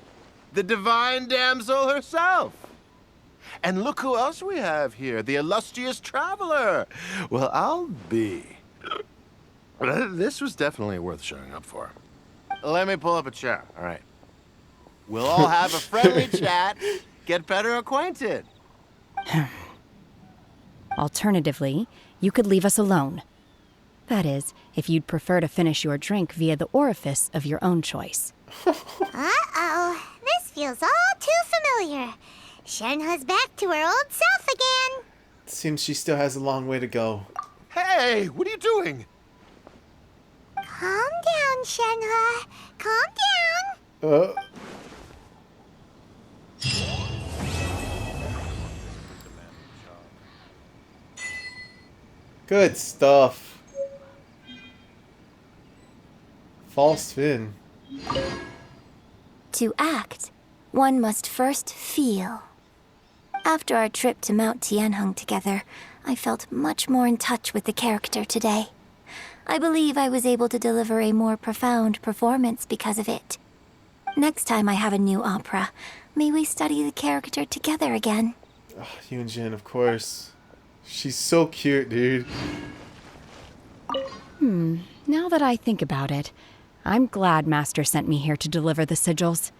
The Divine Damsel herself. And look who else we have here, the illustrious traveler. Well, I'll be. This was definitely worth showing up for. Let me pull up a chair, all right? We'll all have a friendly chat, get better acquainted. Alternatively, you could leave us alone. That is, if you'd prefer to finish your drink via the orifice of your own choice. Uh-oh, this feels all too familiar. Shenhe's back to her old self again. Seems she still has a long way to go. Hey, what are you doing? Calm down, Shenhe. Calm down. Good stuff. False fin. To act, one must first feel. After our trip to Mount Tianheng together, I felt much more in touch with the character today. I believe I was able to deliver a more profound performance because of it. Next time I have a new opera, may we study the character together again. Oh, Yunjin, of course. She's so cute, dude. Now that I think about it, I'm glad Master sent me here to deliver the sigils.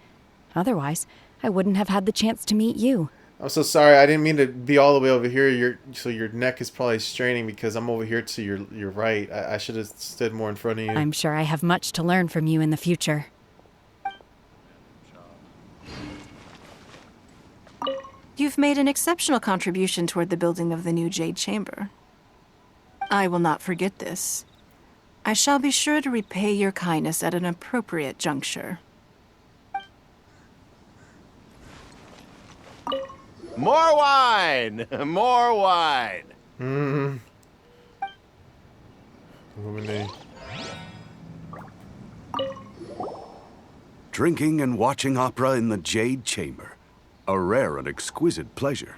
Otherwise, I wouldn't have had the chance to meet you. I'm so sorry. I didn't mean to be all the way over here. So your neck is probably straining because I'm over here to your right. I should have stood more in front of you. I'm sure I have much to learn from you in the future. You've made an exceptional contribution toward the building of the new Jade Chamber. I will not forget this. I shall be sure to repay your kindness at an appropriate juncture. More wine! More wine! Drinking and watching opera in the Jade Chamber. A rare and exquisite pleasure.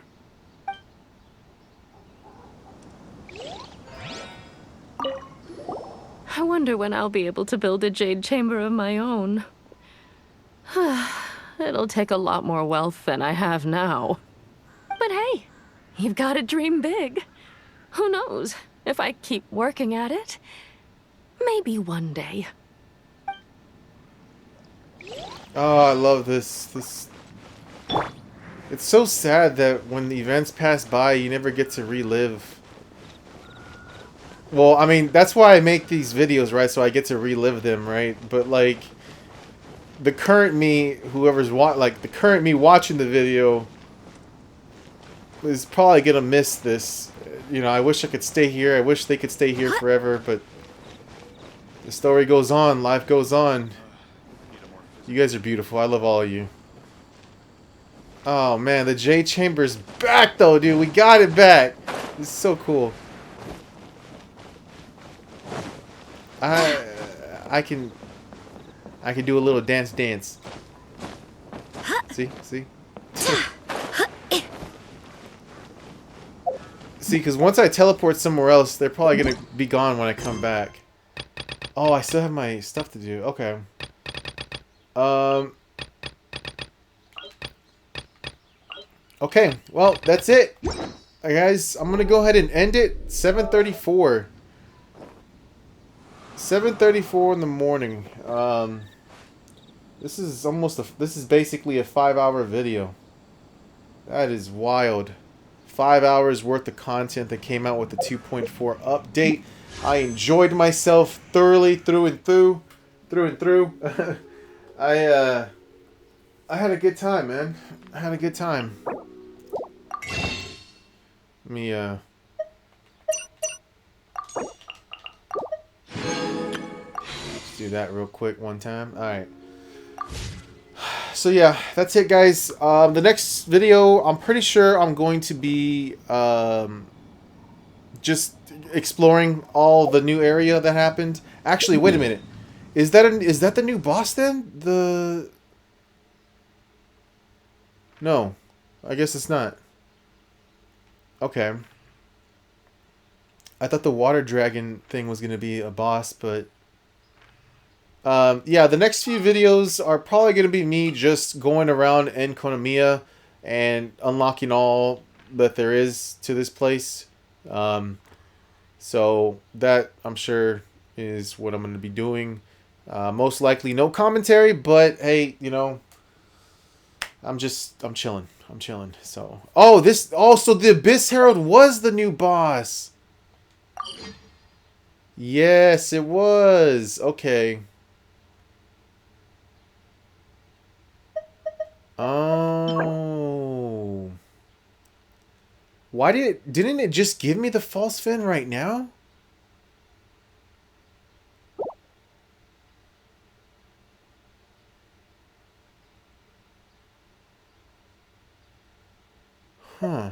I wonder when I'll be able to build a jade chamber of my own. It'll take a lot more wealth than I have now. But hey, you've got to dream big. Who knows? If I keep working at it, maybe one day. Oh, I love this. It's so sad that when the events pass by, you never get to relive. Well, I mean, that's why I make these videos, right? So I get to relive them, right? But like, the current me, the current me watching the video is probably gonna miss this. You know, I wish I could stay here. I wish they could stay here forever, but the story goes on. Life goes on. You guys are beautiful. I love all of you. Oh man, the Jade Chamber's back though, dude. We got it back. This is so cool. I can do a little dance. See? See, because once I teleport somewhere else, they're probably gonna be gone when I come back. Oh, I still have my stuff to do. Okay. Okay, well, that's it. Guys, I'm going to go ahead and end it. 7:34. 7:34 in the morning. This is this is basically a 5-hour video. That is wild. 5 hours worth of content that came out with the 2.4 update. I enjoyed myself thoroughly through and through. I had a good time, man. I had a good time. Let me just do that real quick one time. All right. So yeah, that's it, guys. The next video, I'm pretty sure I'm going to be just exploring all the new area that happened. Actually, wait a minute. Is that the new boss then? No, I guess it's not. Okay. I thought the water dragon thing was gonna be a boss, but yeah, the next few videos are probably gonna be me just going around Enkonomiya and unlocking all that there is to this place. So that, I'm sure, is what I'm gonna be doing. Most likely no commentary, but hey, you know, I'm chilling. I'm chilling. So, so the Abyss Herald was the new boss. Yes, it was. Okay. Oh. Why didn't it just give me the false fin right now? Huh.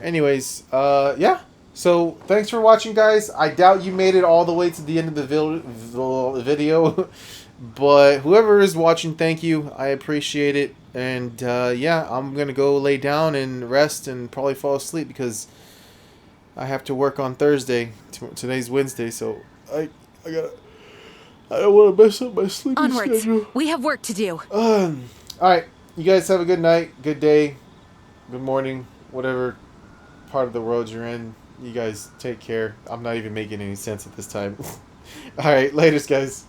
Anyways, yeah. So, thanks for watching, guys. I doubt you made it all the way to the end of the video. But whoever is watching, thank you. I appreciate it. And, yeah, I'm going to go lay down and rest and probably fall asleep because I have to work on Thursday. Today's Wednesday, so I don't want to mess up my sleeping Onwards. schedule. We have work to do. Alright, you guys have a good night, good day, good morning, whatever part of the world you're in. You guys take care. I'm not even making any sense at this time. Alright, laters, guys.